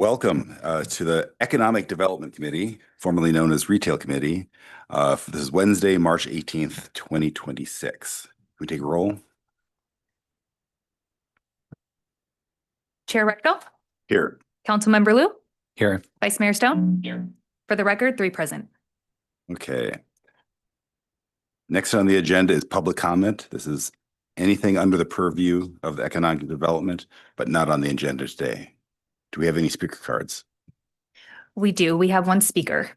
Welcome to the Economic Development Committee, formerly known as Retail Committee. This is Wednesday, March 18th, 2026. Can we take a roll? Chair Reckdahl? Here. Councilmember Liu? Here. Vice Mayor Stone? Here. For the record, 3 present. Okay. Next on the agenda is public comment. This is anything under the purview of the economic development, but not on the agenda today. Do we have any speaker cards? We do. We have one speaker.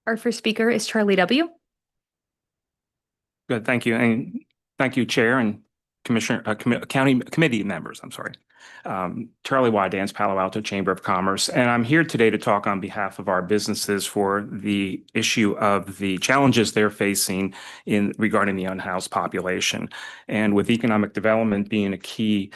Our first speaker is Charlie W. Good. Thank you. And thank you, Chair and Commissioner, County Committee members. I'm sorry. Charlie Y. Dance, Palo Alto Chamber of Commerce. And I'm here today to talk on behalf of our businesses for the issue of the challenges they're facing regarding the unhoused population. And with economic development being a key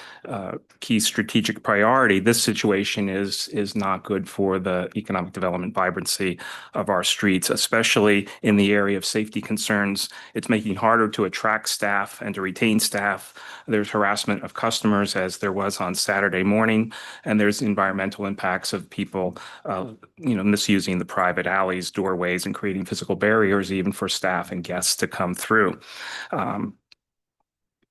strategic priority, this situation is not good for the economic development vibrancy of our streets, especially in the area of safety concerns. It's making it harder to attract staff and to retain staff. There's harassment of customers, as there was on Saturday morning, and there's environmental impacts of people, misusing the private alleys, doorways, and creating physical barriers even for staff and guests to come through.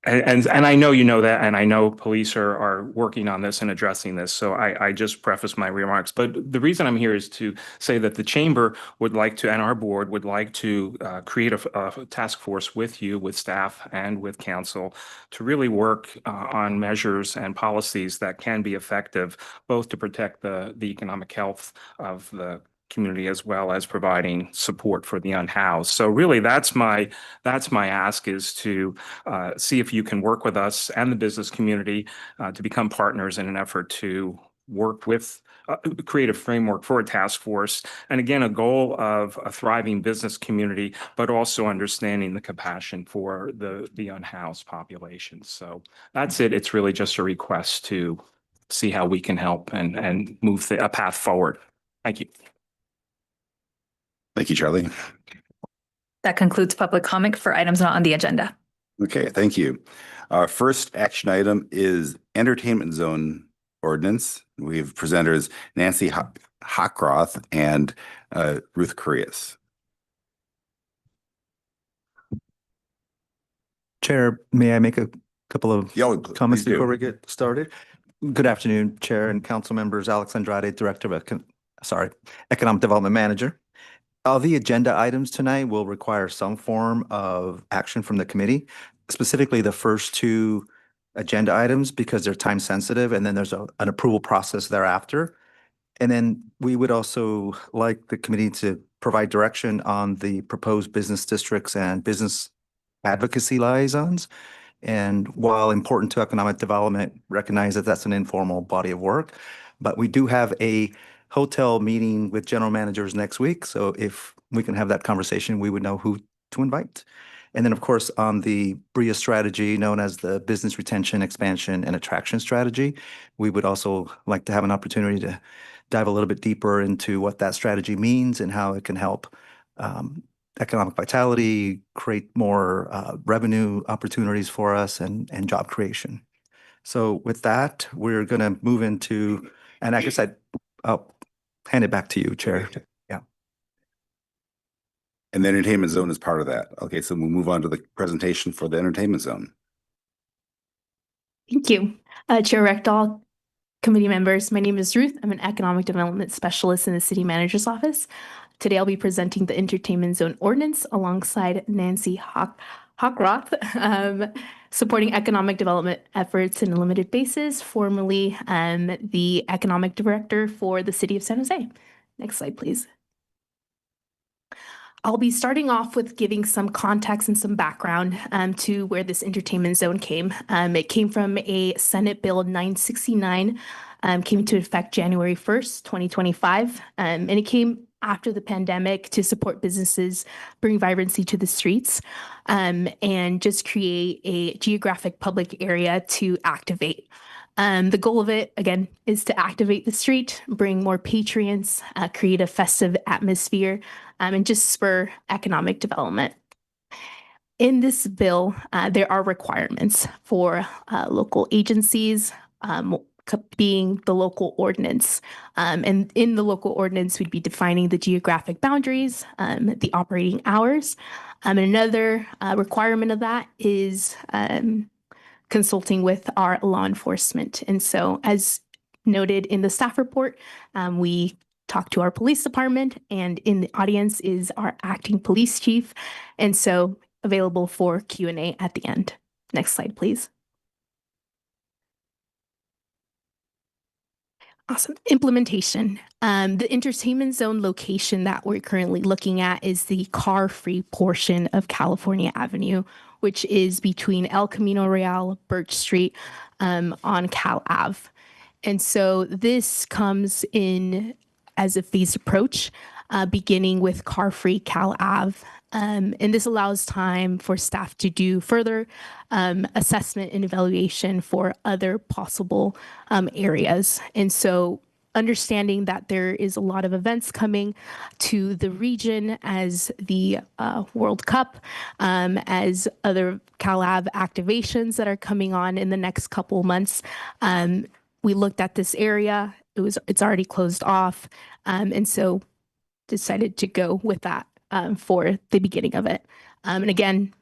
And I know you know that, and I know police are working on this and addressing this. So I just preface my remarks. But the reason I'm here is to say that the chamber would like to, and our board would like to create a task force with you, with staff, and with council to really work on measures and policies that can be effective, both to protect the economic health of the community as well as providing support for the unhoused. So really that's my ask, is to see if you can work with us and the business community to become partners in an effort to work with create a framework for a task force. And again, a goal of a thriving business community, but also understanding the compassion for the unhoused population. So that's it. It's really just a request to see how we can help and move a path forward. Thank you. Thank you, Charlie. That concludes public comment for items not on the agenda. Okay, thank you. Our first action item is entertainment zone ordinance. We have presenters Nancy Hockroth and Ruth Curious. Chair, may I make a couple of comments before we get started? Good afternoon, Chair and council members. Alex Andrade, Director of Economic Development Manager. All the agenda items tonight will require some form of action from the committee, specifically the first 2 agenda items, because they're time sensitive, and then there's an approval process thereafter. And then we would also like the committee to provide direction on the proposed business districts and business advocacy liaisons. And while important to economic development, recognize that that's an informal body of work, but we do have a hotel meeting with general managers next week. So if we can have that conversation, we would know who to invite. And then, of course, on the BRIA strategy, known as the Business Retention, Expansion, and Attraction Strategy, we would also like to have an opportunity to dive a little bit deeper into what that strategy means and how it can help economic vitality, create more revenue opportunities for us, and job creation. So with that, we're going to move into, and I guess I'll hand it back to you, Chair. Yeah. And the entertainment zone is part of that. Okay, so we'll move on to the presentation for the entertainment zone. Thank you. Chair Reckdahl, committee members, my name is Ruth. I'm an economic development specialist in the city manager's office. Today, I'll be presenting the entertainment zone ordinance alongside Nancy Hockroth, supporting economic development efforts in a limited basis, formerly the economic director for the city of San Jose. Next slide, please. I'll be starting off with giving some context and some background to where this entertainment zone came. It came from a Senate Bill 969, came into effect January 1st, 2025, and it came after the pandemic to support businesses, bring vibrancy to the streets, and just create a geographic public area to activate. The goal of it, again, is to activate the street, bring more patrons, create a festive atmosphere, and just spur economic development. In this bill, there are requirements for local agencies, being the local ordinance. And in the local ordinance, we'd be defining the geographic boundaries, the operating hours. And another requirement of that is consulting with our law enforcement. And so, as noted in the staff report, we talked to our police department, and in the audience is our acting police chief. And so available for Q&A at the end. Next slide, please. Awesome. Implementation. The entertainment zone location that we're currently looking at is the car-free portion of California Avenue, which is between El Camino Real, Birch Street, on Cal Ave. And so this comes in as a phased approach, beginning with car-free Cal Ave. And this allows time for staff to do further assessment and evaluation for other possible areas. And so understanding that there is a lot of events coming to the region as the World Cup, as other Cal Ave activations that are coming on in the next couple months, we looked at this area. It's already closed off, and so decided to go with that for the beginning of it. And again,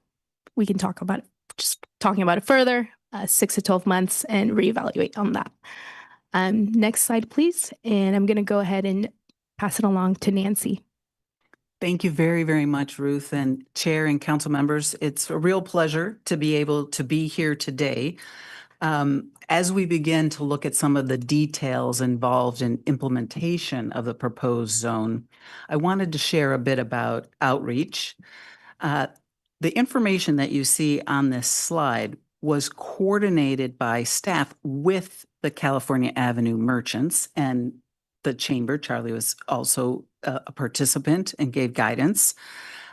we can talk about it, just talking about it further, 6 to 12 months, and reevaluate on that. Next slide, please. And I'm going to go ahead and pass it along to Nancy. Thank you very, very much, Ruth, and Chair and council members. It's a real pleasure to be able to be here today. As we begin to look at some of the details involved in implementation of the proposed zone, I wanted to share a bit about outreach. The information that you see on this slide was coordinated by staff with the California Avenue merchants and the chamber. Charlie was also a participant and gave guidance.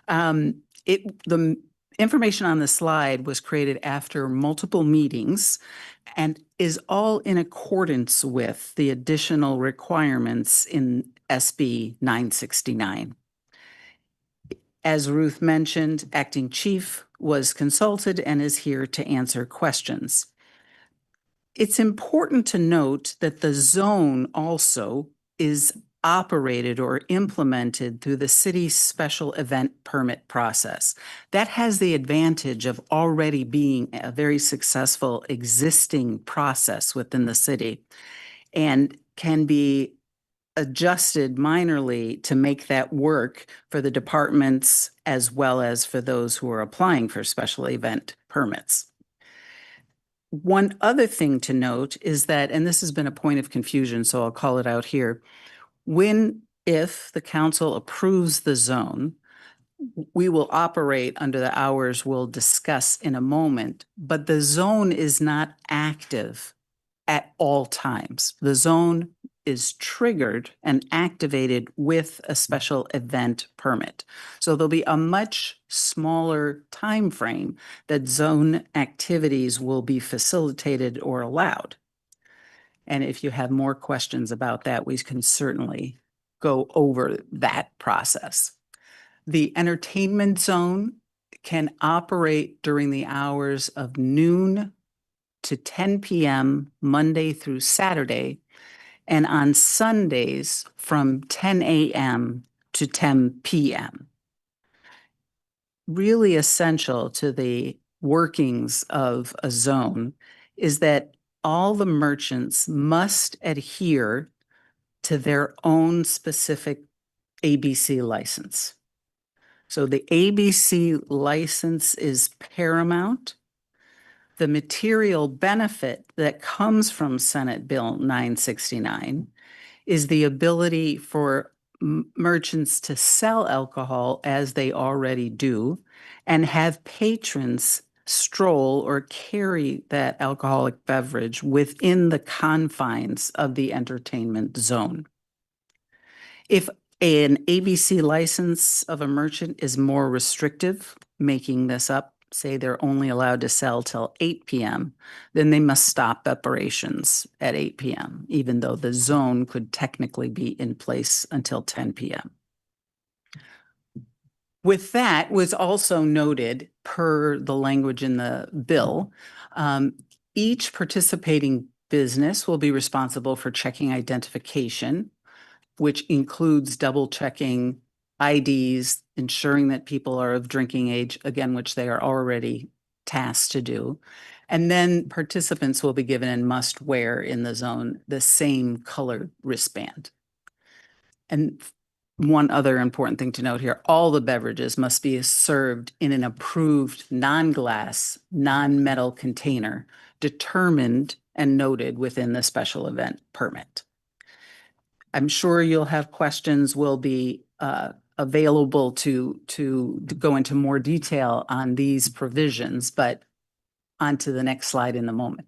The information on the slide was created after multiple meetings and is all in accordance with the additional requirements in SB 969. As Ruth mentioned, Acting Chief was consulted and is here to answer questions. It's important to note that the zone also is operated or implemented through the city's special event permit process. That has the advantage of already being a very successful existing process within the city and can be adjusted minorly to make that work for the departments as well as for those who are applying for special event permits. One other thing to note is that, and this has been a point of confusion, so I'll call it out here, if the council approves the zone, we will operate under the hours we'll discuss in a moment, but the zone is not active at all times. The zone is triggered and activated with a special event permit. So there'll be a much smaller time frame that zone activities will be facilitated or allowed. And if you have more questions about that, we can certainly go over that process. The entertainment zone can operate during the hours of noon to 10 p.m. Monday through Saturday, and on Sundays from 10 a.m. to 10 p.m. Really essential to the workings of a zone is that all the merchants must adhere to their own specific ABC license. So the ABC license is paramount. The material benefit that comes from Senate Bill 969 is the ability for merchants to sell alcohol as they already do and have patrons stroll or carry that alcoholic beverage within the confines of the entertainment zone. If an ABC license of a merchant is more restrictive, making this up, say they're only allowed to sell till 8 p.m., then they must stop operations at 8 p.m., even though the zone could technically be in place until 10 p.m. With that was also noted, per the language in the bill, each participating business will be responsible for checking identification, which includes double checking IDs, ensuring that people are of drinking age, again, which they are already tasked to do. And then participants will be given and must wear in the zone the same colored wristband. And one other important thing to note here, all the beverages must be served in an approved non-glass, non-metal container determined and noted within the special event permit. I'm sure you'll have questions. Will be available to go into more detail on these provisions, but on to the next slide in a moment.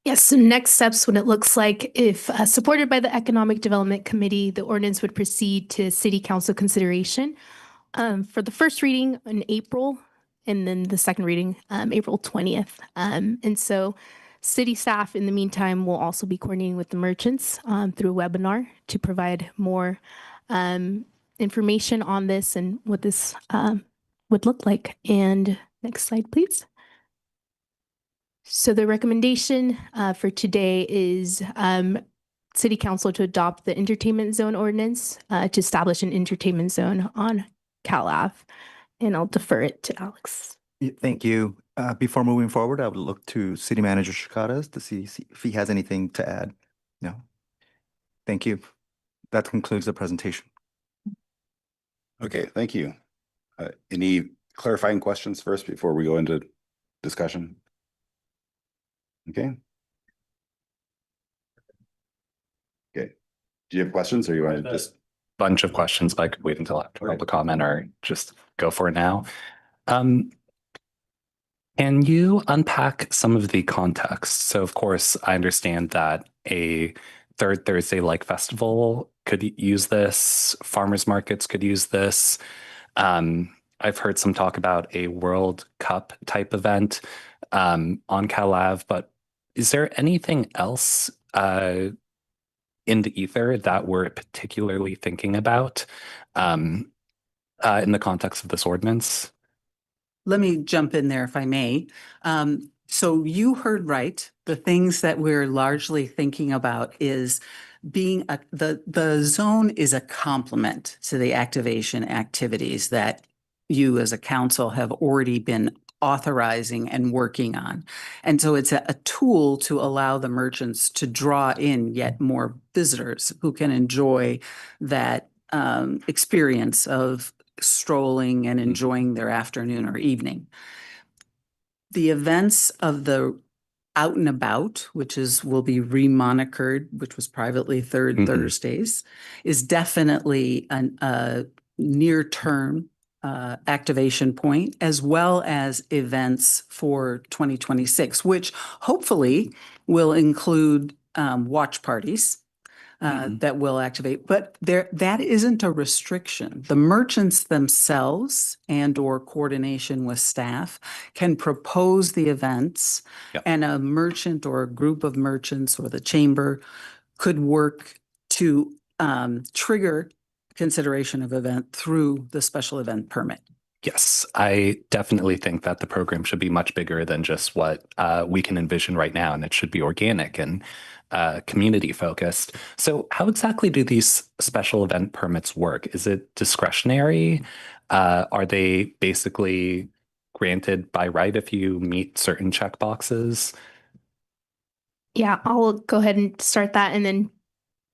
Yes, so next steps, what it looks like, if supported by the Economic Development Committee, the ordinance would proceed to City Council consideration for the first reading in April, and then the second reading April 20th. And so city staff in the meantime will also be coordinating with the merchants through a webinar to provide more information on this and what this would look like. And next slide, please. So the recommendation for today is City Council to adopt the entertainment zone ordinance to establish an entertainment zone on Cal Ave. And I'll defer it to Alex. Thank you. Before moving forward, I would look to City Manager Shikadas to see if he has anything to add. No. Thank you. That concludes the presentation. Okay, thank you. Any clarifying questions first before we go into discussion? Okay. Okay. Do you have questions or you want to just? Bunch of questions, but I could wait until after public comment or just go for it now. Can you unpack some of the context? So of course, I understand that a Third Thursday like festival could use this, farmers markets could use this. I've heard some talk about a World Cup type event on Cal Ave, but is there anything else in the ether that we're particularly thinking about in the context of this ordinance? Let me jump in there if I may. So you heard right. The things that we're largely thinking about is being the zone is a complement to the activation activities that you as a council have already been authorizing and working on. And so it's a tool to allow the merchants to draw in yet more visitors who can enjoy that experience of strolling and enjoying their afternoon or evening. The events of the Out and About, which will be remonikered, which was privately Third Thursdays, is definitely a near-term activation point, as well as events for 2026, which hopefully will include watch parties that will activate. But that isn't a restriction. The merchants themselves and or coordination with staff can propose the events, and a merchant or a group of merchants or the chamber could work to trigger consideration of event through the special event permit. Yes, I definitely think that the program should be much bigger than just what we can envision right now, and it should be organic and community focused. So how exactly do these special event permits work? Is it discretionary? Are they basically granted by right if you meet certain checkboxes? Yeah, I'll go ahead and start that, and then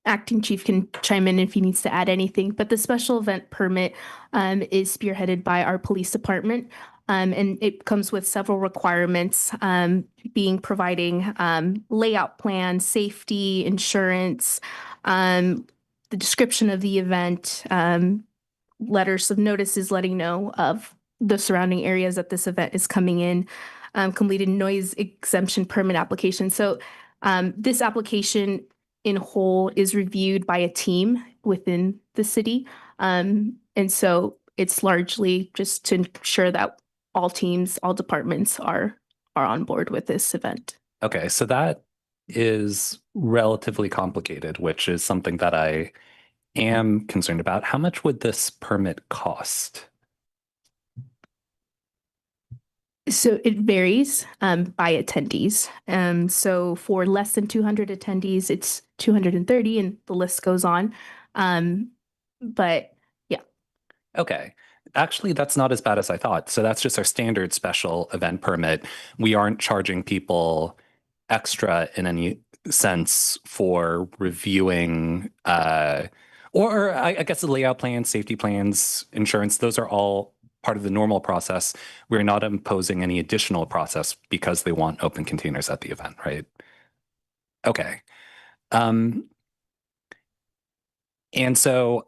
Acting Chief can chime in if he needs to add anything. But the special event permit is spearheaded by our police department, and it comes with several requirements, providing layout plans, safety, insurance, the description of the event, letters of notices letting know of the surrounding areas that this event is coming in, completed noise exemption permit application. So this application in whole is reviewed by a team within the city. And so it's largely just to ensure that all teams, all departments are on board with this event. Okay, so that is relatively complicated, which is something that I am concerned about. How much would this permit cost? So it varies by attendees. So for less than 200 attendees, it's 230 and the list goes on. But yeah. Okay. Actually, that's not as bad as I thought. So that's just our standard special event permit. We aren't charging people extra in any sense for reviewing or I guess the layout plans, safety plans, insurance, those are all part of the normal process. We're not imposing any additional process because they want open containers at the event, right? Okay. And so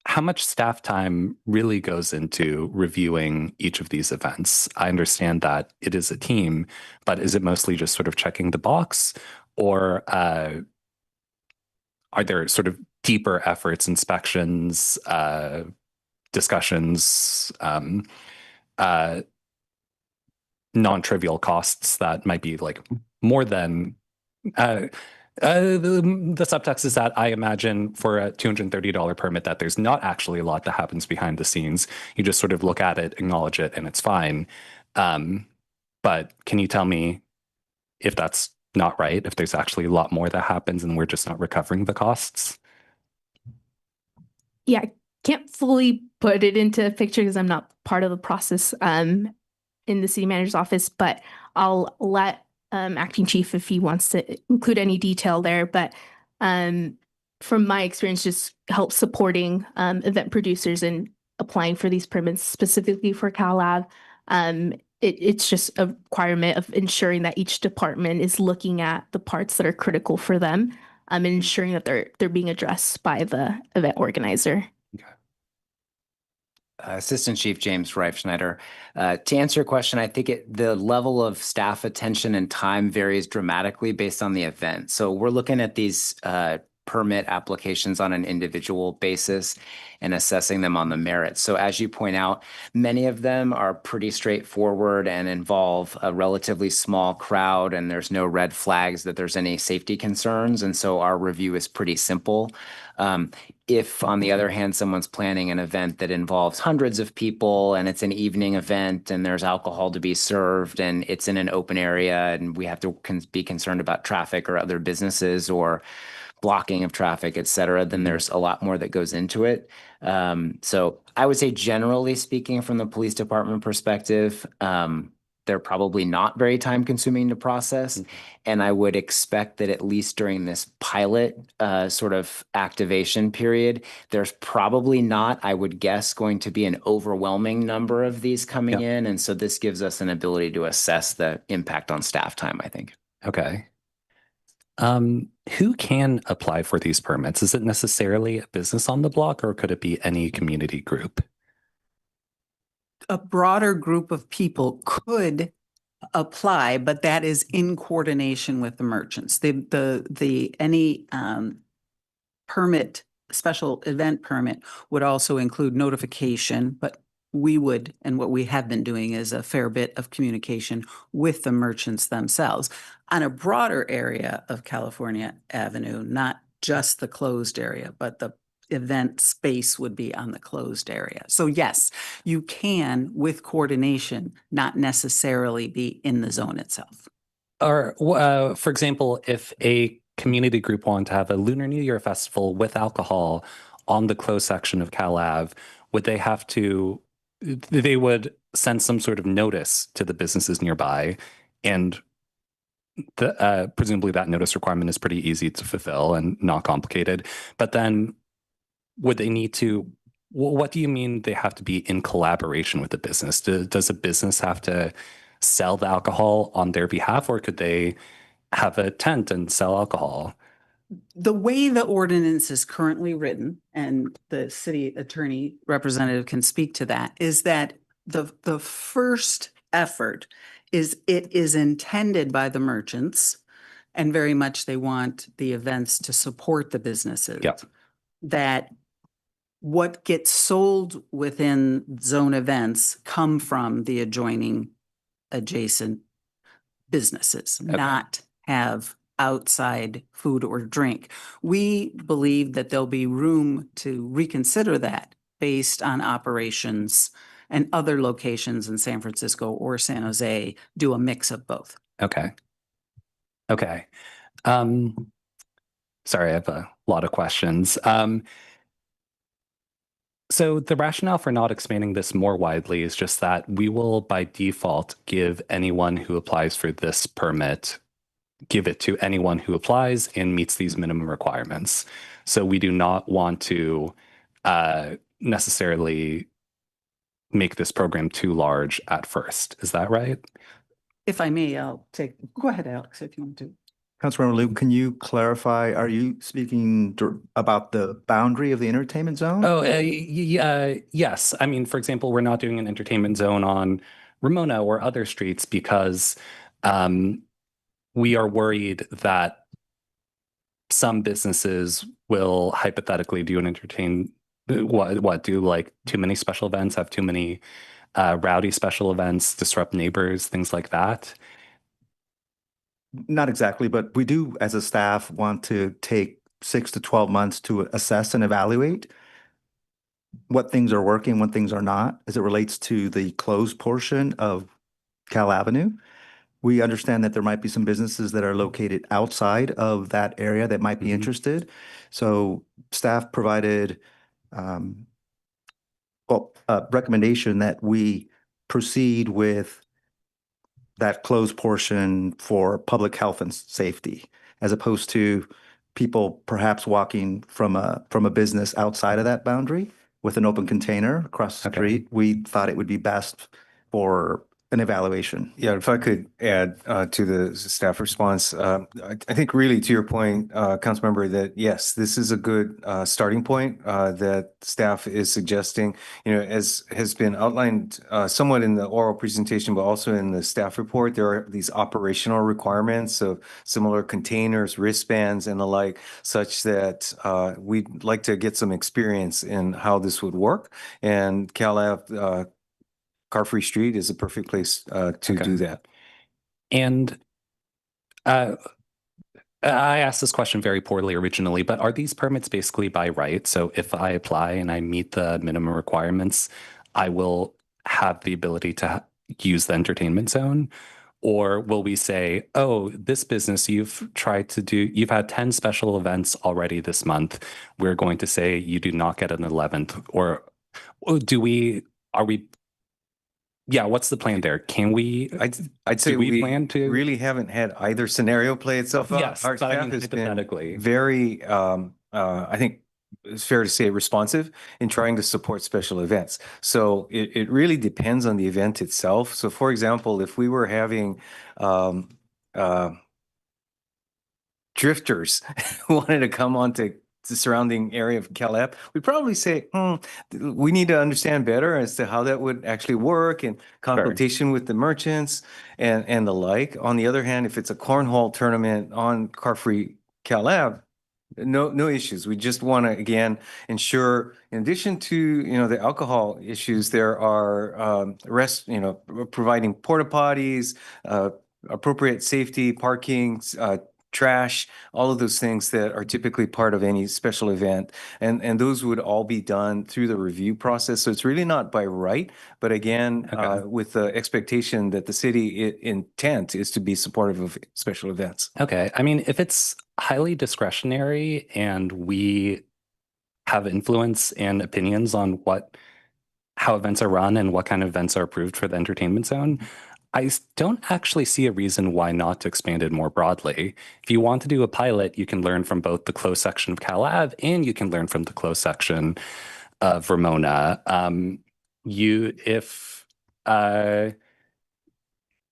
how much staff time really goes into reviewing each of these events? I understand that it is a team, but is it mostly just sort of checking the box, or are there sort of deeper efforts, inspections, discussions, non-trivial costs that might be like more than the subtext is that I imagine for a $230 permit that there's not actually a lot that happens behind the scenes. You just sort of look at it, acknowledge it, and it's fine. But can you tell me if that's not right, if there's actually a lot more that happens and we're just not recovering the costs? Yeah, I can't fully put it into a picture because I'm not part of the process in the city manager's office, but I'll let acting chief if he wants to include any detail there. But from my experience, just help supporting event producers and applying for these permits specifically for CalAv. It's just a requirement of ensuring that each department is looking at the parts that are critical for them and ensuring that they're being addressed by the event organizer. Assistant Chief James Reifschneider. To answer your question, I think the level of staff attention and time varies dramatically based on the event. So we're looking at these permit applications on an individual basis and assessing them on the merits. So as you point out, many of them are pretty straightforward and involve a relatively small crowd, and there's no red flags that there's any safety concerns. And so our review is pretty simple. If, on the other hand, someone's planning an event that involves hundreds of people and it's an evening event and there's alcohol to be served and it's in an open area and we have to be concerned about traffic or other businesses or blocking of traffic, et cetera, then there's a lot more that goes into it. So I would say, generally speaking, from the police department perspective, they're probably not very time consuming to process. Mm-hmm. And I would expect that at least during this pilot sort of activation period, there's probably not, I would guess, going to be an overwhelming number of these coming in. And so this gives us an ability to assess the impact on staff time, I think. Okay. Who can apply for these permits? Is it necessarily a business on the block, or could it be any community group? A broader group of people could apply, but that is in coordination with the merchants. Any permit, special event permit would also include notification, but we would, and what we have been doing is a fair bit of communication with the merchants themselves on a broader area of California Avenue, not just the closed area, but the event space would be on the closed area. So yes, you can, with coordination, not necessarily be in the zone itself. Or, for example, if a community group wanted to have a Lunar New Year festival with alcohol on the closed section of Cal Ave, would they have to, they would send some sort of notice to the businesses nearby, and presumably that notice requirement is pretty easy to fulfill and not complicated. But then would they need to, what do you mean they have to be in collaboration with the business? Does a business have to sell the alcohol on their behalf, or could they have a tent and sell alcohol? The way the ordinance is currently written, and the city attorney representative can speak to that, is that the first effort is it is intended by the merchants, and very much they want the events to support the businesses. Yep. That what gets sold within zone events come from the adjoining adjacent businesses, not have outside food or drink. We believe that there'll be room to reconsider that based on operations and other locations in San Francisco or San Jose do a mix of both. Okay. Okay. Sorry, I have a lot of questions. So the rationale for not expanding this more widely is just that we will by default give anyone who applies for this permit, give it to anyone who applies and meets these minimum requirements. So we do not want to necessarily make this program too large at first. Is that right? If I may, go ahead, Alex, if you want to. Councilmember Liu, can you clarify, are you speaking about the boundary of the entertainment zone? Oh, yes. I mean, for example, we're not doing an entertainment zone on Ramona or other streets because we are worried that some businesses will hypothetically do do like too many special events, have too many rowdy special events, disrupt neighbors, things like that. Not exactly, but we do, as a staff, want to take 6 to 12 months to assess and evaluate what things are working, what things are not, as it relates to the closed portion of Cal Avenue. We understand that there might be some businesses that are located outside of that area that might be interested. So staff provided a recommendation that we proceed with that closed portion for public health and safety, as opposed to people perhaps walking from a business outside of that boundary with an open container across the street. We thought it would be best for an evaluation. Yeah, if I could add to the staff response, I think really to your point, Councilmember, that yes, this is a good starting point that staff is suggesting. You know, as has been outlined somewhat in the oral presentation, but also in the staff report, there are these operational requirements of similar containers, wristbands, and the like, such that we'd like to get some experience in how this would work. And Cal Ave Car-free street is a perfect place to do that. And I asked this question very poorly originally, but are these permits basically by right? So if I apply and I meet the minimum requirements, I will have the ability to use the entertainment zone? Or will we say, oh, this business you've had 10 special events already this month. We're going to say you do not get an 11th. Or yeah, what's the plan there? Can we? I'd say we plan to really haven't had either scenario play itself out. Yes, Our but I staff mean, has hypothetically. been very, I think it's fair to say, responsive in trying to support special events. So it really depends on the event itself. So for example, if we were having drifters who wanted to come onto the surrounding area of Cal Ave, we'd probably say, we need to understand better as to how that would actually work in consultation with the merchants and the like. On the other hand, if it's a cornhole tournament on Car-free Cal Ave, no issues. We just want to, again, ensure, in addition to, you know, the alcohol issues, there are providing porta potties, appropriate safety, parking, trash, all of those things that are typically part of any special event. And those would all be done through the review process. So it's really not by right, but again, with the expectation that the city intent is to be supportive of special events. Okay. I mean, if it's highly discretionary and we have influence and opinions on how events are run and what kind of events are approved for the entertainment zone, I don't actually see a reason why not to expand it more broadly. If you want to do a pilot, you can learn from both the closed section of Cal Ave and you can learn from the closed section of Ramona. If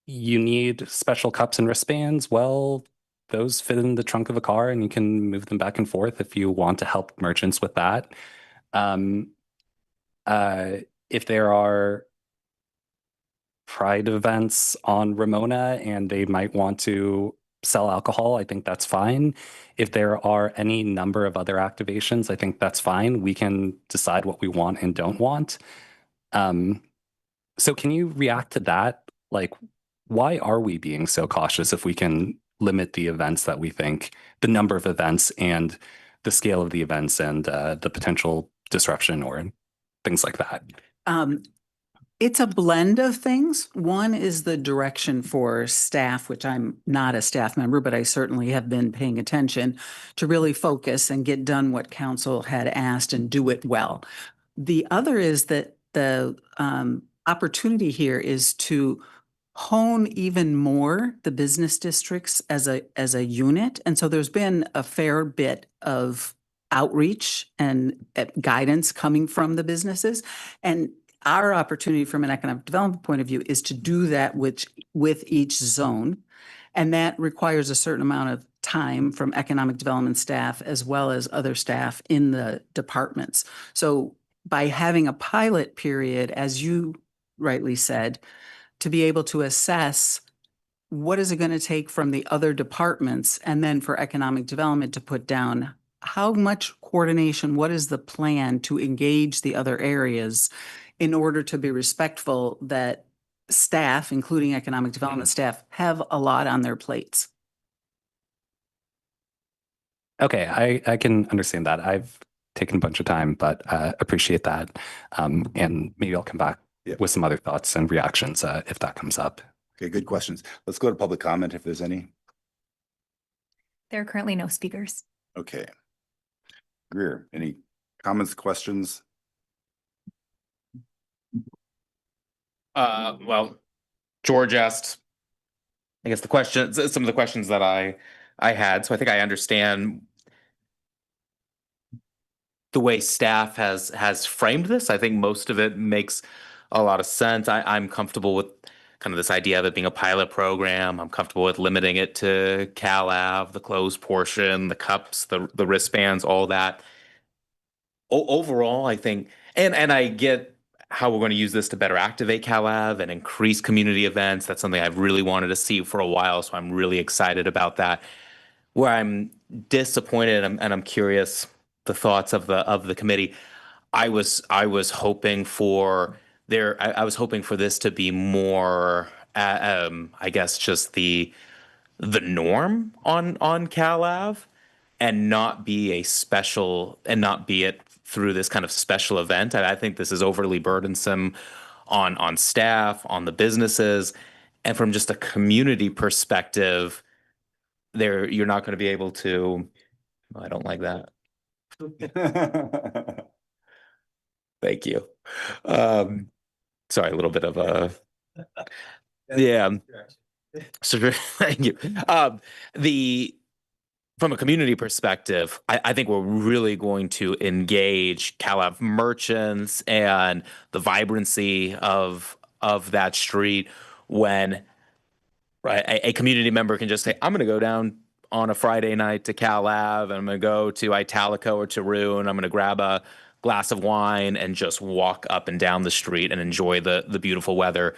you need special cups and wristbands, well, those fit in the trunk of a car and you can move them back and forth if you want to help merchants with that. If there are Pride events on Ramona and they might want to sell alcohol, I think that's fine. If there are any number of other activations, I think that's fine. We can decide what we want and don't want. So can you react to that? Like, why are we being so cautious if we can limit the events that we think, the number of events and the scale of the events and the potential disruption or things like that? It's a blend of things. One is the direction for staff, which I'm not a staff member, but I certainly have been paying attention to really focus and get done what council had asked and do it well. The other is that the opportunity here is to hone even more the business districts as a unit. And so there's been a fair bit of outreach and guidance coming from the businesses. And our opportunity from an economic development point of view is to do that with each zone. And that requires a certain amount of time from economic development staff as well as other staff in the departments. So by having a pilot period, as you rightly said, to be able to assess what is it going to take from the other departments and then for economic development to put down how much coordination, what is the plan to engage the other areas in order to be respectful that staff, including economic development staff, have a lot on their plates. Okay, I can understand that. I've taken a bunch of time, but appreciate that. And maybe I'll come back with some other thoughts and reactions if that comes up. Okay, good questions. Let's go to public comment if there's any. There are currently no speakers. Okay. Greer, any comments, questions? Well, George asked, I guess, some of the questions that I had. So I think I understand the way staff has framed this. I think most of it makes a lot of sense. I'm comfortable with kind of this idea of it being a pilot program. I'm comfortable with limiting it to CalAV, the closed portion, the cups, the wristbands, all that. Overall, I think, and I get how we're going to use this to better activate CalAV and increase community events. That's something I've really wanted to see for a while, so I'm really excited about that. Where I'm disappointed, and I'm curious the thoughts of the committee. I was hoping for I was hoping for this to be more, I guess, just the norm on CalAV, and not be a special, and not be it through this kind of special event. I think this is overly burdensome on staff, on the businesses, and from just a community perspective, you're not going to be able to. I don't like that. Thank you. Sorry, a little bit of a yeah. So thank you. From a community perspective, I think we're really going to engage CalAV merchants and the vibrancy of that street when, right, a community member can just say, I'm going to go down on a Friday night to CalAV, and I'm going to go to Italico or Taru, and I'm going to grab a glass of wine and just walk up and down the street and enjoy the beautiful weather.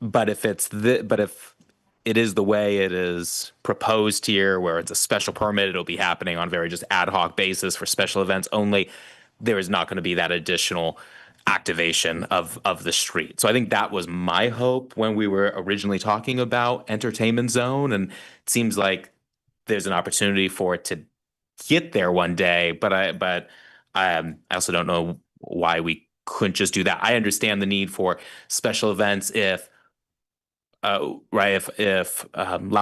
But if it is the way it is proposed here, where it's a special permit, it'll be happening on very just ad hoc basis for special events only, there is not going to be that additional activation of the street. So I think that was my hope when we were originally talking about entertainment zone, and it seems like there's an opportunity for it to get there one day, but I also don't know why we couldn't just do that. I understand the need for special events if La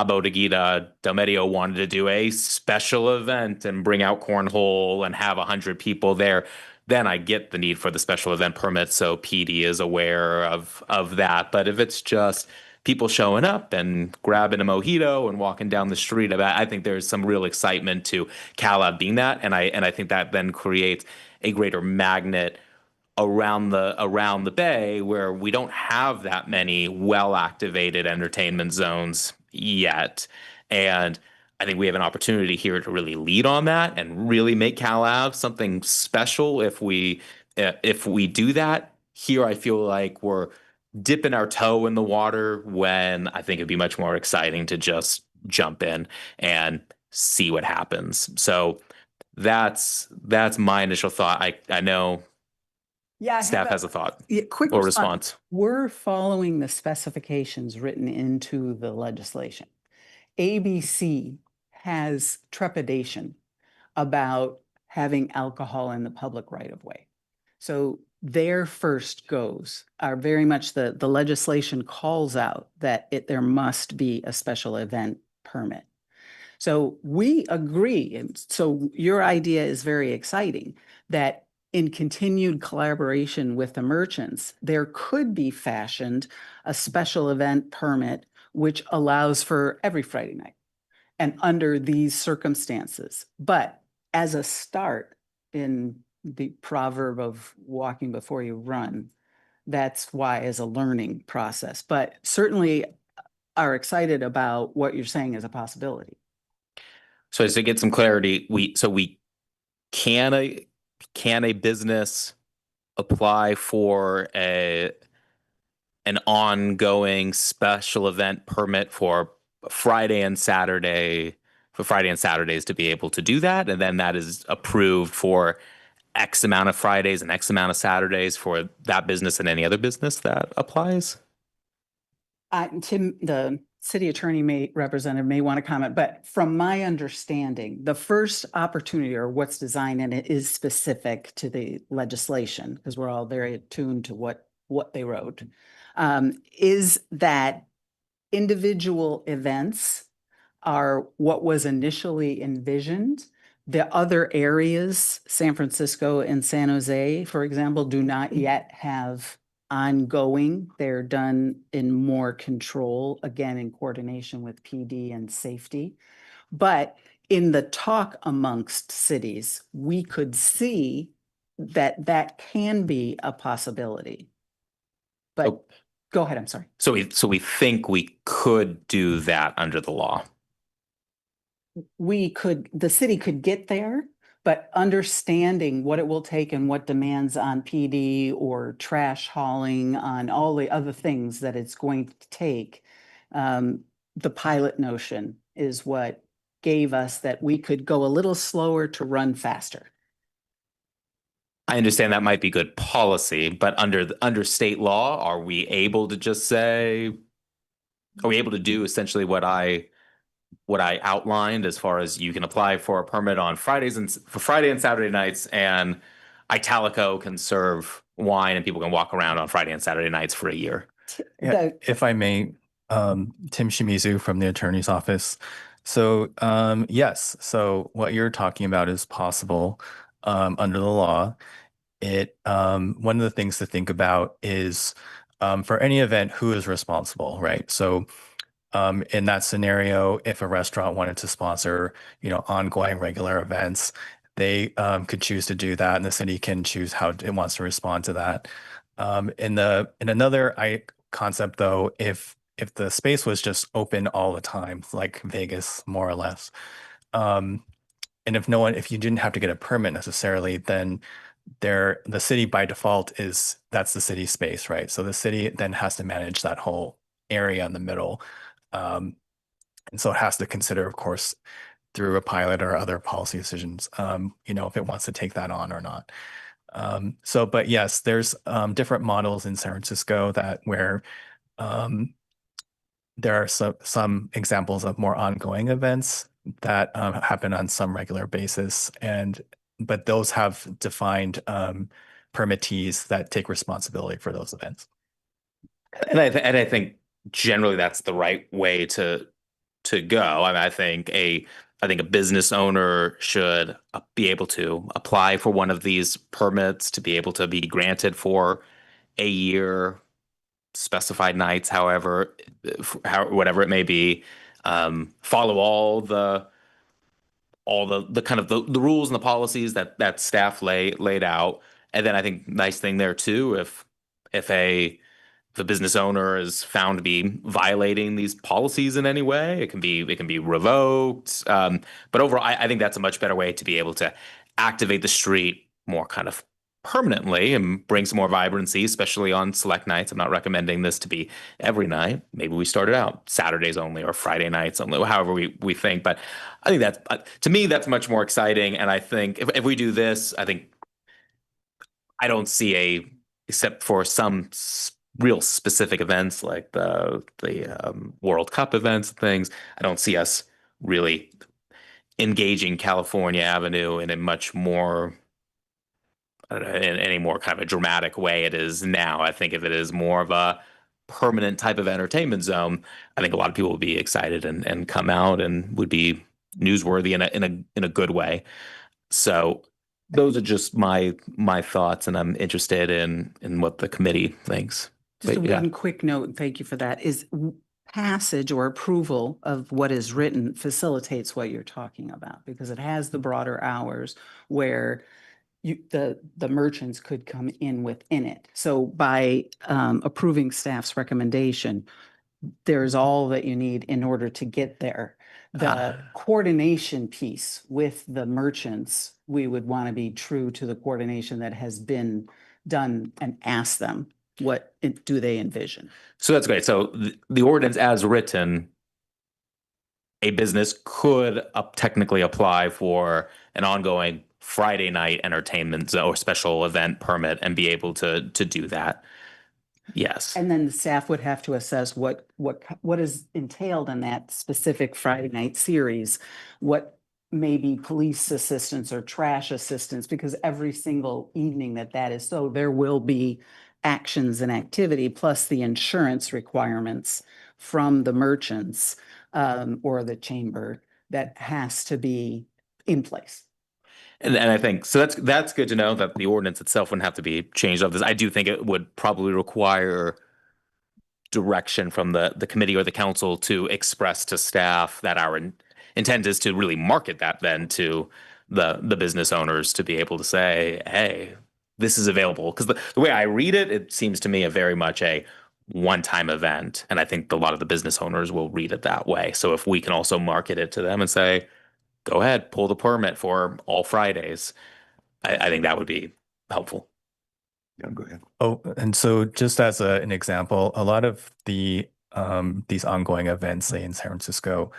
Bodeguita Del Medio wanted to do a special event and bring out cornhole and have 100 people there, then I get the need for the special event permit, so PD is aware of that. But if it's just people showing up and grabbing a mojito and walking down the street, I think there's some real excitement to CalAV being that, and I think that then creates a greater magnet around the bay, where we don't have that many well-activated entertainment zones yet. And I think we have an opportunity here to really lead on that and really make CalAV something special. If we do that here, I feel like we're dipping our toe in the water, when I think it'd be much more exciting to just jump in and see what happens. So that's my initial thought. I know Yeah, staff has a thought quick or response. response. We're following the specifications written into the legislation. ABC has trepidation about having alcohol in the public right of way. So their first goes are very much the legislation calls out that there must be a special event permit. So we agree. And so your idea is very exciting that in continued collaboration with the merchants, there could be fashioned a special event permit which allows for every Friday night and under these circumstances. But as a start in the proverb of walking before you run, that's why as a learning process, but certainly are excited about what you're saying as a possibility. So to get some clarity, we can a business apply for an ongoing special event permit for Friday and Saturday, for Friday and Saturdays to be able to do that, and then that is approved for X amount of Fridays and X amount of Saturdays for that business and any other business that applies? Tim, the city attorney representative may want to comment, but from my understanding, the first opportunity or what's designed in it is specific to the legislation because we're all very attuned to what they wrote, is that individual events are what was initially envisioned. The other areas, San Francisco and San Jose, for example, do not yet have ongoing. They're done in more control, again, in coordination with PD and safety. But in the talk amongst cities, we could see that that can be a possibility. But go ahead, I'm sorry. So we think we could do that under the law. The city could get there, but understanding what it will take and what demands on PD or trash hauling on all the other things that it's going to take, the pilot notion is what gave us that we could go a little slower to run faster. I understand that might be good policy, but under state law, are we able to just say, are we able to do essentially what I outlined as far as you can apply for a permit on Fridays and for Friday and Saturday nights, and Italico can serve wine and people can walk around on Friday and Saturday nights for a year? Yeah, if I may, Tim Shimizu from the attorney's office. So yes, so what you're talking about is possible under the law. One of the things to think about is for any event, who is responsible, right? So in that scenario, if a restaurant wanted to sponsor, ongoing regular events, they could choose to do that, and the city can choose how it wants to respond to that. In another concept, though, if the space was just open all the time, like Vegas, more or less, and if you didn't have to get a permit necessarily, then the city by default that's the city space, right? So the city then has to manage that whole area in the middle. And so it has to consider, of course, through a pilot or other policy decisions, if it wants to take that on or not. But yes, there's different models in San Francisco where there are some examples of more ongoing events that happen on some regular basis, but those have defined permittees that take responsibility for those events. And I think generally that's the right way to go. I mean, I think a business owner should be able to apply for one of these permits to be able to be granted for a year, specified nights, whatever it may be. Follow all the kind of the rules and the policies that staff laid out. And then I think nice thing there too, if the business owner is found to be violating these policies in any way, it can be revoked. But overall, I think that's a much better way to be able to activate the street more kind of permanently and bring some more vibrancy, especially on select nights. I'm not recommending this to be every night. Maybe we start it out Saturdays only or Friday nights only, however we think. But I think that's, to me, that's much more exciting. And I think if we do this, I think I don't see except for some real specific events like the World Cup events and things, I don't see us really engaging California Avenue in a much more in any more kind of a dramatic way it is now. I think if it is more of a permanent type of entertainment zone, I think a lot of people would be excited and come out and would be newsworthy in a good way. So those are just my thoughts, and I'm interested in what the committee thinks. Just But, yeah. one quick note, and thank you for that, is passage or approval of what is written facilitates what you're talking about, because it has the broader hours where the merchants could come in within it. So by approving staff's recommendation, there's all that you need in order to get there. The coordination piece with the merchants, we would want to be true to the coordination that has been done and ask them, what do they envision? So that's great. So the ordinance as written, a business could technically apply for an ongoing Friday night entertainment or special event permit and be able to do that. Yes. And then the staff would have to assess what is entailed in that specific Friday night series, what maybe police assistance or trash assistance, because every single evening that is so, there will be actions and activity, plus the insurance requirements from the merchants or the chamber that has to be in place. And I think so that's good to know that the ordinance itself wouldn't have to be changed of this. I do think it would probably require direction from the committee or the council to express to staff that our intent is to really market that then to the business owners to be able to say, hey, this is available. Because the way I read it, it seems to me a very much a one-time event. And I think a lot of the business owners will read it that way. So if we can also market it to them and say, go ahead, pull the permit for all Fridays, I think that would be helpful. Yeah, go ahead. Oh, and so just as an example, a lot of these ongoing events, say in San Francisco,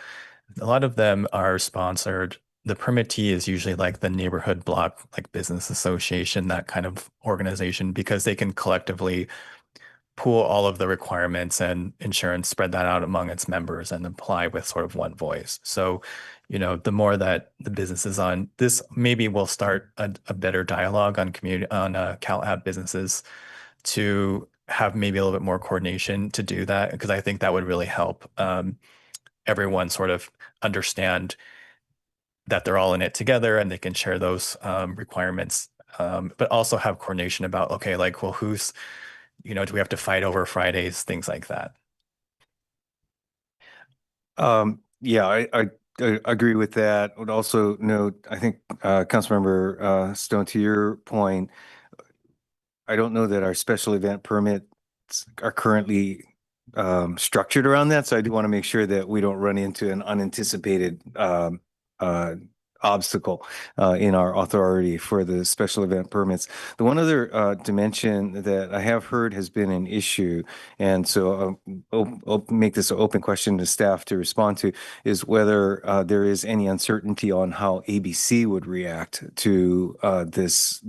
a lot of them are sponsored. The permittee is usually like the neighborhood block, like business association, that kind of organization, because they can collectively pool all of the requirements and insurance, spread that out among its members and apply with sort of one voice. So, the more that the business is on this, maybe we'll start a better dialogue on Cal App businesses to have maybe a little bit more coordination to do that, because I think that would really help everyone sort of understand that they're all in it together and they can share those requirements, but also have coordination about, okay, like, well, who's, do we have to fight over Fridays, things like that. Yeah, I agree with that. I would also note, I think, Councilmember Stone, to your point, I don't know that our special event permits are currently structured around that. So I do want to make sure that we don't run into an unanticipated obstacle in our authority for the special event permits. The one other dimension that I have heard has been an issue, and so I'll make this an open question to staff to respond to, is whether there is any uncertainty on how ABC would react to this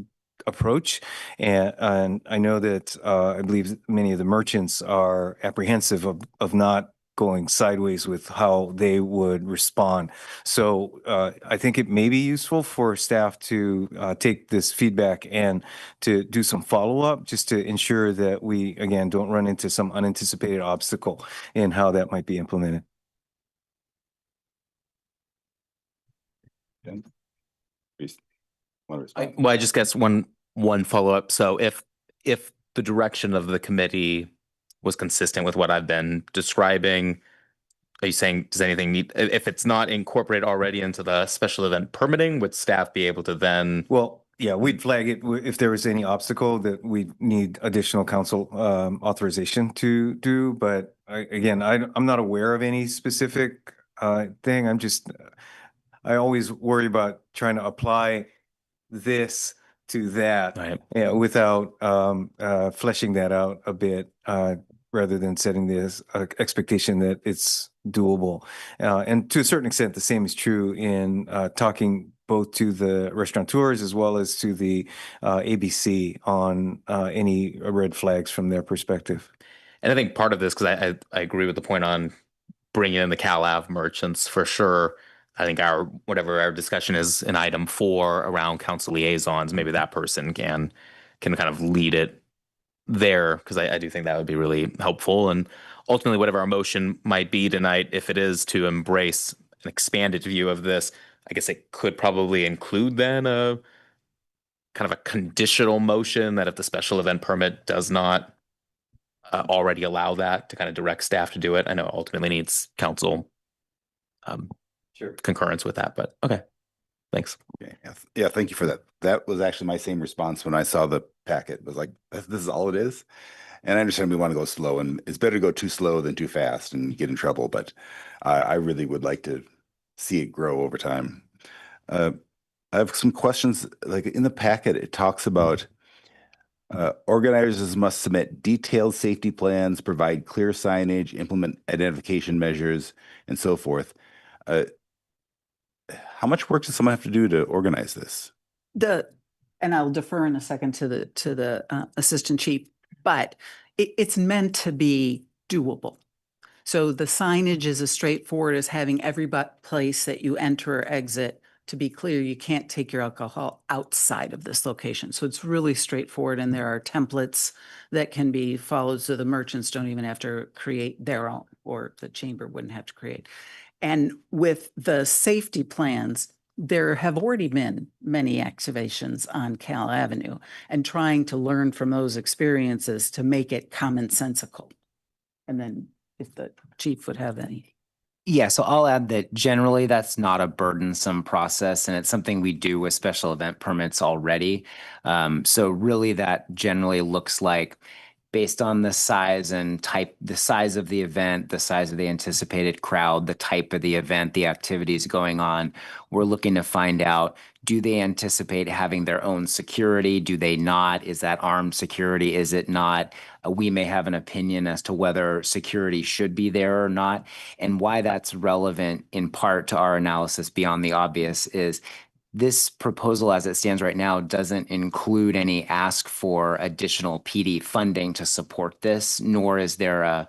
approach. And I know that I believe many of the merchants are apprehensive of not going sideways with how they would respond. So I think it may be useful for staff to take this feedback and to do some follow-up just to ensure that we, again, don't run into some unanticipated obstacle in how that might be implemented. I just guess one follow-up. So if the direction of the committee was consistent with what I've been describing, are you saying, does anything need, if it's not incorporated already into the special event permitting, would staff be able to then? Well, yeah, we'd flag it if there was any obstacle that we need additional council authorization to do. But I'm not aware of any specific thing. I always worry about trying to apply this to that. Right. Yeah, without fleshing that out a bit, rather than setting this expectation that it's doable. And to a certain extent, the same is true in talking both to the restaurateurs as well as to the ABC on any red flags from their perspective. And I think part of this, because I agree with the point on bringing in the Cal Ave merchants for sure. I think whatever our discussion is in item 4 around council liaisons, maybe that person can kind of lead it there, because I do think that would be really helpful. And ultimately, whatever our motion might be tonight, if it is to embrace an expanded view of this, I guess it could probably include then a kind of a conditional motion that if the special event permit does not already allow that, to kind of direct staff to do it. I know it ultimately needs council concurrence with that, but okay, thanks. Okay. Yeah, thank you for that. That was actually my same response when I saw the packet. It was like, this is all it is. And I understand we want to go slow, and it's better to go too slow than too fast and get in trouble. But I really would like to see it grow over time. I have some questions. Like in the packet, it talks about organizers must submit detailed safety plans, provide clear signage, implement identification measures, and so forth. How much work does someone have to do to organize this? And I'll defer in a second to the assistant chief, but it's meant to be doable. So the signage is as straightforward as having every place that you enter or exit to be clear, you can't take your alcohol outside of this location. So it's really straightforward, and there are templates that can be followed, so the merchants don't even have to create their own, or the chamber wouldn't have to create. And with the safety plans, there have already been many activations on Cal Avenue, and trying to learn from those experiences to make it commonsensical. And then if the chief would have any. Yeah, so I'll add that generally that's not a burdensome process, and it's something we do with special event permits already. So really that generally looks like, based on the size and type, the size of the event, the size of the anticipated crowd, the type of the event, the activities going on, we're looking to find out, do they anticipate having their own security? Do they not? Is that armed security? Is it not? We may have an opinion as to whether security should be there or not. And why that's relevant in part to our analysis beyond the obvious is this proposal as it stands right now doesn't include any ask for additional PD funding to support this, nor is there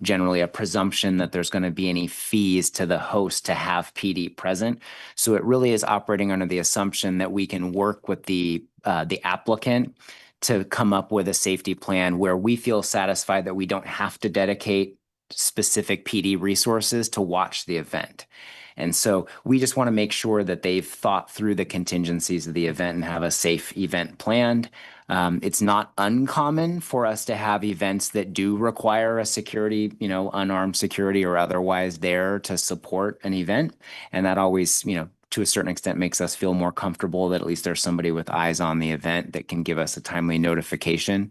generally a presumption that there's going to be any fees to the host to have PD present. So it really is operating under the assumption that we can work with the applicant to come up with a safety plan where we feel satisfied that we don't have to dedicate specific PD resources to watch the event. And so we just want to make sure that they've thought through the contingencies of the event and have a safe event planned. It's not uncommon for us to have events that do require a security, unarmed security or otherwise there to support an event. And that always, to a certain extent makes us feel more comfortable that at least there's somebody with eyes on the event that can give us a timely notification.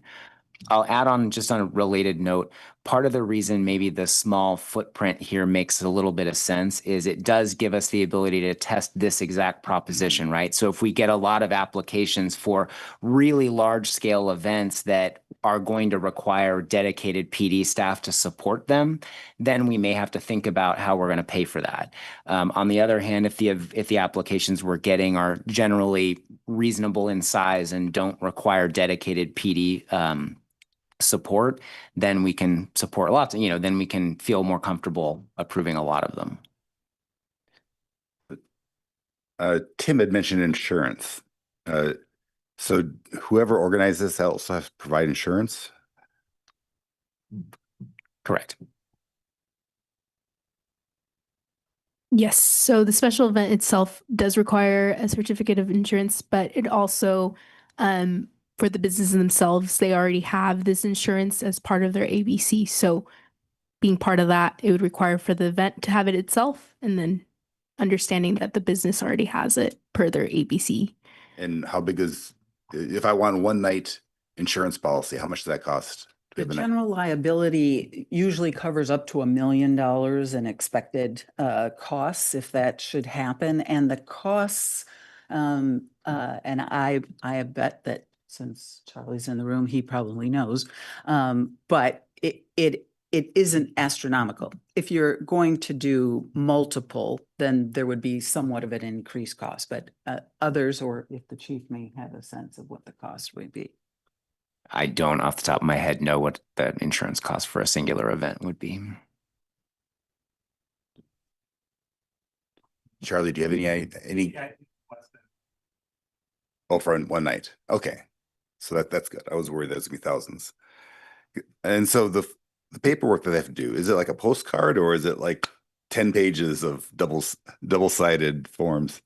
I'll add on just on a related note, part of the reason maybe the small footprint here makes a little bit of sense is it does give us the ability to test this exact proposition, right? So if we get a lot of applications for really large scale events that are going to require dedicated PD staff to support them, then we may have to think about how we're going to pay for that. On the other hand, if the applications we're getting are generally reasonable in size and don't require dedicated PD support, then we can support lots, then we can feel more comfortable approving a lot of them. Tim had mentioned insurance. So whoever organizes this also has to provide insurance? Correct. Yes, so the special event itself does require a certificate of insurance, but it also, for the businesses themselves, they already have this insurance as part of their ABC. So being part of that, it would require for the event to have it itself, and then understanding that the business already has it per their ABC. And how big if I want one night insurance policy, how much does that cost? The general liability usually covers up to $1 million in expected costs if that should happen. And the costs, And I bet that since Charlie's in the room, he probably knows. But it isn't astronomical. If you're going to do multiple, then there would be somewhat of an increased cost, but others, or if the chief may have a sense of what the cost would be. I don't off the top of my head know what the insurance cost for a singular event would be. Charlie, do you have any? Oh, for one night. Okay. So that's good. I was worried that was gonna be thousands. And so the paperwork that they have to do, is it like a postcard or is it like 10 pages of double-sided forms?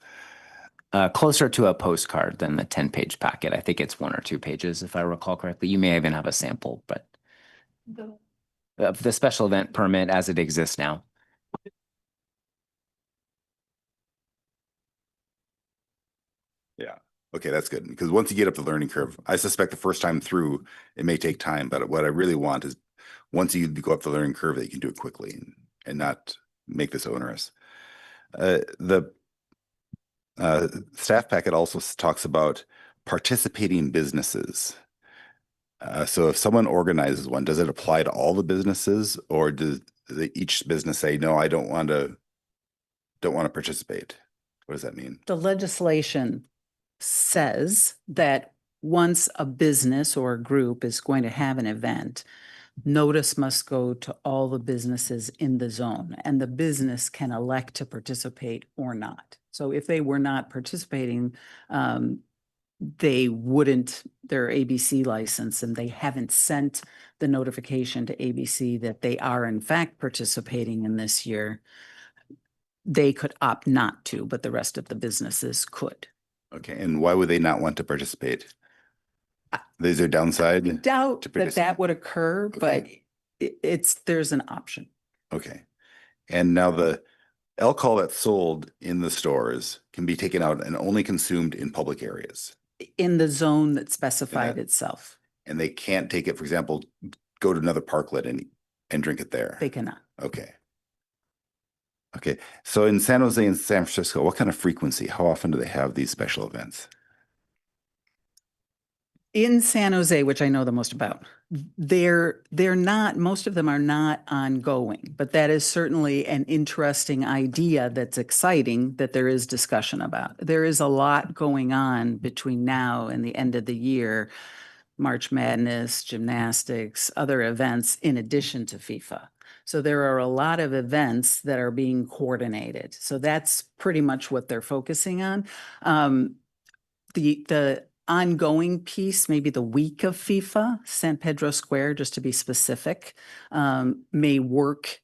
Closer to a postcard than the 10-page packet. I think it's 1 or 2 pages, if I recall correctly. You may even have a sample, but of the special event permit as it exists now. Yeah. Okay, that's good. Because once you get up the learning curve, I suspect the first time through, it may take time, but what I really want is once you go up the learning curve, that you can do it quickly and not make this onerous. The staff packet also talks about participating businesses. So if someone organizes one, does it apply to all the businesses, or does each business say, no, I don't want to participate? What does that mean? The legislation says that once a business or a group is going to have an event, notice must go to all the businesses in the zone, and the business can elect to participate or not. So if they were not participating, they wouldn't, their ABC license, and they haven't sent the notification to ABC that they are in fact participating in this year, they could opt not to, but the rest of the businesses could. Okay, and why would they not want to participate? Is there downside? I doubt that would occur, but there's an option. Okay. And now the alcohol that's sold in the stores can be taken out and only consumed in public areas. In the zone that specified itself. And they can't take it, for example, go to another parklet and drink it there. They cannot. Okay. Okay. So in San Jose and San Francisco, what kind of frequency? How often do they have these special events? In San Jose, which I know the most about, they're not, most of them are not ongoing, but that is certainly an interesting idea that's exciting that there is discussion about. There is a lot going on between now and the end of the year, March Madness, gymnastics, other events in addition to FIFA. So there are a lot of events that are being coordinated. So that's pretty much what they're focusing on. The ongoing piece, maybe the week of FIFA, San Pedro Square, just to be specific, may work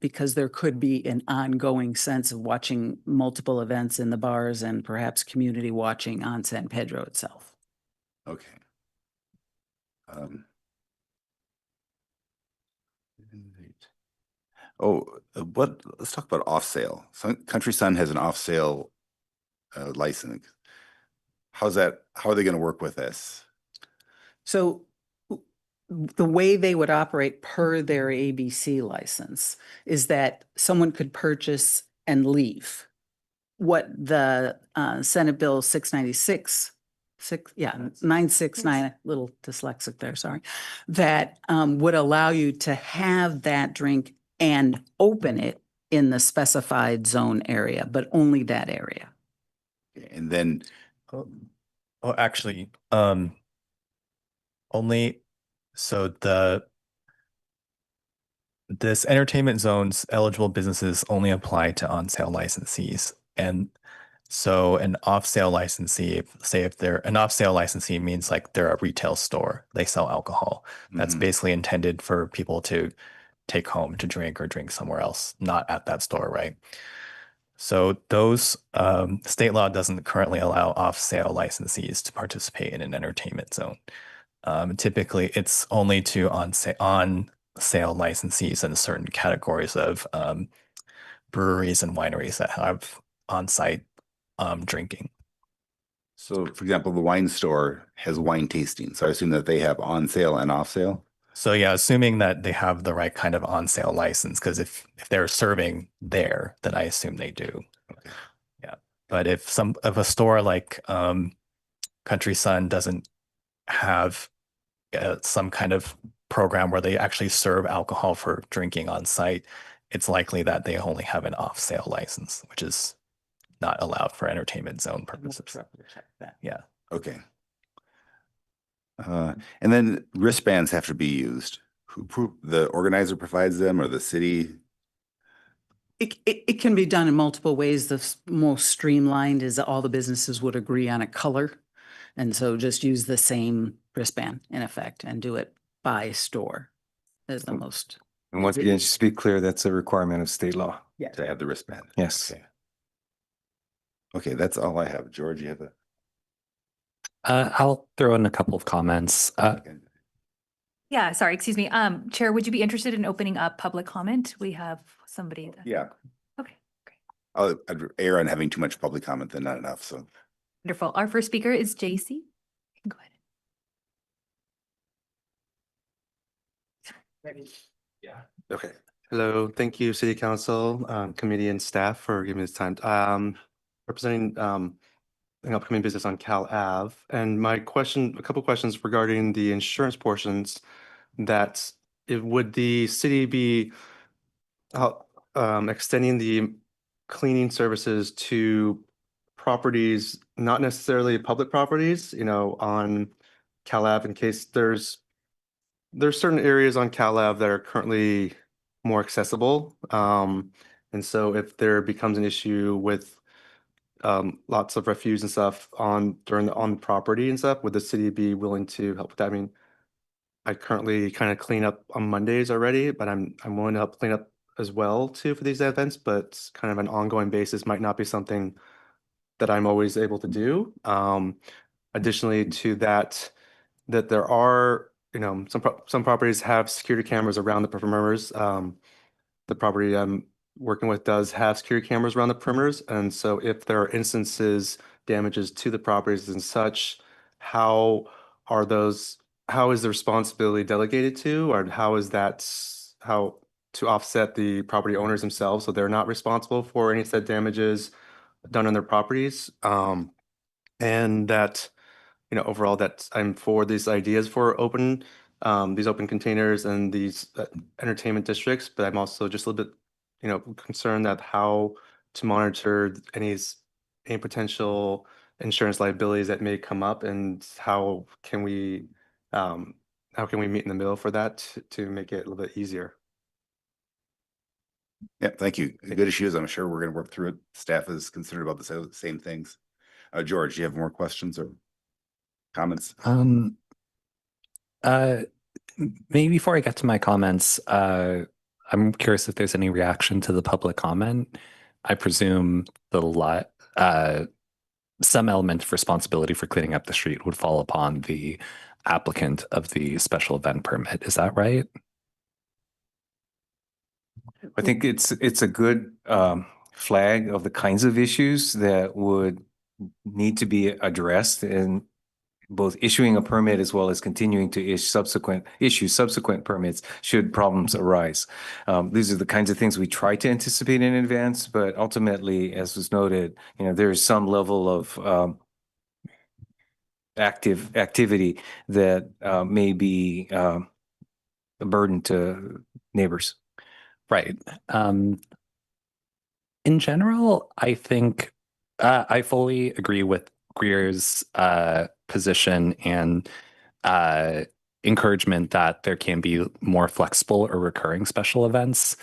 because there could be an ongoing sense of watching multiple events in the bars and perhaps community watching on San Pedro itself. Okay. Let's talk about off sale. Country Sun has an off sale license. How are they going to work with this? So the way they would operate per their ABC license is that someone could purchase and leave. What the Senate Bill 969, little dyslexic there, sorry, that would allow you to have that drink and open it in the specified zone area, but only that area. And then actually, only so this entertainment zone's eligible businesses only apply to on-sale licensees. And so an off-sale licensee, say if they're an off-sale licensee means like they're a retail store, they sell alcohol. That's basically intended for people to take home to drink or drink somewhere else, not at that store, right? So those state law doesn't currently allow off-sale licensees to participate in an entertainment zone. Typically, it's only to on-sale licensees in certain categories of breweries and wineries that have on-site drinking. So, for example, the wine store has wine tasting. So I assume that they have on sale and off sale. So yeah, assuming that they have the right kind of on-sale license, because if they're serving there, then I assume they do. Okay. Yeah. But if a store like Country Sun doesn't have some kind of program where they actually serve alcohol for drinking on site, it's likely that they only have an off-sale license, which is not allowed for entertainment zone purposes. Yeah. Okay. And then wristbands have to be used. The organizer provides them or the city? It can be done in multiple ways. The most streamlined is all the businesses would agree on a color. And so just use the same wristband in effect and do it by store is the most. And once again, just to be clear, that's a requirement of state law. Yeah. To have the wristband. Yes. Okay. Okay, that's all I have. George, you have a? I'll throw in a couple of comments. Yeah, sorry, excuse me. Chair, would you be interested in opening up public comment? We have somebody. Yeah. Okay, great. I'd err on having too much public comment than not enough, so. Wonderful. Our first speaker is JC. You can go ahead. Yeah. Okay. Hello. Thank you, City Council, committee and staff for giving me this time. Representing an upcoming business on Cal Ave. And my question, a couple questions regarding the insurance portions that would the city be extending the cleaning services to properties, not necessarily public properties, on Cal Ave in case there's certain areas on Cal Ave that are currently more accessible. And so if there becomes an issue with lots of refuse and stuff on property and stuff, would the city be willing to help with that? I mean, I currently kind of clean up on Mondays already, but I'm willing to help clean up as well too for these events, but kind of an ongoing basis might not be something that I'm always able to do. Additionally to that there are, some properties have security cameras around the perimeters. The property I'm working with does have security cameras around the perimeters. And so if there are instances, damages to the properties and such, how is the responsibility delegated to, or how to offset the property owners themselves so they're not responsible for any said damages done on their properties? And that, overall that I'm for these ideas for these open containers and these entertainment districts, but I'm also just a little bit, concerned that how to monitor any potential insurance liabilities that may come up, and how can we meet in the middle for that to make it a little bit easier? Yeah, thank you. Good issues. I'm sure we're going to work through it. Staff is concerned about the same things. George, do you have more questions or comments? Maybe before I get to my comments, I'm curious if there's any reaction to the public comment. I presume some element of responsibility for cleaning up the street would fall upon the applicant of the special event permit. Is that right? I think it's a good flag of the kinds of issues that would need to be addressed in both issuing a permit as well as continuing to issue subsequent permits should problems arise. These are the kinds of things we try to anticipate in advance, but ultimately, as was noted, there's some level of activity that may be a burden to neighbors. Right. In general, I think I fully agree with Greer's position and encouragement that there can be more flexible or recurring special events.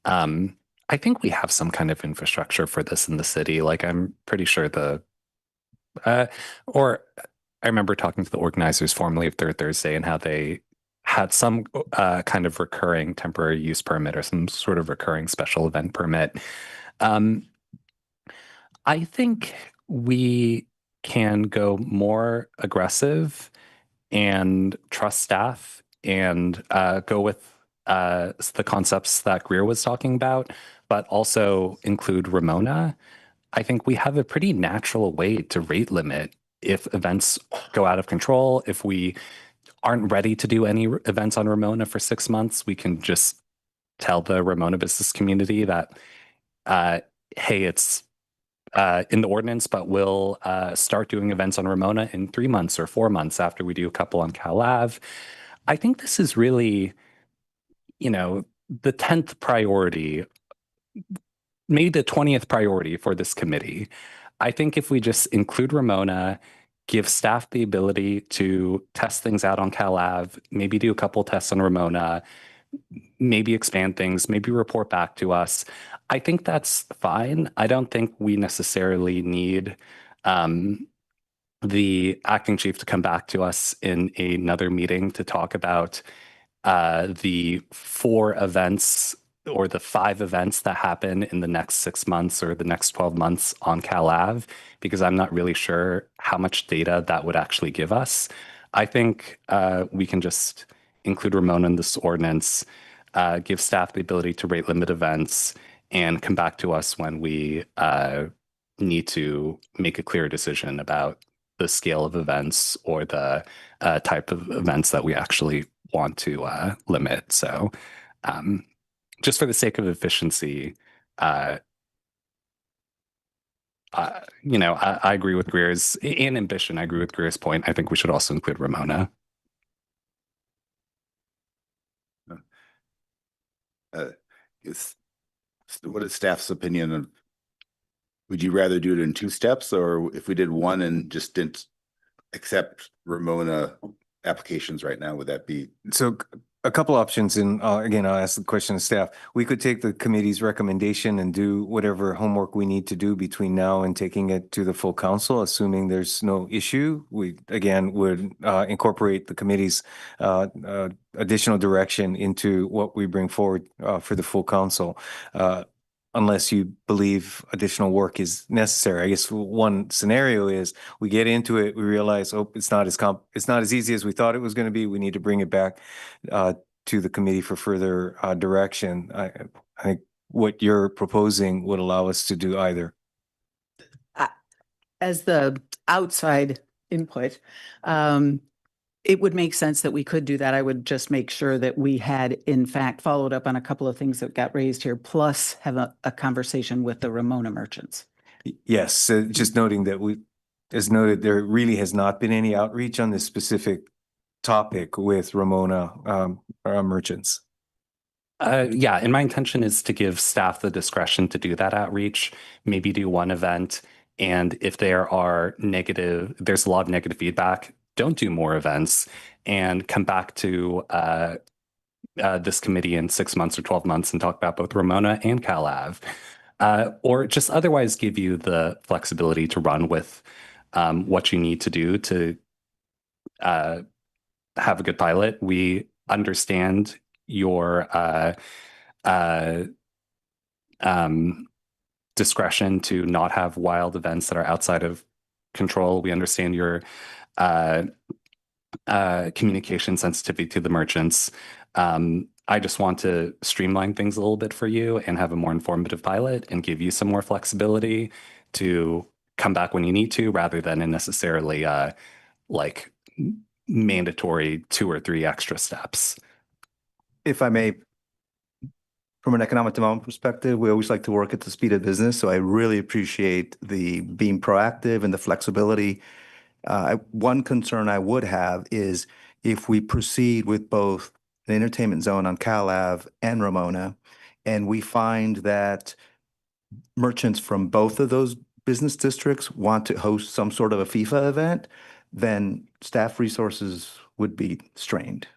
I think we have some kind of infrastructure for this in the city. Like I'm pretty sure or I remember talking to the organizers formerly of Third Thursday and how they had some kind of recurring temporary use permit or some sort of recurring special event permit. I think we can go more aggressive and trust staff and go with the concepts that Greer was talking about, but also include Ramona. I think we have a pretty natural way to rate limit if events go out of control. If we aren't ready to do any events on Ramona for 6 months, we can just tell the Ramona business community that, hey, it's in the ordinance, but we'll start doing events on Ramona in 3 months or 4 months after we do a couple on Cal Ave. I think this is really, the 10th priority, maybe the 20th priority for this committee. I think if we just include Ramona, give staff the ability to test things out on Cal Ave, maybe do a couple tests on Ramona, maybe expand things, maybe report back to us. I think that's fine. I don't think we necessarily need the acting chief to come back to us in another meeting to talk about the 4 events or the 5 events that happen in the next 6 months or the next 12 months on Cal Ave, because I'm not really sure how much data that would actually give us. I think we can just include Ramona in this ordinance, give staff the ability to rate limit events, and come back to us when we need to make a clear decision about the scale of events or the type of events that we actually want to limit. So just for the sake of efficiency, I agree with Greer's and ambition. I agree with Greer's point. I think we should also include Ramona. What is staff's opinion of, would you rather do it in 2 steps, or if we did one and just didn't accept Ramona applications right now, would that be? So a couple options, and again, I'll ask the question to staff. We could take the committee's recommendation and do whatever homework we need to do between now and taking it to the full council, assuming there's no issue. We, again, would incorporate the committee's additional direction into what we bring forward for the full council. Unless you believe additional work is necessary. I guess one scenario is we get into it, we realize, oh, it's not as easy as we thought it was going to be. We need to bring it back to the committee for further direction. I think what you're proposing would allow us to do either. As the outside input, it would make sense that we could do that. I would just make sure that we had, in fact, followed up on a couple of things that got raised here, plus have a conversation with the Ramona merchants. Yes, just noting that as noted, there really has not been any outreach on this specific topic with Ramona merchants. Yeah, and my intention is to give staff the discretion to do that outreach, maybe do one event. And if there's a lot of negative feedback, don't do more events and come back to this committee in 6 months or 12 months and talk about both Ramona and Cal Ave. Or just otherwise give you the flexibility to run with what you need to do to have a good pilot. We understand your discretion to not have wild events that are outside of control. We understand your communication sensitivity to the merchants. I just want to streamline things a little bit for you and have a more informative pilot and give you some more flexibility to come back when you need to, rather than in necessarily like mandatory 2 or 3 extra steps. If I may, from an economic development perspective, we always like to work at the speed of business. So I really appreciate the being proactive and the flexibility. One concern I would have is if we proceed with both the entertainment zone on Cal Ave and Ramona, and we find that merchants from both of those business districts want to host some sort of a FIFA event, then staff resources would be strained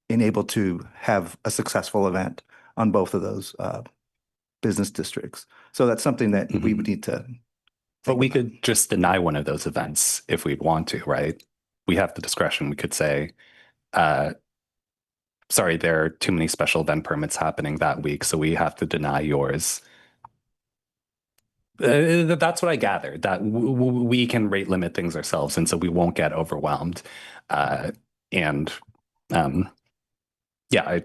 and able to have a successful event on both of those business districts. So that's something that we would need to. But we could just deny one of those events if we'd want to, right? We have the discretion. We could say, sorry, there are too many special event permits happening that week, so we have to deny yours. That's what I gathered, that we can rate limit things ourselves, and so we won't get overwhelmed. Yeah, I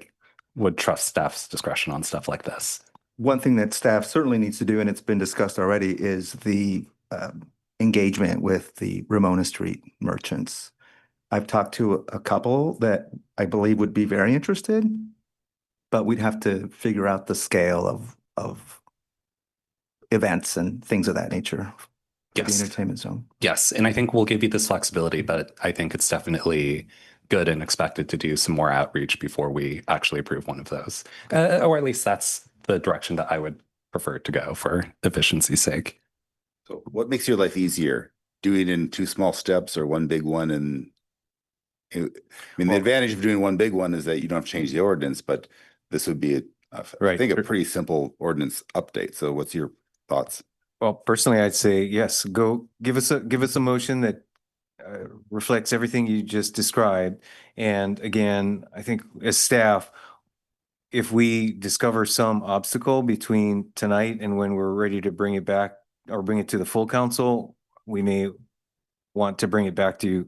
would trust staff's discretion on stuff like this. One thing that staff certainly needs to do, and it's been discussed already, is the engagement with the Ramona Street merchants. I've talked to a couple that I believe would be very interested, but we'd have to figure out the scale of events and things of that nature. For the Yes. entertainment zone. Yes, and I think we'll give you this flexibility, but I think it's definitely good and expected to do some more outreach before we actually approve one of those. Or at least that's the direction that I would prefer to go for efficiency's sake. So what makes your life easier? Doing it in two small steps or one big one? And I mean, the advantage of doing one big one is that you don't have to change the ordinance, but this would be I think a pretty simple ordinance update. So what's your thoughts? Well, personally, I'd say yes, go give us a motion that reflects everything you just described. And again, I think as staff, if we discover some obstacle between tonight and when we're ready to bring it back or bring it to the full council, we may want to bring it back to you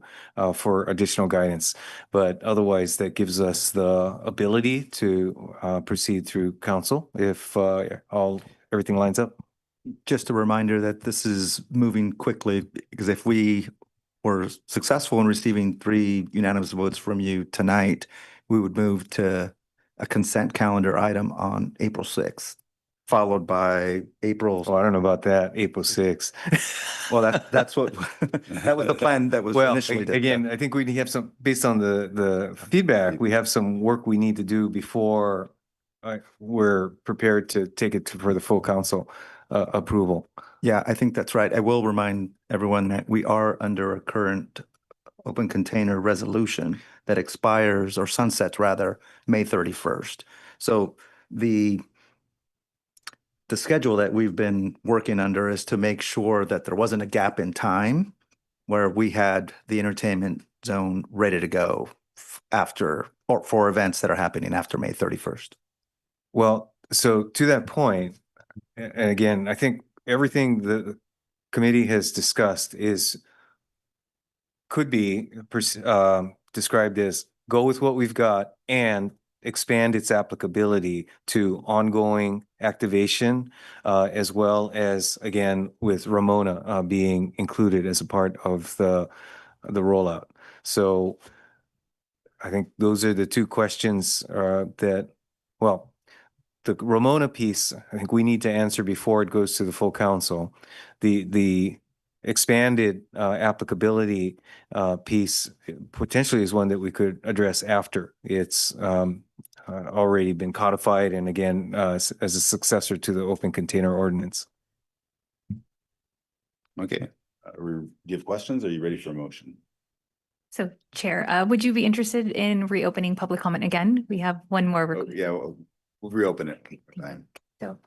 for additional guidance. But otherwise, that gives us the ability to proceed through council if everything lines up. Just a reminder that this is moving quickly, because if we were successful in receiving 3 unanimous votes from you tonight, we would move to a consent calendar item on April 6th, followed by April. Oh, I don't know about that, April 6th. Well, that's what, that was the plan that was Well, initially. again, I think we have some, based on the feedback, we have some work we need to do before we're prepared to take it for the full council approval. Yeah, I think that's right. I will remind everyone that we are under a current open container resolution that expires or sunsets rather May 31st. So the schedule that we've been working under is to make sure that there wasn't a gap in time where we had the entertainment zone ready to go after or for events that are happening after May 31st. Well, so to that point, and again, I think everything the committee has discussed could be described as go with what we've got and expand its applicability to ongoing activation, as well as, again, with Ramona being included as a part of the rollout. So I think those are the two questions that, well, the Ramona piece, I think we need to answer before it goes to the full council. The expanded applicability piece potentially is one that we could address after it's already been codified and again as a successor to the open container ordinance. Okay. Do you have questions? Are you ready for a motion? So Chair, would you be interested in reopening public comment again? We have one more. Oh, yeah, we'll reopen it. So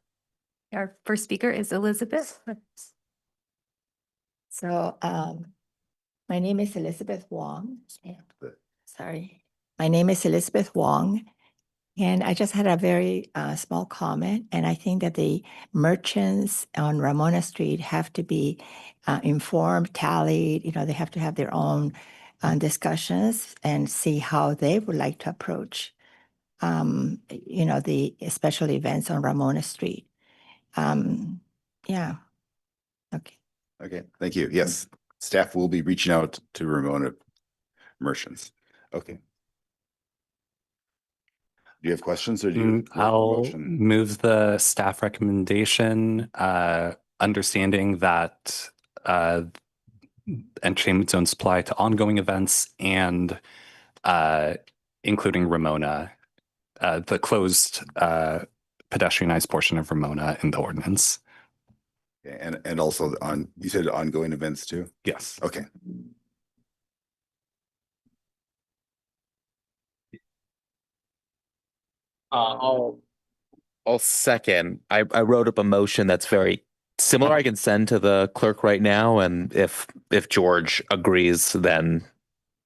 our first speaker is Elizabeth. So, my name is Elizabeth Wong. Sorry. My name is Elizabeth Wong. And I just had a very small comment. And I think that the merchants on Ramona Street have to be informed, tallied, they have to have their own discussions and see how they would like to approach, the special events on Ramona Street. Yeah. Okay. Okay, thank you. Yes, staff will be reaching out to Ramona merchants. Okay. Do you have questions or do you? I'll move the staff recommendation, understanding that entertainment zones apply to ongoing events and including Ramona, the closed pedestrianized portion of Ramona in the ordinance. And also you said ongoing events too? Yes. Okay. I'll second. I wrote up a motion that's very similar. I can send to the clerk right now, and if George agrees, then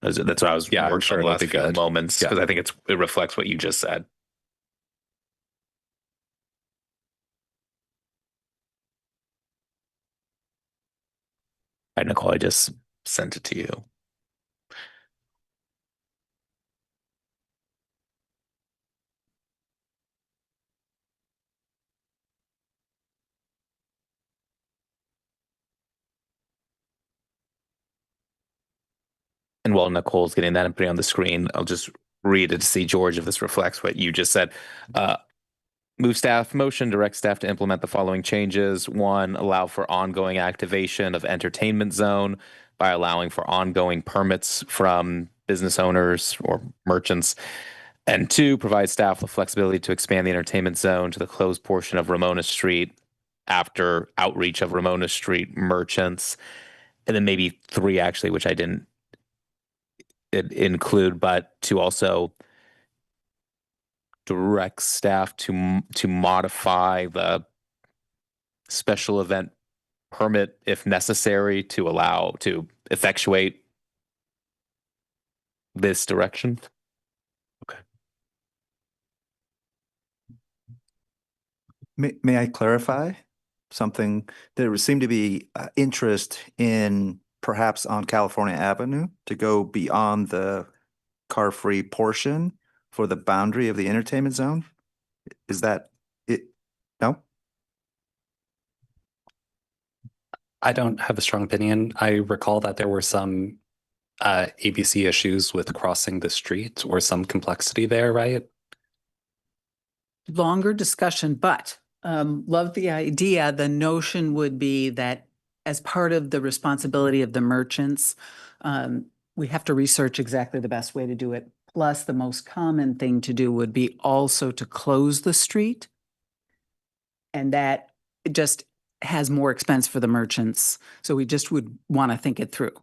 that's what I was working sure, on the last that'd be few good. moments because I think it reflects what you just said. All right, Nicole, I just sent it to you. And while Nicole's getting that and putting it on the screen, I'll just read it to see, George, if this reflects what you just said. Move staff motion, direct staff to implement the following changes. One, allow for ongoing activation of entertainment zone by allowing for ongoing permits from business owners or merchants. And two, provide staff with flexibility to expand the entertainment zone to the closed portion of Ramona Street after outreach of Ramona Street merchants. And then maybe three, actually, which I didn't include, but to also direct staff to modify the special event permit if necessary to allow to effectuate this direction. May I clarify something? There seemed to be interest in perhaps on California Avenue to go beyond the car-free portion for the boundary of the entertainment zone? Is that it? No? I don't have a strong opinion. I recall that there were some ABC issues with crossing the street or some complexity there, right? Longer discussion, but love the idea. The notion would be that as part of the responsibility of the merchants, we have to research exactly the best way to do it. Plus, the most common thing to do would be also to close the street. And that just has more expense for the merchants. So we just would want to think it through.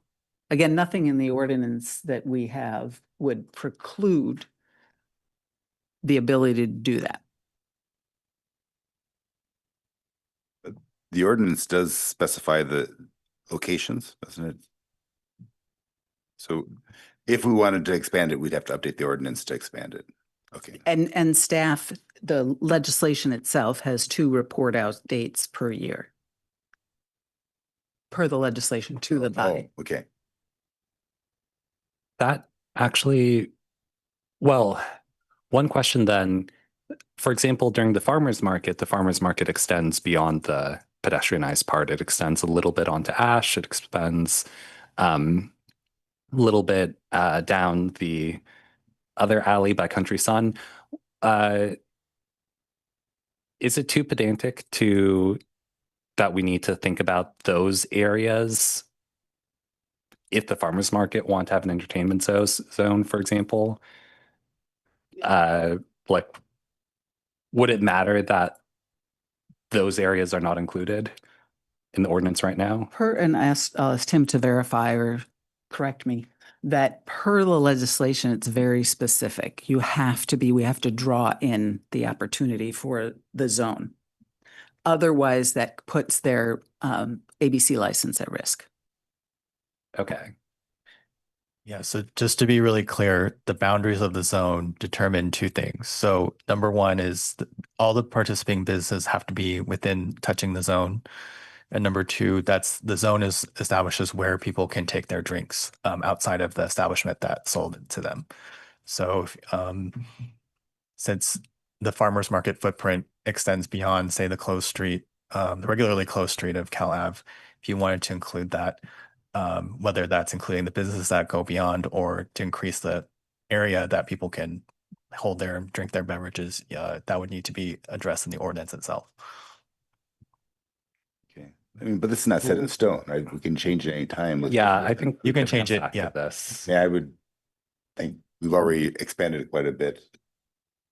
Again, nothing in the ordinance that we have would preclude the ability to do that. The ordinance does specify the locations, doesn't it? So if we wanted to expand it, we'd have to update the ordinance to expand it. Okay. And staff, the legislation itself has 2 report out dates per year. Per the legislation to the body. Oh, okay. That actually, well, one question then, for example, during the farmer's market extends beyond the pedestrianized part. It extends a little bit onto Ash. It extends a little bit down the other alley by Country Sun. Is it too pedantic that we need to think about those areas if the farmer's market want to have an entertainment zone, for example? Like, would it matter that those areas are not included in the ordinance right now? And ask Tim to verify or correct me, that per the legislation, it's very specific. We have to draw in the opportunity for the zone. Otherwise, that puts their ABC license at risk. Okay. Yeah, so just to be really clear, the boundaries of the zone determine 2 things. So number 1 is all the participating businesses have to be within touching the zone. And number 2, the zone is establishes where people can take their drinks outside of the establishment that sold it to them. So since the farmer's market footprint extends beyond, say, the closed street, the regularly closed street of Cal Ave, if you wanted to include that, whether that's including the businesses that go beyond or to increase the area that people can drink their beverages, that would need to be addressed in the ordinance itself. Okay. I mean, but this is not set in stone, right? We can change it any time. Yeah, I think you can change it. Yeah. This. Yeah, I would think we've already expanded it quite a bit.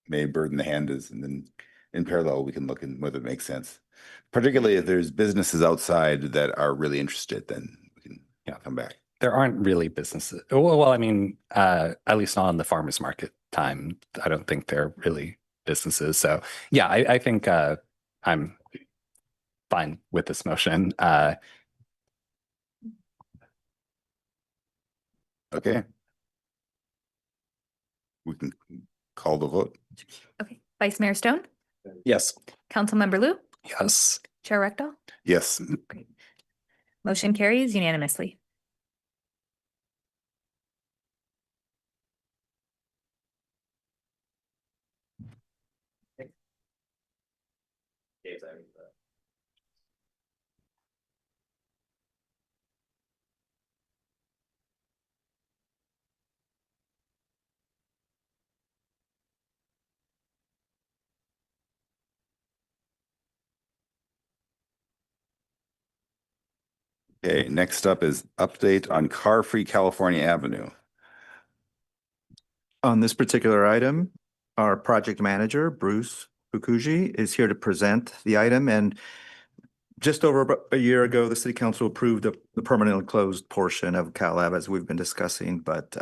May burden the hand is, and then in parallel, we can look in whether it makes sense. Particularly if there's businesses outside that are really interested, then we can come back. There aren't really businesses. Well, I mean, at least not on the farmer's market time. I don't think they're really businesses. So yeah, I think I'm fine with this motion. Okay. We can call the vote. Okay, Vice Mayor Stone, Yes. Councilmember Liu, Yes. Chair Rectal. Yes. Great. Motion carries unanimously. Okay, next up is update on car-free California Avenue. On this particular item, our project manager, Bruce Fukuji, is here to present the item. And just over a year ago, the city council approved the permanently closed portion of CalAb as we've been discussing. But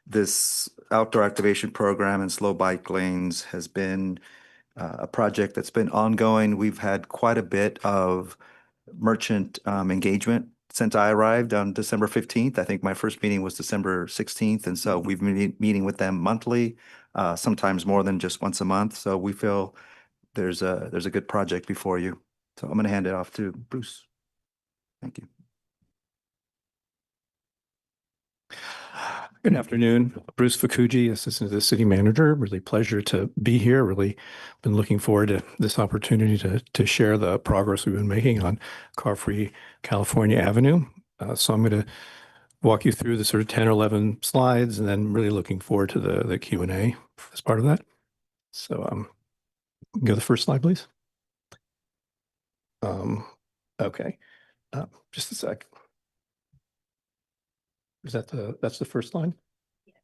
this outdoor activation program and slow bike lanes has been a project that's been ongoing. We've had quite a bit of merchant engagement since I arrived on December 15th. I think my first meeting was December 16th. And so we've been meeting with them monthly, sometimes more than just once a month. So we feel there's a good project before you. So I'm going to hand it off to Bruce. Thank you. Good afternoon, Bruce Fukuji, Assistant to the City Manager. Really pleasure to be here. Really been looking forward to this opportunity to share the progress we've been making on car-free California Avenue. So I'm going to walk you through the sort of 10 or 11 slides, and then really looking forward to the Q&A as part of that. So go to the first slide, please. Okay, just a sec. Is that's the first line? Yeah.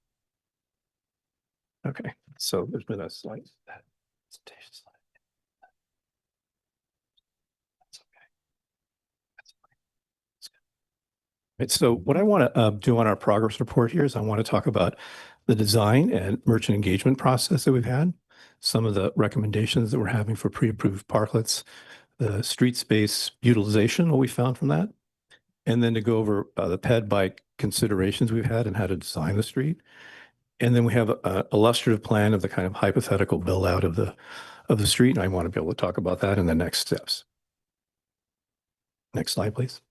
Okay, so there's been a slight presentation slide. That's okay. That's fine. That's good. Right, so what I want to do on our progress report here is I want to talk about the design and merchant engagement process that we've had, some of the recommendations that we're having for pre-approved parklets, the street space utilization, what we found from that, and then to go over the ped bike considerations we've had and how to design the street. And then we have an illustrative plan of the kind of hypothetical build out of the street. And I want to be able to talk about that in the next steps. Next slide, please.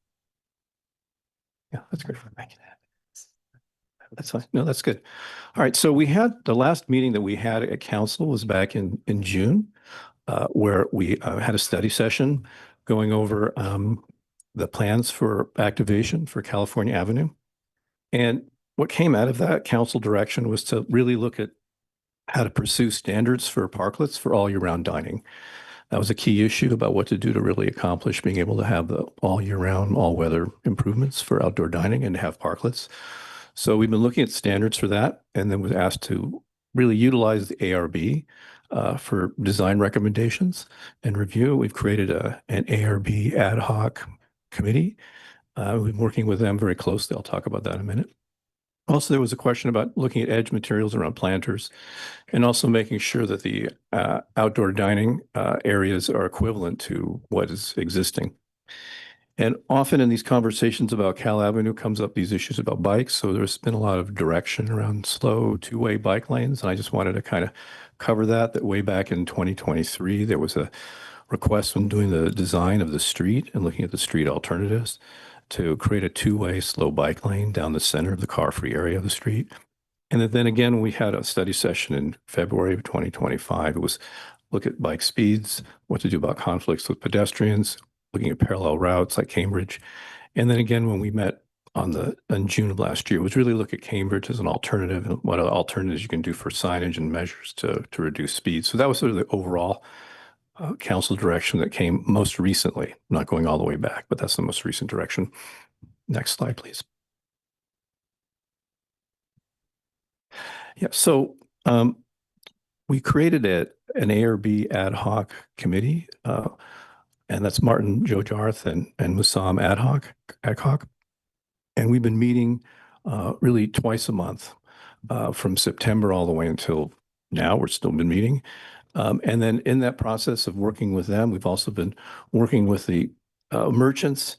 Yeah, that's great. That's fine. No, that's good. All right. So we had the last meeting that we had at council was back in June, where we had a study session going over the plans for activation for California Avenue. And what came out of that council direction was to really look at how to pursue standards for parklets for all year-round dining. That was a key issue about what to do to really accomplish being able to have the all year-round, all-weather improvements for outdoor dining and to have parklets. So we've been looking at standards for that, and then was asked to really utilize the ARB for design recommendations and review. We've created an ARB ad hoc committee. We've been working with them very closely. I'll talk about that in a minute. Also, there was a question about looking at edge materials around planters and also making sure that the outdoor dining areas are equivalent to what is existing. And often in these conversations about Cal Avenue comes up these issues about bikes. So there's been a lot of direction around slow two-way bike lanes. And I just wanted to kind of cover that way back in 2023, there was a request when doing the design of the street and looking at the street alternatives to create a two-way slow bike lane down the center of the car-free area of the street. And then again, we had a study session in February of 2025. It was look at bike speeds, what to do about conflicts with pedestrians, looking at parallel routes like Cambridge. And then again, when we met in June of last year, was really look at Cambridge as an alternative and what other alternatives you can do for signage and measures to reduce speed. So that was sort of the overall council direction that came most recently, not going all the way back, but that's the most recent direction. Next slide, please. Yeah, so we created an ARB ad hoc committee, and that's Martin Joe Jarth and Musam ad hoc. And we've been meeting really twice a month from September all the way until now. We're still been meeting. And then in that process of working with them, we've also been working with the merchants,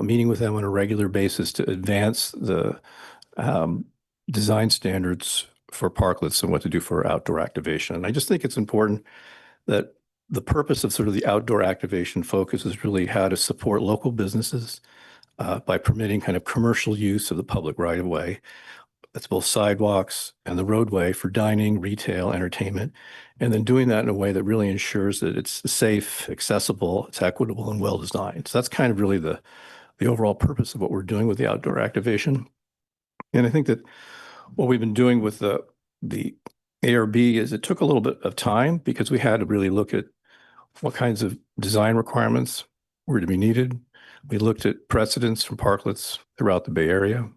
meeting with them on a regular basis to advance the design standards for parklets and what to do for outdoor activation. And I just think it's important that the purpose of sort of the outdoor activation focus is really how to support local businesses by permitting kind of commercial use of the public right-of-way. That's both sidewalks and the roadway for dining, retail, entertainment, and then doing that in a way that really ensures that it's safe, accessible, it's equitable, and well-designed. So that's kind of really the overall purpose of what we're doing with the outdoor activation. And I think that what we've been doing with the ARB is it took a little bit of time because we had to really look at what kinds of design requirements were to be needed, We looked at precedents from parklets throughout the Bay Area.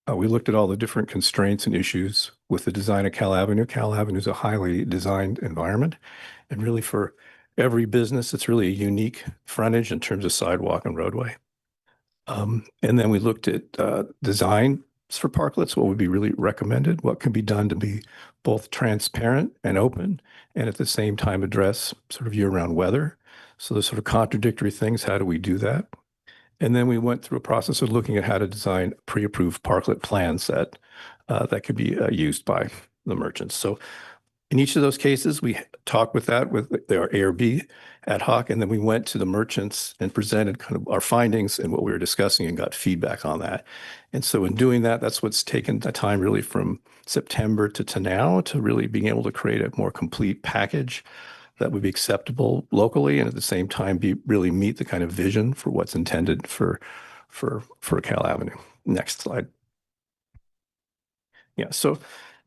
We looked at all the different constraints and issues with the design of Cal Avenue. Cal Avenue is a highly designed environment. And really for every business, it's really a unique frontage in terms of sidewalk and roadway. And then we looked at design for parklets, what would be really recommended, what can be done to be both transparent and open, and at the same time address sort of year-round weather. So the sort of contradictory things, how do we do that? And then we went through a process of looking at how to design pre-approved parklet plans that could be used by the merchants. So in each of those cases, we talked with their A or B ad hoc, and then we went to the merchants and presented kind of our findings and what we were discussing and got feedback on that. And so in doing that, that's what's taken the time really from September to now to really being able to create a more complete package that would be acceptable locally and at the same time really meet the kind of vision for what's intended for Cal Avenue. Next slide. Yeah, so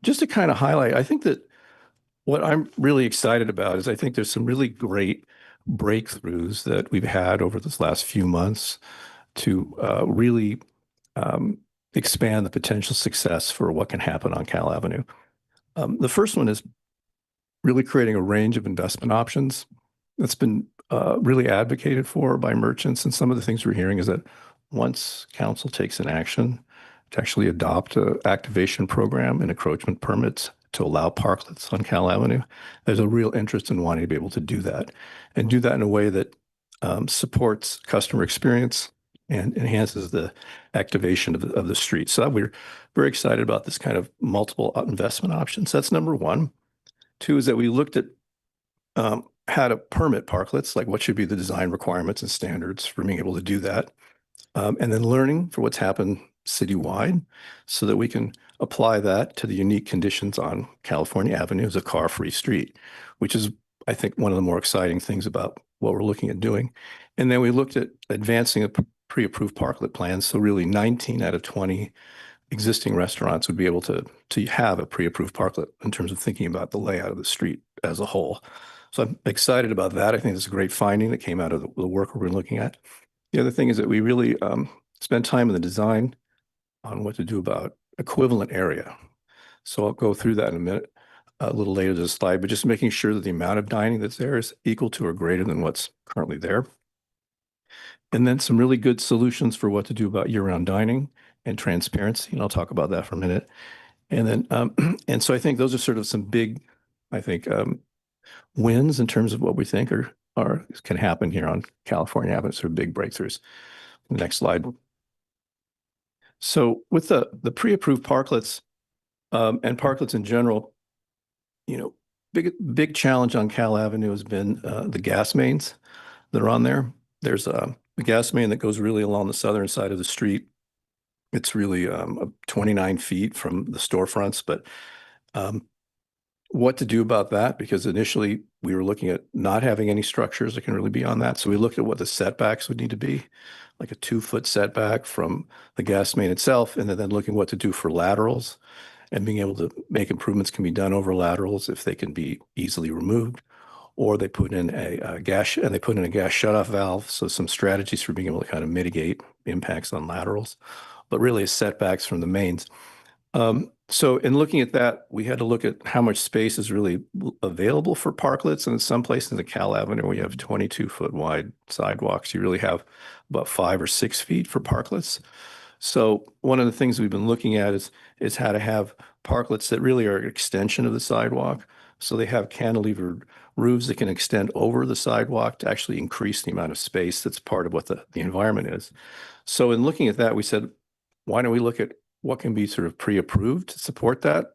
just to kind of highlight, I think that what I'm really excited about is I think there's some really great breakthroughs that we've had over this last few months to really expand the potential success for what can happen on Cal Avenue. The first one is really creating a range of investment options that's been really advocated for by merchants. And some of the things we're hearing is that once council takes an action to actually adopt an activation program and encroachment permits to allow parklets on Cal Avenue, there's a real interest in wanting to be able to do that and do that in a way that supports customer experience and enhances the activation of the street. So we're very excited about this kind of multiple investment options. That's number one. Two is that we looked at how to permit parklets, like what should be the design requirements and standards for being able to do that. And then learning for what's happened citywide so that we can apply that to the unique conditions on California Avenue as a car-free street, which is, I think, one of the more exciting things about what we're looking at doing. And then we looked at advancing a pre-approved parklet plan. So really 19 out of 20 existing restaurants would be able to have a pre-approved parklet in terms of thinking about the layout of the street as a whole. So I'm excited about that. I think it's a great finding that came out of the work we're looking at. The other thing is that we really spent time in the design on what to do about equivalent area. So I'll go through that in a minute, a little later this slide, but just making sure that the amount of dining that's there is equal to or greater than what's currently there. And then some really good solutions for what to do about year-round dining and transparency. And I'll talk about that for a minute. And then, and so I think those are sort of some big, I think, wins in terms of what we think can happen here on California Avenue, sort of big breakthroughs. Next slide. So with the pre-approved parklets and parklets in general, big challenge on Cal Avenue has been the gas mains that are on there. There's a gas main that goes really along the southern side of the street. It's really 29 feet from the storefronts, but what to do about that? Because initially we were looking at not having any structures that can really be on that. So we looked at what the setbacks would need to be, like a 2-foot setback from the gas main itself, and then looking what to do for laterals and being able to make improvements can be done over laterals if they can be easily removed, or they put in a gas shutoff valve. So some strategies for being able to kind of mitigate impacts on laterals, but really setbacks from the mains. So in looking at that, we had to look at how much space is really available for parklets. And in some places in the Cal Avenue, we have 22-foot wide sidewalks. You really have about 5 or 6 feet for parklets. So one of the things we've been looking at is how to have parklets that really are an extension of the sidewalk. So they have cantilevered roofs that can extend over the sidewalk to actually increase the amount of space that's part of what the environment is. So in looking at that, we said, why don't we look at what can be sort of pre-approved to support that?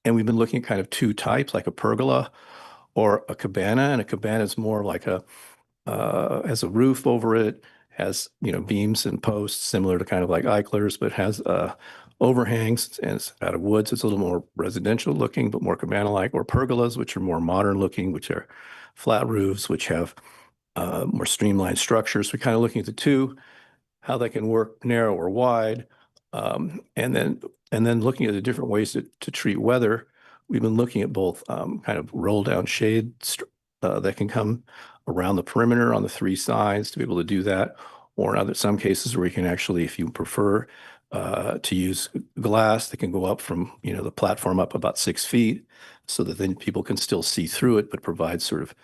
And we've been looking at kind of 2 types, like a pergola or a cabana. And a cabana is more like has a roof over it, has, beams and posts similar to kind of like Eichler's, but has overhangs and it's out of wood. So it's a little more residential looking, but more cabana-like, or pergolas, which are more modern looking, which are flat roofs, which have more streamlined structures. We're kind of looking at the 2, how they can work narrow or wide. And then looking at the different ways to treat weather, we've been looking at both kind of roll down shade that can come around the perimeter on the 3 sides to be able to do that, or in some cases where you can actually, if you prefer to use glass, they can go up from, the platform up about 6 feet so that then people can still see through it, but provide sort of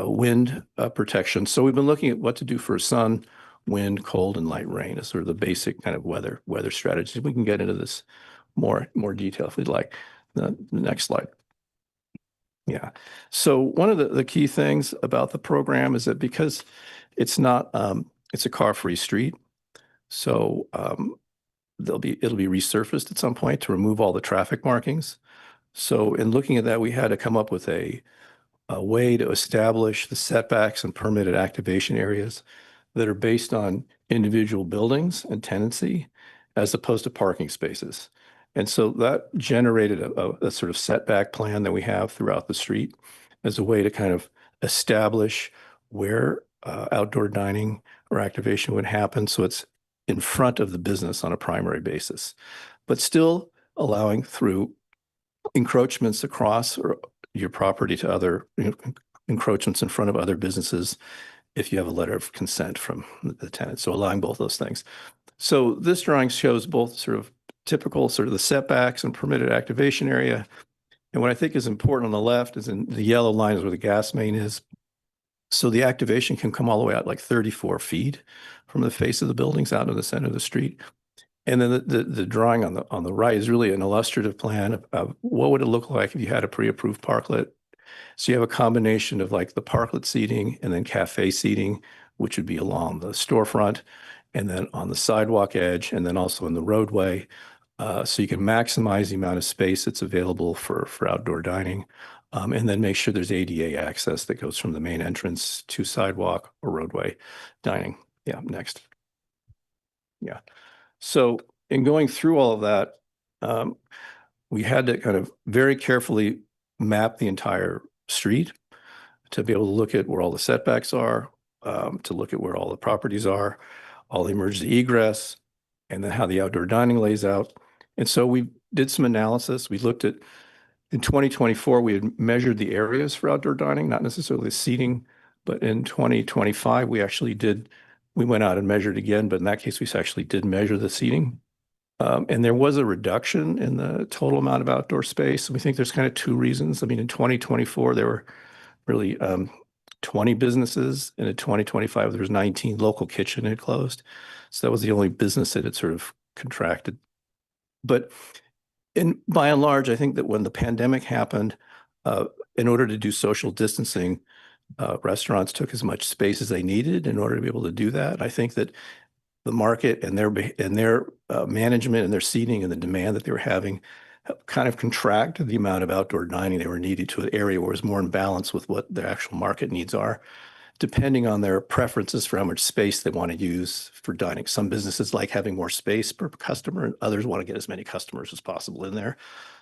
wind protection. So we've been looking at what to do for sun, wind, cold, and light rain as sort of the basic kind of weather strategies. We can get into this more detail if we'd like. The next slide. Yeah. So one of the key things about the program is that because it's not it's a car-free street, so it'll be resurfaced at some point to remove all the traffic markings. So in looking at that, we had to come up with a way to establish the setbacks and permitted activation areas that are based on individual buildings and tenancy as opposed to parking spaces. And so that generated a sort of setback plan that we have throughout the street as a way to kind of establish where outdoor dining or activation would happen. So it's in front of the business on a primary basis, but still allowing through encroachments across your property to other encroachments in front of other businesses if you have a letter of consent from the tenant. So allowing both those things. So this drawing shows both sort of typical sort of the setbacks and permitted activation area. And what I think is important on the left is in the yellow line is where the gas main is. So the activation can come all the way out like 34 feet from the face of the buildings out in the center of the street. And then the drawing on the right is really an illustrative plan of what would it look like if you had a pre-approved parklet. So you have a combination of like the parklet seating and then cafe seating, which would be along the storefront and then on the sidewalk edge and then also in the roadway. So you can maximize the amount of space that's available for outdoor dining and then make sure there's ADA access that goes from the main entrance to sidewalk or roadway dining. Yeah, next. Yeah. So in going through all of that, we had to kind of very carefully map the entire street to be able to look at where all the setbacks are, to look at where all the properties are, all the emergency egress, and then how the outdoor dining lays out. And so we did some analysis. We looked at, in 2024, we had measured the areas for outdoor dining, not necessarily the seating, but in 2025, we went out and measured again, but in that case, we actually did measure the seating. And there was a reduction in the total amount of outdoor space. We think there's kind of two reasons. I mean, in 2024, there were really 20 businesses, and in 2025, there was 19. Local Kitchen had closed. So that was the only business that had sort of contracted. But by and large, I think that when the pandemic happened, in order to do social distancing, restaurants took as much space as they needed in order to be able to do that. I think that the market and their management and their seating and the demand that they were having kind of contracted the amount of outdoor dining they were needed to an area where it was more in balance with what their actual market needs are, depending on their preferences for how much space they want to use for dining. Some businesses like having more space per customer, and others want to get as many customers as possible in there.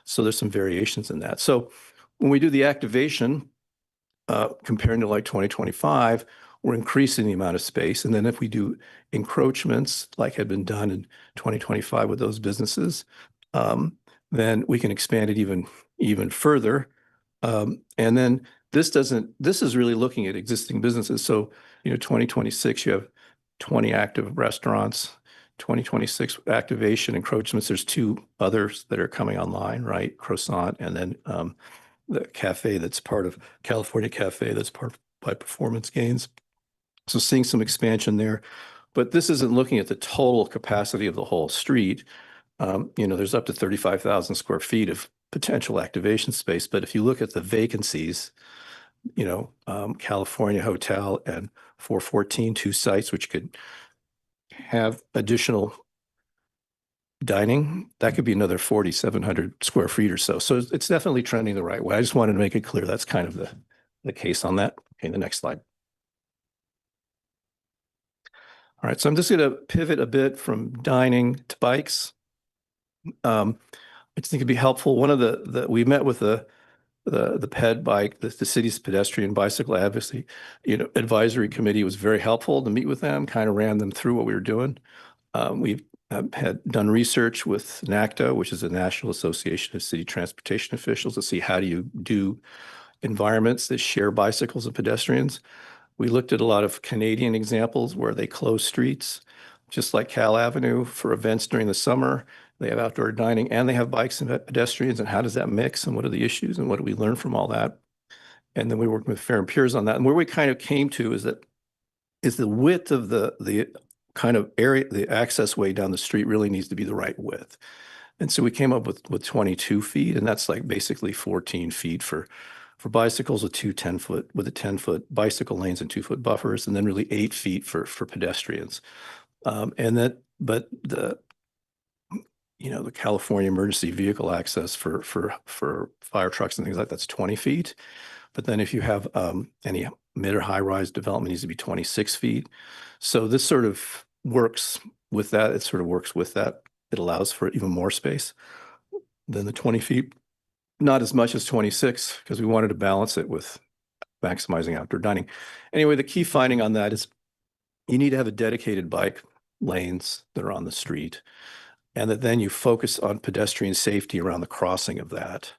So there's some variations in that. So when we do the activation, comparing to like 2025, we're increasing the amount of space. And then if we do encroachments like had been done in 2025 with those businesses, then we can expand it even further. And then this is really looking at existing businesses. So, 2026, you have 20 active restaurants, 2026 activation encroachments. There's 2 others that are coming online, right? Croissant and then the cafe that's part of California Cafe that's part by Performance Gains. So seeing some expansion there, but this isn't looking at the total capacity of the whole street. There's up to 35,000 square feet of potential activation space. But if you look at the vacancies, California Hotel and 414, 2 sites, which could have additional dining, that could be another 4,700 square feet or so. So it's definitely trending the right way. I just wanted to make it clear that's kind of the case on that. Okay, the next slide. All right, so I'm just going to pivot a bit from dining to bikes. I just think it'd be helpful. One of we met with the PED bike, the city's pedestrian bicycle advocacy, advisory committee was very helpful to meet with them, kind of ran them through what we were doing. We've had done research with NACTA, which is the National Association of City Transportation Officials, to see how do you do environments that share bicycles and pedestrians. We looked at a lot of Canadian examples where they close streets, just like Cal Avenue for events during the summer. They have outdoor dining and they have bikes and pedestrians. And how does that mix? And what are the issues? And what do we learn from all that? And then we worked with Fair and Peers on that. And where we kind of came to is the width of the kind of area, the access way down the street really needs to be the right width. And so we came up with 22 feet, and that's like basically 14 feet for bicycles with two 10-foot bicycle lanes and 2-foot buffers, and then really 8 feet for pedestrians. But the California emergency vehicle access for fire trucks and things like that's 20 feet. But then if you have any mid or high rise development needs to be 26 feet. So this sort of works with that. It sort of works with that. It allows for even more space than the 20 feet. Not as much as 26 because we wanted to balance it with maximizing outdoor dining. Anyway, the key finding on that is you need to have a dedicated bike lanes that are on the street, and that then you focus on pedestrian safety around the crossing of that.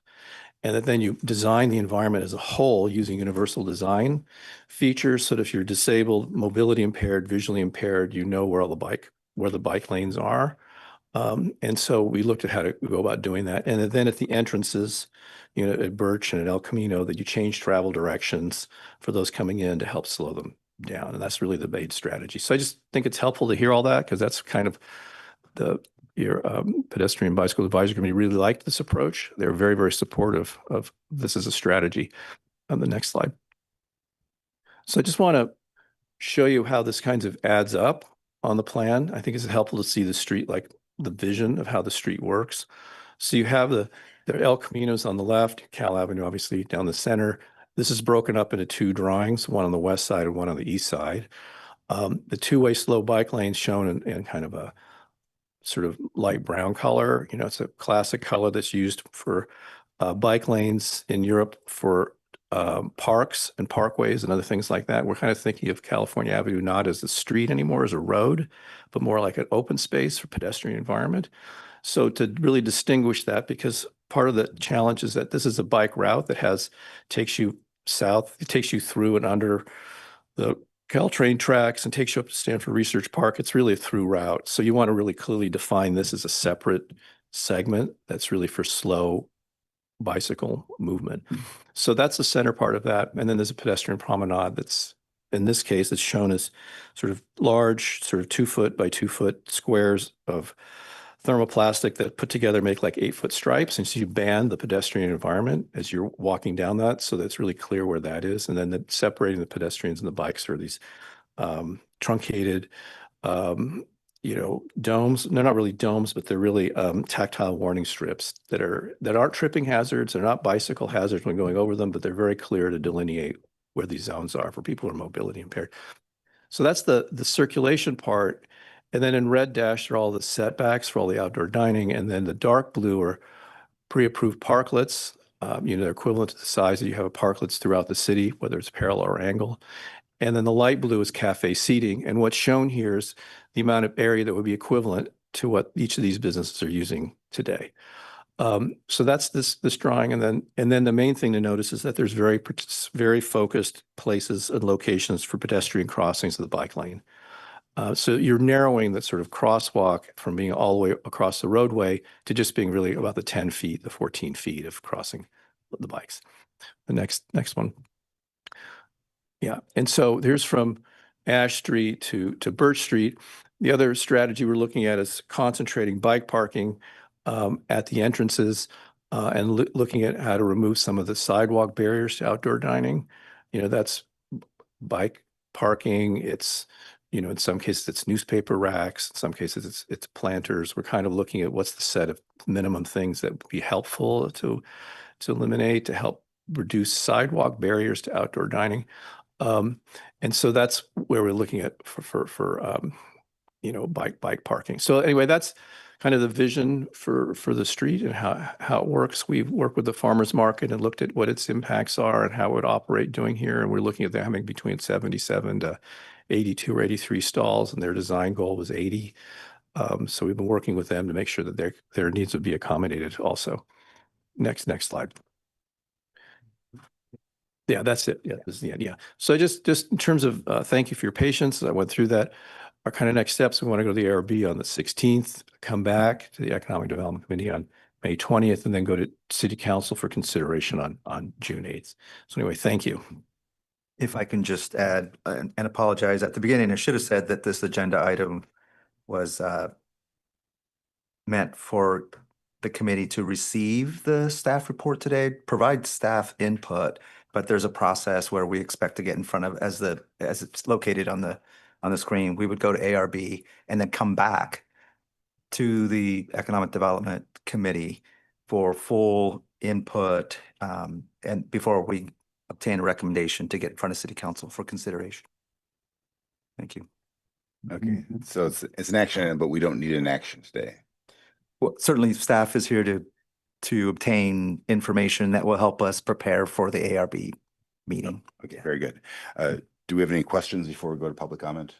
And that then you design the environment as a whole using universal design features so that if you're disabled, mobility impaired, visually impaired, you know where the bike lanes are. And so we looked at how to go about doing that. And then at the entrances, at Birch and at El Camino, that you change travel directions for those coming in to help slow them down. And that's really the main strategy. So I just think it's helpful to hear all that because that's kind of your pedestrian bicycle advisory committee really liked this approach. They're very, very supportive of this as a strategy. On the next slide. So I just want to show you how this kind of adds up on the plan. I think it's helpful to see the street, like the vision of how the street works. So you have the El Caminos on the left, Cal Avenue, obviously down the center. This is broken up into two drawings, one on the west side and one on the east side. The two-way slow bike lanes shown in kind of a sort of light brown color. It's a classic color that's used for bike lanes in Europe for parks and parkways and other things like that. We're kind of thinking of California Avenue not as a street anymore, as a road, but more like an open space for pedestrian environment. So to really distinguish that, because part of the challenge is that this is a bike route that takes you south, it takes you through and under the Caltrain tracks and takes you up to Stanford Research Park. It's really a through route. So you want to really clearly define this as a separate segment that's really for slow bicycle movement. So that's the center part of that. And then there's a pedestrian promenade that's, in this case, it's shown as sort of large, sort of 2-foot by 2-foot squares of thermoplastic that put together make like 8-foot stripes. And so you band the pedestrian environment as you're walking down that. So that's really clear where that is. And then separating the pedestrians and the bikes are these truncated, domes. They're not really domes, but they're really tactile warning strips that aren't tripping hazards. They're not bicycle hazards when going over them, but they're very clear to delineate where these zones are for people who are mobility impaired. So that's the circulation part. And then in red dash are all the setbacks for all the outdoor dining. And then the dark blue are pre-approved parklets. They're equivalent to the size that you have of parklets throughout the city, whether it's parallel or angle. And then the light blue is cafe seating. And what's shown here is the amount of area that would be equivalent to what each of these businesses are using today. So that's this drawing. And then the main thing to notice is that there's very, very focused places and locations for pedestrian crossings of the bike lane. So you're narrowing that sort of crosswalk from being all the way across the roadway to just being really about the 10 feet, the 14 feet of crossing the bikes. The next one. Yeah. And so there's from Ash Street to Birch Street. The other strategy we're looking at is concentrating bike parking at the entrances and looking at how to remove some of the sidewalk barriers to outdoor dining. That's bike parking. It's, in some cases it's newspaper racks. In some cases it's planters. We're kind of looking at what's the set of minimum things that would be helpful to eliminate, to help reduce sidewalk barriers to outdoor dining. And so that's where we're looking at for bike parking. So anyway, that's kind of the vision for the street and how it works. We've worked with the farmers market and looked at what its impacts are and how it would operate doing here. And we're looking at them having between 77 to 82 or 83 stalls, and their design goal was 80. So we've been working with them to make sure that their needs would be accommodated also. Next slide. Yeah, that's it. Yeah, this is the end. Yeah. So just in terms of, thank you for your patience. I went through that. Our kind of next steps, we want to go to the ARB on the 16th, come back to the Economic Development Committee on May 20th, and then go to City Council for consideration on June 8th. So anyway, thank you. If I can just add and apologize at the beginning, I should have said that this agenda item was meant for the committee to receive the staff report today, provide staff input, but there's a process where we expect to get in front of, as it's located on the screen, we would go to ARB and then come back to the Economic Development Committee for full input, and before we obtain a recommendation to get in front of City Council for consideration. Thank you. Okay, so it's an action item, but we don't need an action today. Well, certainly staff is here to obtain information that will help us prepare for the ARB meeting. Okay, very good. Do we have any questions before we go to public comment?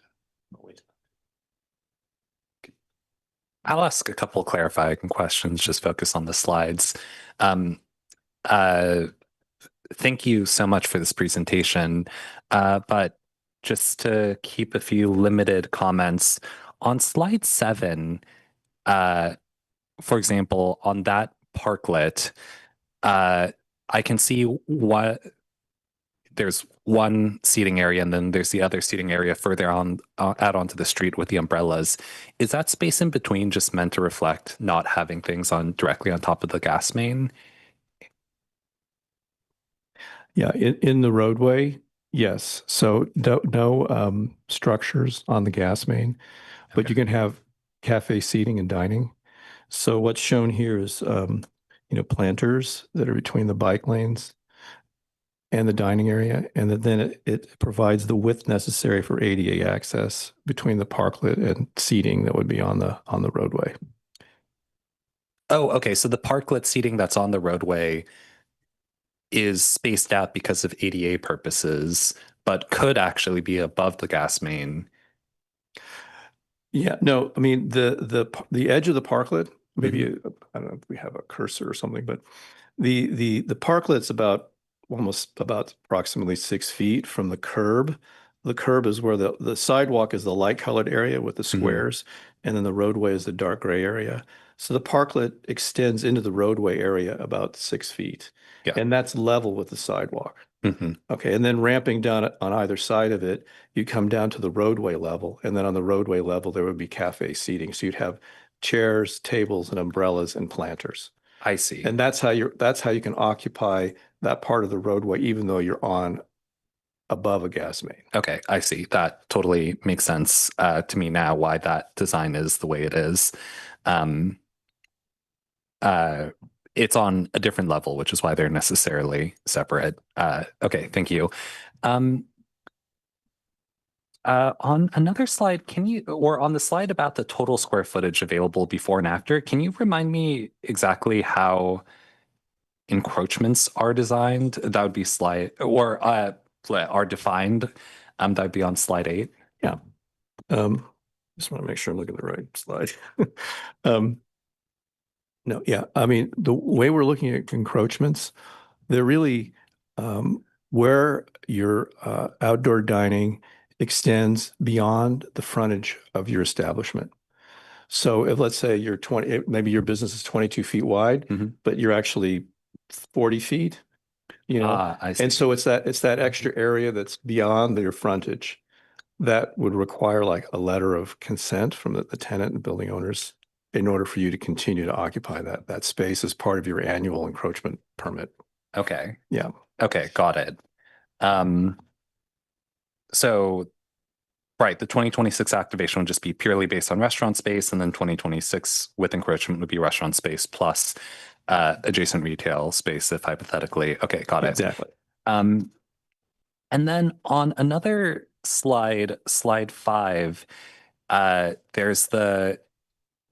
I'll ask a couple clarifying questions, just focus on the slides. Thank you so much for this presentation, but just to keep a few limited comments, on slide 7, for example, on that parklet, I can see what there's one seating area and then there's the other seating area further on out onto the street with the umbrellas. Is that space in between just meant to reflect not having things on directly on top of the gas main? Yeah, in the roadway, yes. So no structures on the gas main, but you can have cafe seating and dining. So what's shown here is, planters that are between the bike lanes and the dining area, and then it provides the width necessary for ADA access between the parklet and seating that would be on the roadway. Oh, okay. So the parklet seating that's on the roadway is spaced out because of ADA purposes, but could actually be above the gas main. Yeah, no, I mean the edge of the parklet, maybe I don't know if we have a cursor or something, but the parklet's almost about approximately 6 feet from the curb. The curb is where the sidewalk is the light colored area with the squares, and then the roadway is the dark gray area. So the parklet extends into the roadway area about 6 feet. Yeah. And that's level with the sidewalk. Okay, and then ramping down on either side of it, you come down to the roadway level, and then on the roadway level, there would be cafe seating. So you'd have chairs, tables, and umbrellas and planters. I see. And that's how you can occupy that part of the roadway, even though you're on above a gas main. Okay, I see. That totally makes sense to me now why that design is the way it is. It's on a different level, which is why they're necessarily separate. Okay, thank you. On another slide, or on the slide about the total square footage available before and after, can you remind me exactly how encroachments are designed? That would be are defined. That would be on slide 8. Yeah. Just want to make sure I'm looking at the right slide. No, yeah. I mean, the way we're looking at encroachments, they're really where your outdoor dining extends beyond the frontage of your establishment. So if, let's say you're maybe your business is 22 feet wide, but you're actually 40 feet, I see. and so it's that extra area that's beyond your frontage that would require like a letter of consent from the tenant and building owners in order for you to continue to occupy that space as part of your annual encroachment permit. Okay. Yeah. Okay, got it. So, right, the 2026 activation would just be purely based on restaurant space, and then 2026 with encroachment would be restaurant space plus adjacent retail space, if hypothetically. Okay, got it. Exactly. And then on another slide 5, there's the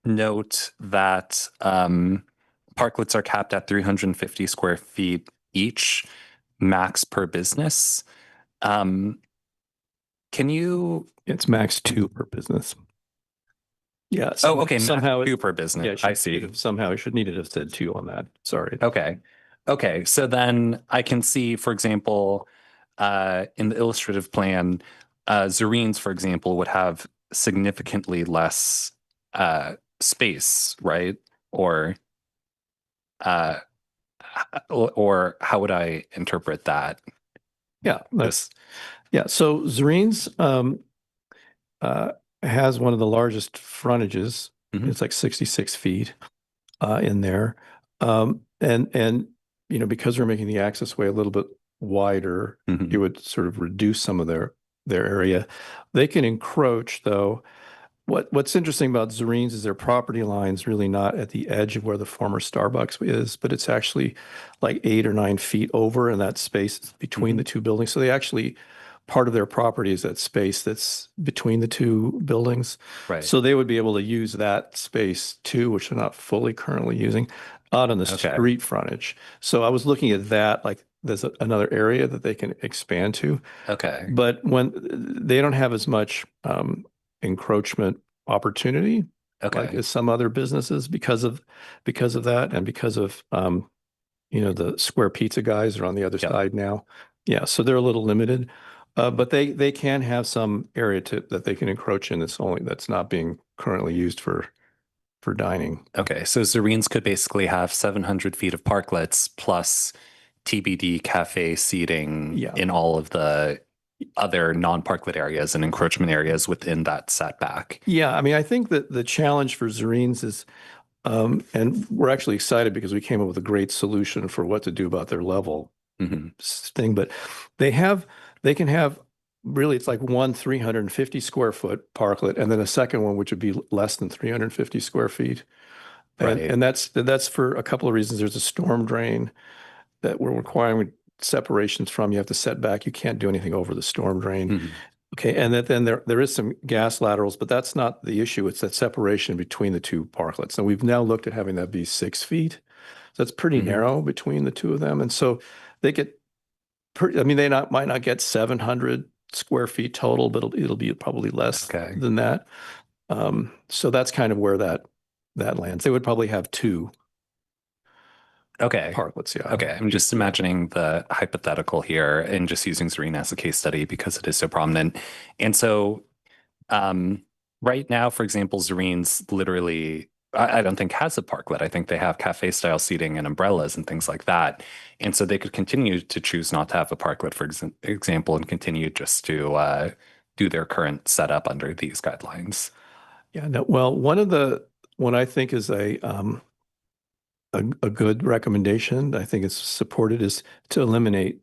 note that parklets are capped at 350 square feet each, max per business. Can you? It's max 2 per business. Yeah. Oh, okay. Somehow 2 per business. Yeah, I see. somehow I should need to have said 2 on that. Sorry. Okay. Okay, so then I can see, for example, in the illustrative plan, Zareen's, for example, would have significantly less space, right? Or how would I interpret that? Yeah, yeah. So Zareen's has one of the largest frontages. It's like 66 feet in there. And you know, because we're making the access way a little bit wider, it would sort of reduce some of their area. They can encroach though. What's interesting about Zareen's is their property line's really not at the edge of where the former Starbucks is, but it's actually like 8 or 9 feet over in that space between the two buildings. So they actually, part of their property is that space that's between the two buildings. Right. So they would be able to use that space too, which they're not fully currently using, out on the street frontage. So I was looking at that, like there's another area that they can expand to. Okay. But when they don't have as much encroachment opportunity, like as some other businesses, because of that, and because of you know, the Square Pizza guys are on the other side now. Yeah, so they're a little limited, but they can have some area that they can encroach in that's not being currently used for dining. Okay, so Zareen's could basically have 700 feet of parklets plus TBD cafe seating in all of the other non-parklet areas and encroachment areas within that setback. Yeah, I mean, I think that the challenge for Zareen's is, and we're actually excited because we came up with a great solution for what to do about their level thing, but they can have really, it's like one 350 square foot parklet and then a second one, which would be less than 350 square feet. And that's for a couple of reasons. There's a storm drain that we're requiring separations from. You have to set back. You can't do anything over the storm drain. Okay, and then there is some gas laterals, but that's not the issue. It's that separation between the two parklets. And we've now looked at having that be 6 feet. So it's pretty narrow between the two of them. And so they get, I mean, they might not get 700 square feet total, but it'll be probably less than that. So that's kind of where that lands. They would probably have two parklets, yeah. Okay, I'm just imagining the hypothetical here and just using Zareen as a case study because it is so prominent. And so right now, for example, Zareen's literally, I don't think has a parklet. I think they have cafe style seating and umbrellas and things like that. And so they could continue to choose not to have a parklet, for example, and continue just to do their current setup under these guidelines. Yeah, no, well, what I think is a good recommendation, I think it's supported, is to eliminate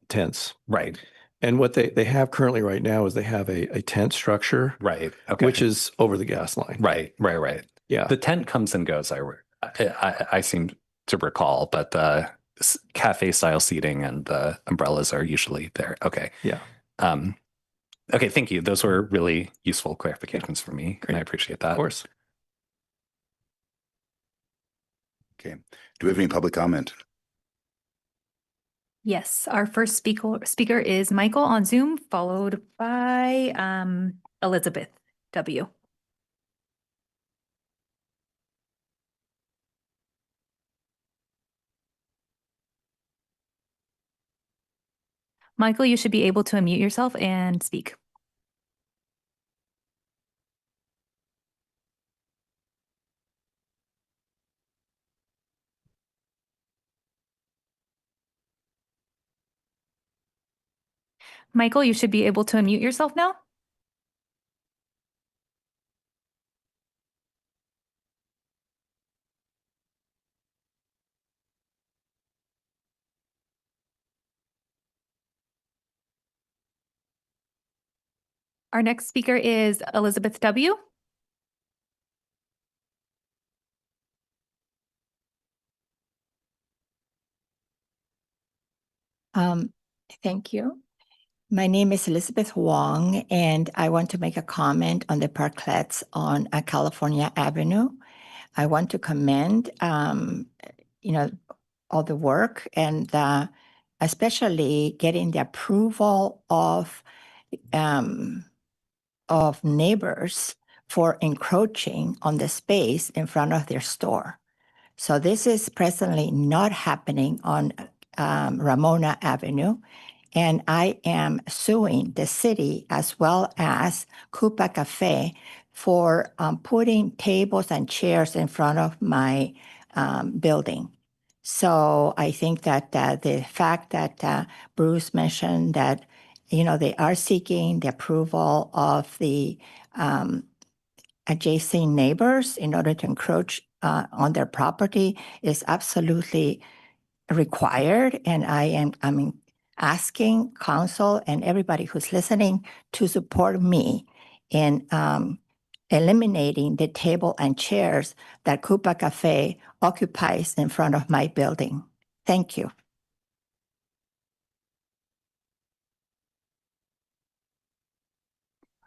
tents. Right. And what they have currently right now is they have a tent structure. Right. Okay. Which is over the gas line. Right. Yeah. The tent comes and goes, I seem to recall, but cafe style seating and the umbrellas are usually there. Okay. Yeah. Okay, thank you. Those were really useful clarifications for me, and I appreciate that. Of course. Okay. Do we have any public comment? Yes, our first speaker is Michael on Zoom, followed by Elizabeth W. Michael, you should be able to unmute yourself and speak. Michael, you should be able to unmute yourself now. Our next speaker is Elizabeth W. Thank you. My name is Elizabeth Wong, and I want to make a comment on the parklets on California Avenue. I want to commend, you know, all the work and especially getting the approval of neighbors for encroaching on the space in front of their store. So this is presently not happening on Ramona Avenue. And I am suing the city as well as Coupa Cafe for putting tables and chairs in front of my building. So I think that the fact that Bruce mentioned that, they are seeking the approval of the adjacent neighbors in order to encroach on their property is absolutely required. And I'm asking council and everybody who's listening to support me in eliminating the table and chairs that Coupa Cafe occupies in front of my building. Thank you.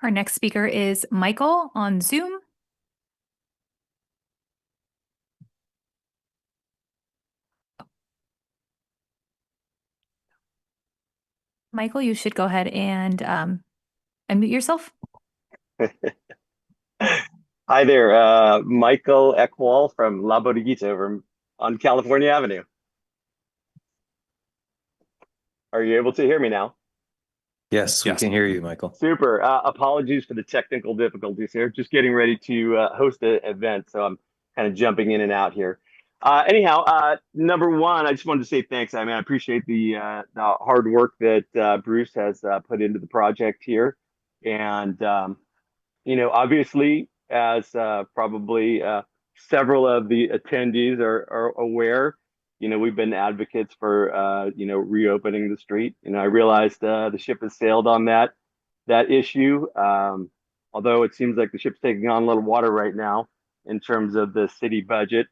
Our next speaker is Michael on Zoom. Michael, you should go ahead and unmute yourself. Hi there, Michael Ekwall from La Bodeguita over on California Avenue. Are you able to hear me now? Yes, we can hear you, Michael. Super. Apologies for the technical difficulties here. Just getting ready to host an event, so I'm kind of jumping in and out here. Anyhow, number one, I just wanted to say thanks. I mean, I appreciate the hard work that Bruce has put into the project here, and obviously, as probably several of the attendees are aware, we've been advocates for reopening the street. I realized the ship has sailed on that issue. Although it seems like the ship's taking on a little water right now in terms of the city budget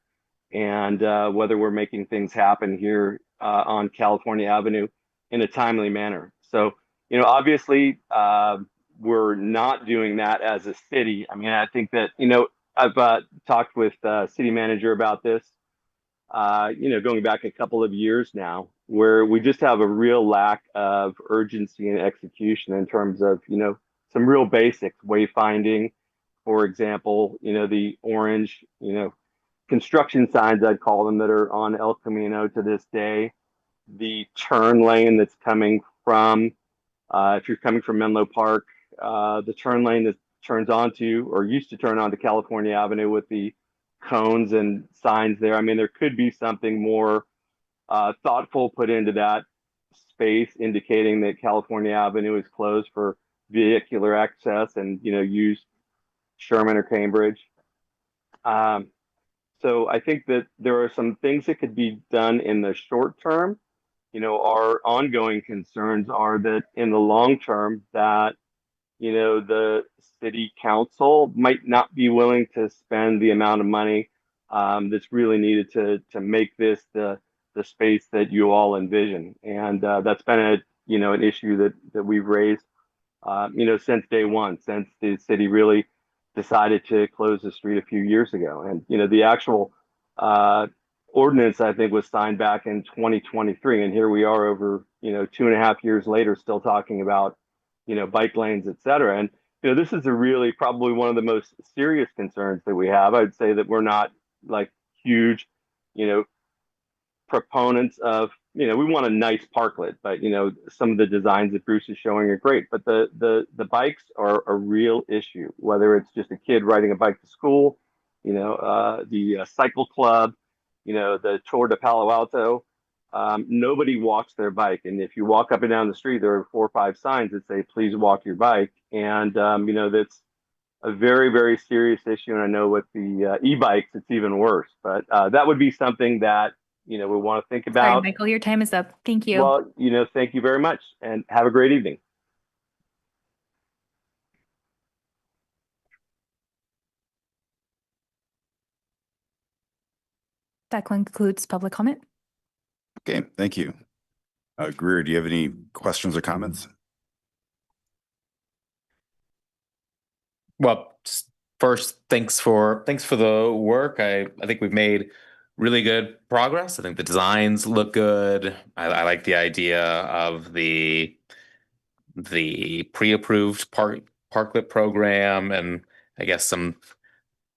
and whether we're making things happen here on California Avenue in a timely manner. So, obviously, we're not doing that as a city. I mean, I think that, I've talked with city manager about this, going back a couple of years now, where we just have a real lack of urgency and execution in terms of, some real basics, wayfinding, for example, the orange, construction signs, I'd call them, that are on El Camino to this day, the turn lane that's coming from, if you're coming from Menlo Park, the turn lane that turns onto or used to turn onto California Avenue with the cones and signs there. I mean, there could be something more thoughtful put into that space, indicating that California Avenue is closed for vehicular access and, use Sherman or Cambridge. So I think that there are some things that could be done in the short term. Our ongoing concerns are that in the long term that, the city council might not be willing to spend the amount of money that's really needed to make this the space that you all envision. And that's been an issue that we've raised, since day one, since the city really decided to close the street a few years ago. And, the actual ordinance, I think, was signed back in 2023. And here we are over, 2.5 years later, still talking about, bike lanes, et cetera. And, this is probably one of the most serious concerns that we have. I'd say that we're not like huge, proponents of, we want a nice parklet, but, some of the designs that Bruce is showing are great. But the bikes are a real issue, whether it's just a kid riding a bike to school, the cycle club, the Tour de Palo Alto. Nobody walks their bike. And if you walk up and down the street, there are 4 or 5 signs that say, please walk your bike. And, that's a very, very serious issue. And I know with the e-bikes, it's even worse. But that would be something that, we want to think about. Sorry, Michael, your time is up. Thank you. Well, thank you very much and have a great evening. That concludes public comment. Okay, thank you. Greer, do you have any questions or comments? Well, just first, thanks for the work. I think we've made really good progress. I think the designs look good. I like the idea of the pre-approved parklet program, and I guess some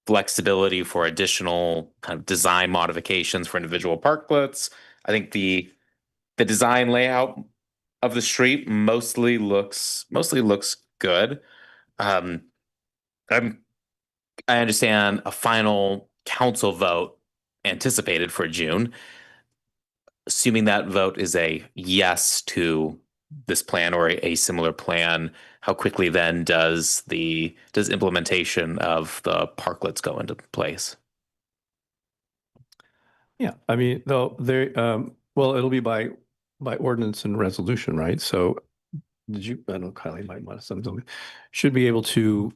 flexibility for additional kind of design modifications for individual parklets. I think the design layout of the street mostly looks good. Um, I understand a final council vote anticipated for June. Assuming that vote is a yes to this plan or a similar plan, how quickly then does implementation of the parklets go into place? Yeah, I mean, though well, it'll be by ordinance and resolution, right? So I don't know, Kylie might want to something, should be able to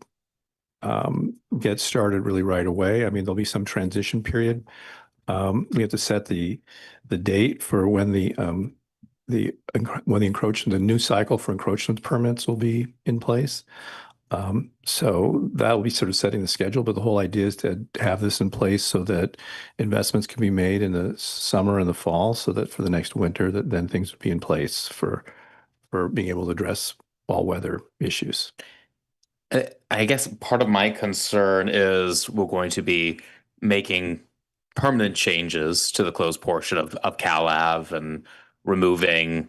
get started really right away. I mean, there'll be some transition period. We have to set the date for when the new cycle for encroachment permits will be in place. So that'll be sort of setting the schedule, but the whole idea is to have this in place so that investments can be made in the summer and the fall, so that for the next winter, that then things would be in place for being able to address all weather issues. I guess part of my concern is we're going to be making permanent changes to the closed portion of Cal Ave and removing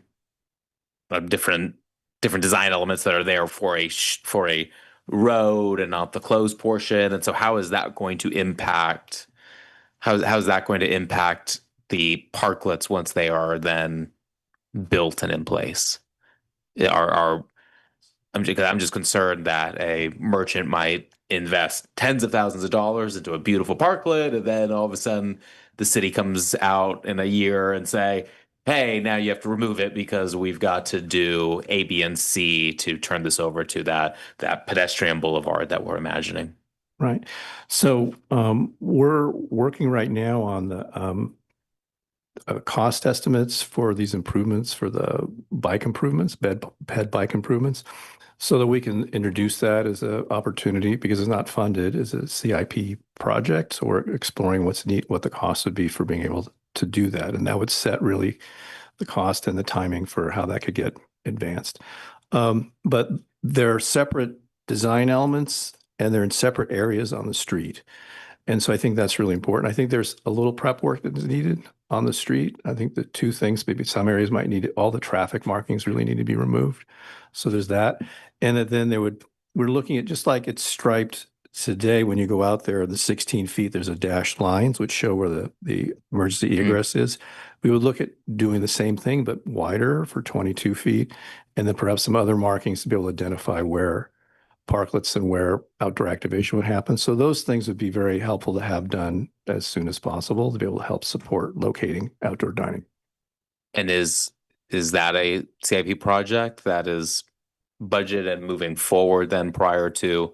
different design elements that are there for a road and not the closed portion. And so how is that going to impact how's that going to impact the parklets once they are then built and in place? I'm just concerned that a merchant might invest tens of thousands of dollars into a beautiful parklet, and then all of a sudden the city comes out in a year and say, "Hey, now you have to remove it because we've got to do A, B, and C to turn this over to that pedestrian boulevard that we're imagining." Right. So we're working right now on the cost estimates for these improvements, for the bike improvements, ped bike improvements, so that we can introduce that as an opportunity, because it's not funded as a CIP project. So we're exploring what the cost would be for being able to do that. And that would set really the cost and the timing for how that could get advanced. But they're separate design elements and they're in separate areas on the street. And so I think that's really important. I think there's a little prep work that is needed on the street. I think the two things, maybe some areas might need it. All the traffic markings really need to be removed. So there's that. And then we're looking at, just like it's striped today, when you go out there, the 16 feet, there's a dashed lines which show where the emergency egress is. We would look at doing the same thing, but wider for 22 feet. And then perhaps some other markings to be able to identify where parklets and where outdoor activation would happen. So those things would be very helpful to have done as soon as possible to be able to help support locating outdoor dining. And is that a CIP project that is budgeted and moving forward then prior to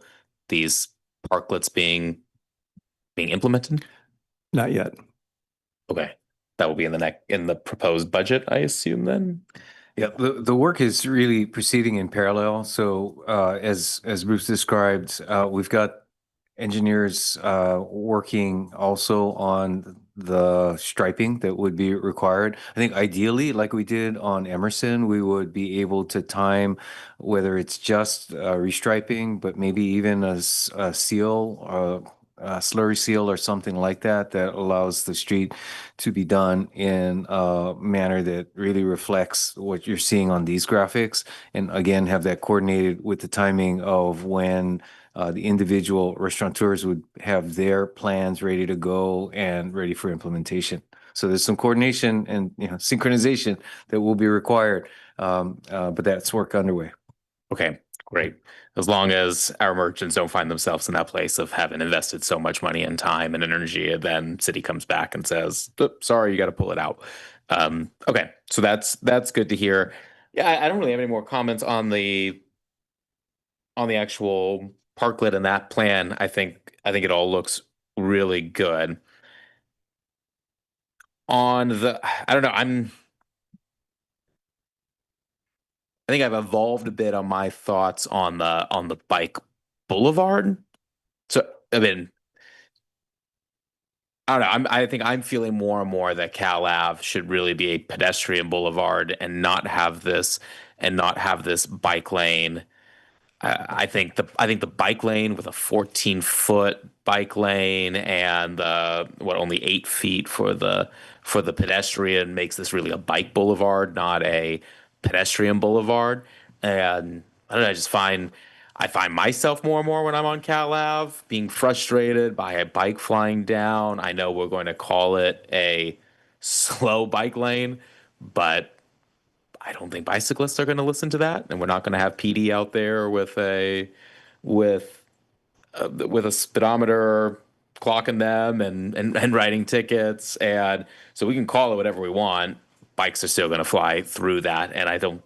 these parklets being implemented? Not yet. Okay. That will be in the proposed budget, I assume then? Yeah, the work is really proceeding in parallel. So as Bruce described, we've got engineers working also on the striping that would be required. I think ideally, like we did on Emerson, we would be able to time whether it's just restriping, but maybe even a seal, a slurry seal or something like that, that allows the street to be done in a manner that really reflects what you're seeing on these graphics. And again, have that coordinated with the timing of when the individual restaurateurs would have their plans ready to go and ready for implementation. So there's some coordination and synchronization that will be required, but that's work underway. Okay, great. As long as our merchants don't find themselves in that place of having invested so much money and time and energy, and then city comes back and says, "Sorry, you got to pull it out." Okay, so that's good to hear. Yeah, I don't really have any more comments on the actual parklet and that plan. I think it all looks really good. On the, I don't know, I think I've evolved a bit on my thoughts on the bike boulevard. So I mean, I don't know. I think I'm feeling more and more that Cal Ave should really be a pedestrian boulevard and not have this bike lane I think the bike lane with a 14-foot bike lane and only 8 feet for the pedestrian makes this really a bike boulevard, not a pedestrian boulevard. And I don't know, I find myself more and more when I'm on Cal Ave being frustrated by a bike flying down. I know we're going to call it a slow bike lane, but I don't think bicyclists are going to listen to that, and we're not going to have PD out there with with a speedometer clocking them and writing tickets. And so we can call it whatever we want. Bikes are still going to fly through that, and I don't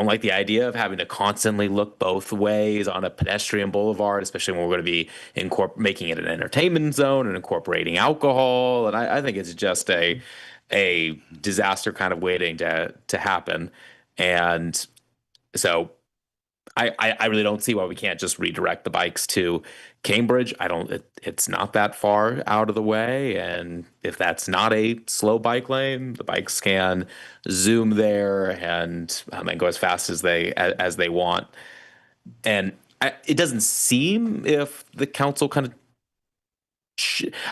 like the idea of having to constantly look both ways on a pedestrian boulevard, especially when we're going to be making it an entertainment zone and incorporating alcohol. And I think it's just a disaster kind of waiting to happen. And so I really don't see why we can't just redirect the bikes to Cambridge. It's not that far out of the way. And if that's not a slow bike lane, the bikes can zoom there and go as fast as they want. And it doesn't seem if the council kind of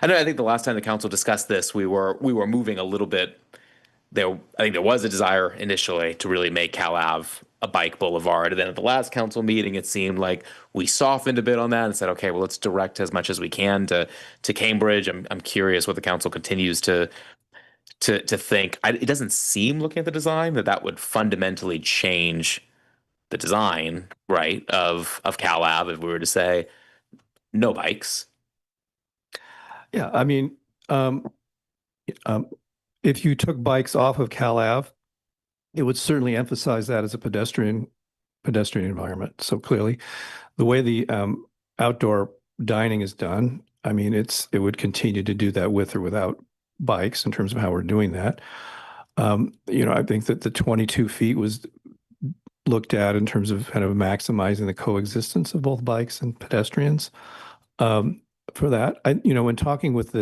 I think the last time the council discussed this, we were moving a little bit. I think there was a desire initially to really make Cal Ave a bike boulevard. And then at the last council meeting, it seemed like we softened a bit on that and said, okay, well, let's direct as much as we can to Cambridge. I'm curious what the council continues to think. It doesn't seem, looking at the design, that would fundamentally change the design, right, of Cal Ave if we were to say no bikes. Yeah, I mean, if you took bikes off of Cal Ave, it would certainly emphasize that as a pedestrian environment. So clearly, the way the outdoor dining is done, I mean, it would continue to do that with or without bikes in terms of how we're doing that. I think that the 22 feet was looked at in terms of kind of maximizing the coexistence of both bikes and pedestrians. For that, when talking with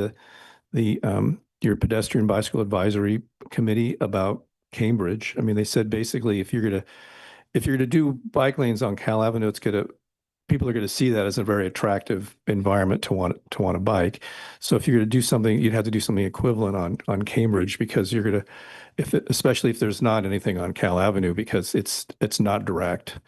your pedestrian bicycle advisory committee about Cambridge, I mean, they said basically if you're gonna do bike lanes on Cal Avenue, people are gonna see that as a very attractive environment to want to bike. So if you're gonna do something, you'd have to do something equivalent on Cambridge, because especially if there's not anything on Cal Avenue, because it's not direct.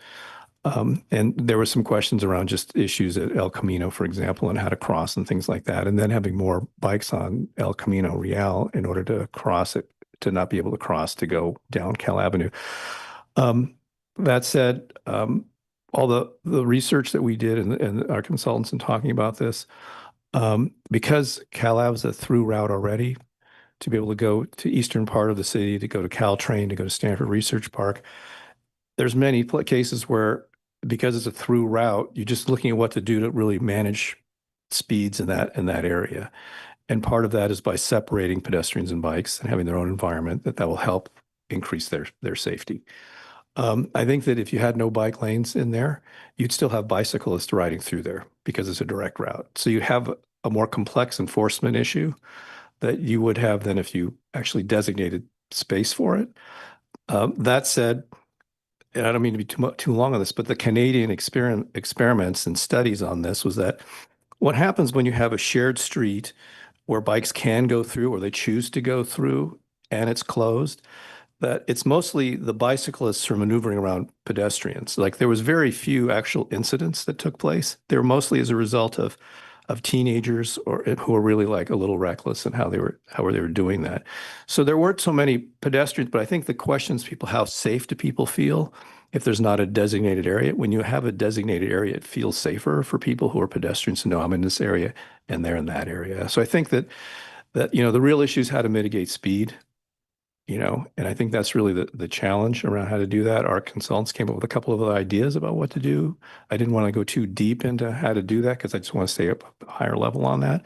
And there were some questions around just issues at El Camino, for example, and how to cross and things like that. And then having more bikes on El Camino Real in order to cross it, to not be able to cross to go down Cal Avenue. That said, all the research that we did and our consultants in talking about this, because Cal Ave is a through route already, to be able to go to eastern part of the city, to go to Caltrain, to go to Stanford Research Park, there's many cases where, because it's a through route, you're just looking at what to do to really manage speeds in that area. And part of that is by separating pedestrians and bikes and having their own environment that will help increase their safety. I think that if you had no bike lanes in there, you'd still have bicyclists riding through there because it's a direct route. So you have a more complex enforcement issue that you would have than if you actually designated space for it. That said, and I don't mean to be too long on this, but the Canadian experiments and studies on this was that what happens when you have a shared street where bikes can go through, or they choose to go through, and it's closed, that it's mostly the bicyclists who are maneuvering around pedestrians. Like, there was very few actual incidents that took place. They were mostly as a result of teenagers who were really like a little reckless in how they were doing that. So there weren't so many pedestrians, but I think the questions people, how safe do people feel if there's not a designated area? When you have a designated area, it feels safer for people who are pedestrians to know I'm in this area and they're in that area. So I think that the real issue is how to mitigate speed. And I think that's really the challenge around how to do that. Our consultants came up with a couple of other ideas about what to do. I didn't want to go too deep into how to do that because I just want to stay up a higher level on that.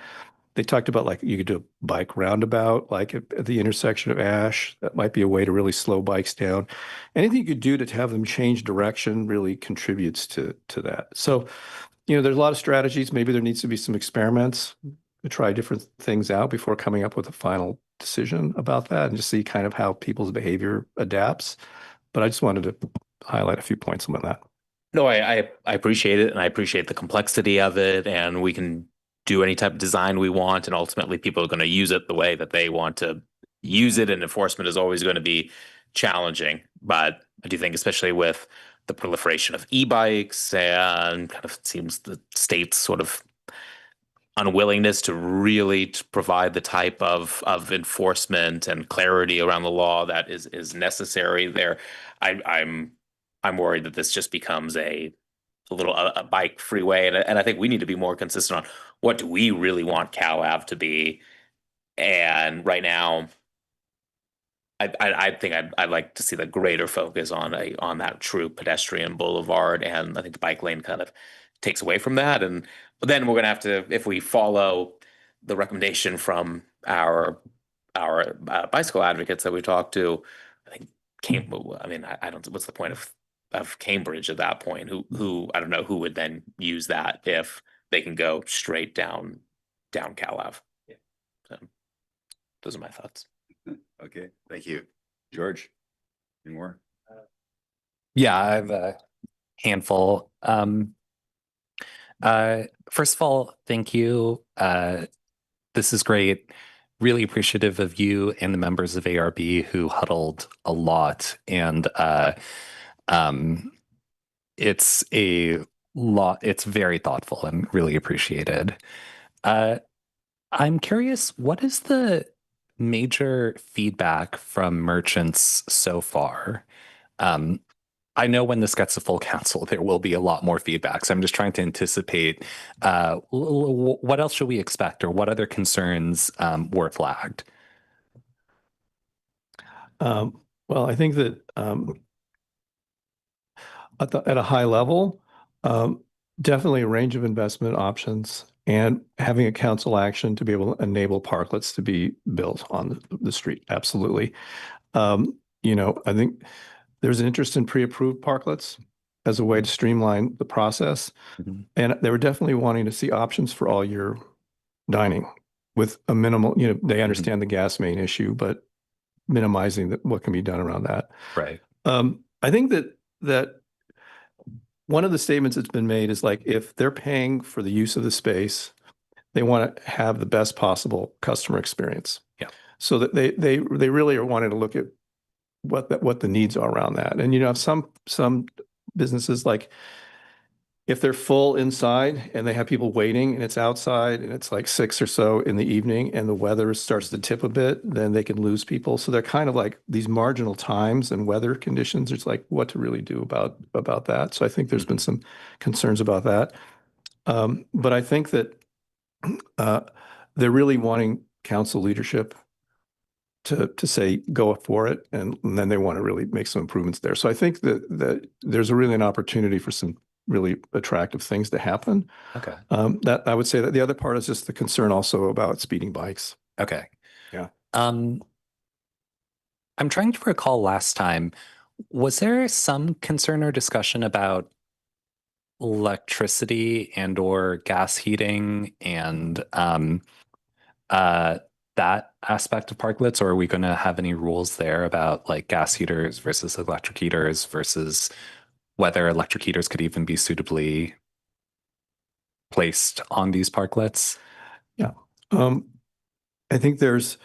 They talked about, like, you could do a bike roundabout, like at the intersection of Ash. That might be a way to really slow bikes down. Anything you could do to have them change direction really contributes to that. So, there's a lot of strategies. Maybe there needs to be some experiments to try different things out before coming up with a final decision about that, and just see kind of how people's behavior adapts. But I just wanted to highlight a few points on that. No, I appreciate it, and I appreciate the complexity of it, and we can do any type of design we want, and ultimately people are going to use it the way that they want to use it, and enforcement is always going to be challenging. But I do think, especially with the proliferation of e-bikes and kind of it seems the state's sort of unwillingness to really provide the type of enforcement and clarity around the law that is necessary there. I'm worried that this just becomes a little a bike freeway, and I think we need to be more consistent on what do we really want Cal Ave to be. And right now, I think I'd like to see the greater focus on that true pedestrian boulevard, and I think the bike lane kind of takes away from that. And then we're gonna have to, if we follow the recommendation from our bicycle advocates that we talked to, I think I mean, I don't. What's the point of Cambridge at that point? Who I don't know who would then use that if they can go straight down Cal Ave. Yeah. So those are my thoughts. Okay, thank you. George, any more? Yeah, I have a handful. First of all, thank you. This is great. Really appreciative of you and the members of ARB who huddled a lot. And it's a lot, it's very thoughtful and really appreciated. I'm curious, what is the major feedback from merchants so far? I know when this gets to full council, there will be a lot more feedback. So I'm just trying to anticipate what else should we expect, or what other concerns were flagged? Well, I think that at a high level, definitely a range of investment options and having a council action to be able to enable parklets to be built on the street. Absolutely. You know, I think there's an interest in pre-approved parklets as a way to streamline the process. And they were definitely wanting to see options for all year dining with a minimal, you know, they understand the gas main issue, but minimizing what can be done around that. Right. I think that one of the statements that's been made is like, if they're paying for the use of the space, they want to have the best possible customer experience. Yeah. So that they really are wanting to look at what the needs are around that. And, you know, some businesses, like if they're full inside and they have people waiting and it's outside and it's like 6 or so in the evening and the weather starts to tip a bit, then they can lose people. So they're kind of like these marginal times and weather conditions. It's like what to really do about that. So I think there's been some concerns about that. But I think that they're really wanting council leadership to say go for it, and then they want to really make some improvements there. So I think that there's really an opportunity for some really attractive things to happen. Okay. That I would say that the other part is just the concern also about speeding bikes. Okay. Yeah. I'm trying to recall last time, was there some concern or discussion about electricity and or gas heating and that aspect of parklets, or are we going to have any rules there about like gas heaters versus electric heaters versus whether electric heaters could even be suitably placed on these parklets? Yeah. I think there's,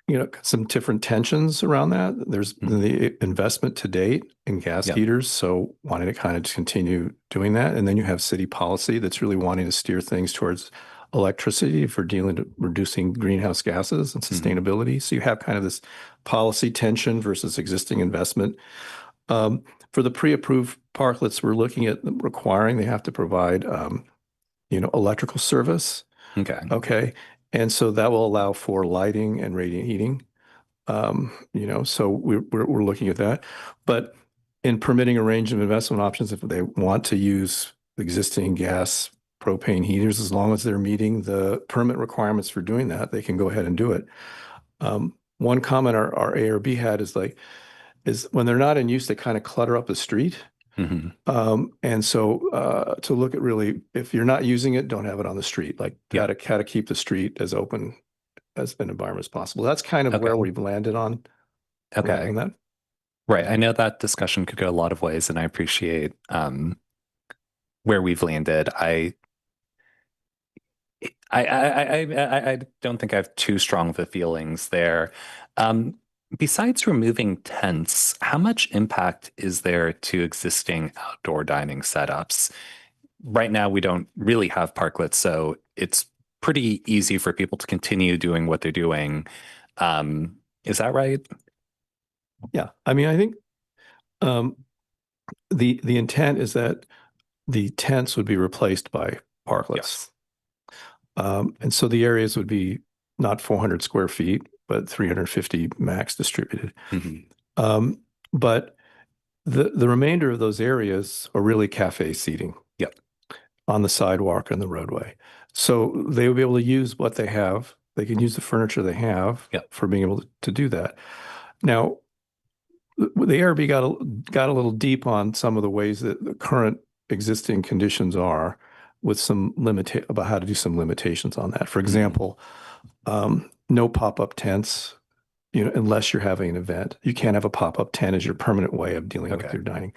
you know, some different tensions around that. There's the investment to date in gas heaters, so wanting to kind of just continue doing that. And then you have city policy that's really wanting to steer things towards electricity for reducing greenhouse gases and sustainability. So you have kind of this policy tension versus existing investment. For the pre-approved parklets, we're looking at requiring they have to provide, you know, electrical service. Okay. Okay. And so that will allow for lighting and radiant heating. You know, so we're looking at that. But in permitting a range of investment options, if they want to use existing gas propane heaters, as long as they're meeting the permit requirements for doing that, they can go ahead and do it. One comment our ARB had is when they're not in use, they kind of clutter up the street. And so to look at really, if you're not using it, don't have it on the street. Like how to keep the street as open as an environment as possible. That's kind of where we've landed on. Okay. On that. Right. I know that discussion could go a lot of ways, and I appreciate where we've landed. I don't think I have too strong of the feelings there. Besides removing tents, how much impact is there to existing outdoor dining setups? Right now, we don't really have parklets, so it's pretty easy for people to continue doing what they're doing. Is that right? Yeah, I mean, I think the intent is that the tents would be replaced by parklets. Yes. And so the areas would be not 400 square feet, but 350 max distributed. But the remainder of those areas are really cafe seating. Yep. On the sidewalk and the roadway. So they will be able to use what they have. They can use the furniture they have for being able to do that. Now, the ARB got a little deep on some of the ways that the current existing conditions are, with some about how to do some limitations on that. For example, no pop-up tents, unless you're having an event. You can't have a pop-up tent as your permanent way of dealing with your dining.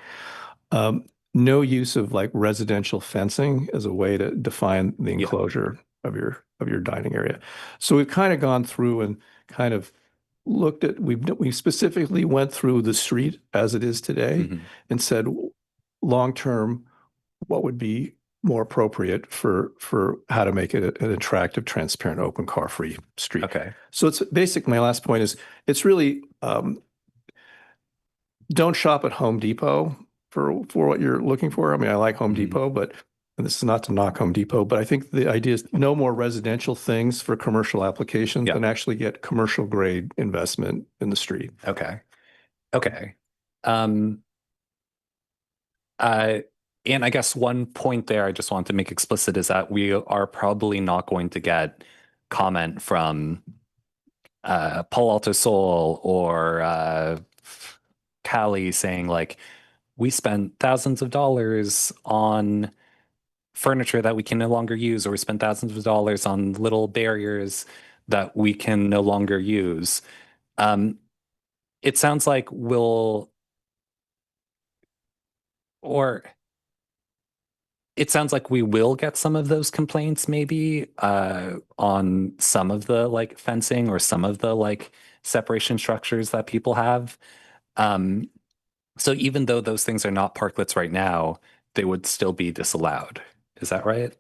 No use of like residential fencing as a way to define the enclosure of your dining area. So we've kind of gone through and kind of looked at, we specifically went through the street as it is today and said, long-term, what would be more appropriate for how to make it an attractive, transparent, open car-free street. Okay. So it's basically, my last point is, it's really, don't shop at Home Depot for what you're looking for. I mean, I like Home Depot, but, and this is not to knock Home Depot, but I think the idea is no more residential things for commercial applications and actually get commercial grade investment in the street. Okay. Okay. And I guess one point there I just want to make explicit is that we are probably not going to get comment from Paul Alto Sol or Callie saying like, we spent thousands of dollars on furniture that we can no longer use, or we spent thousands of dollars on little barriers that we can no longer use. It sounds like it sounds like we will get some of those complaints maybe on some of the like fencing or some of the like separation structures that people have. So even though those things are not parklets right now, they would still be disallowed. Is that right?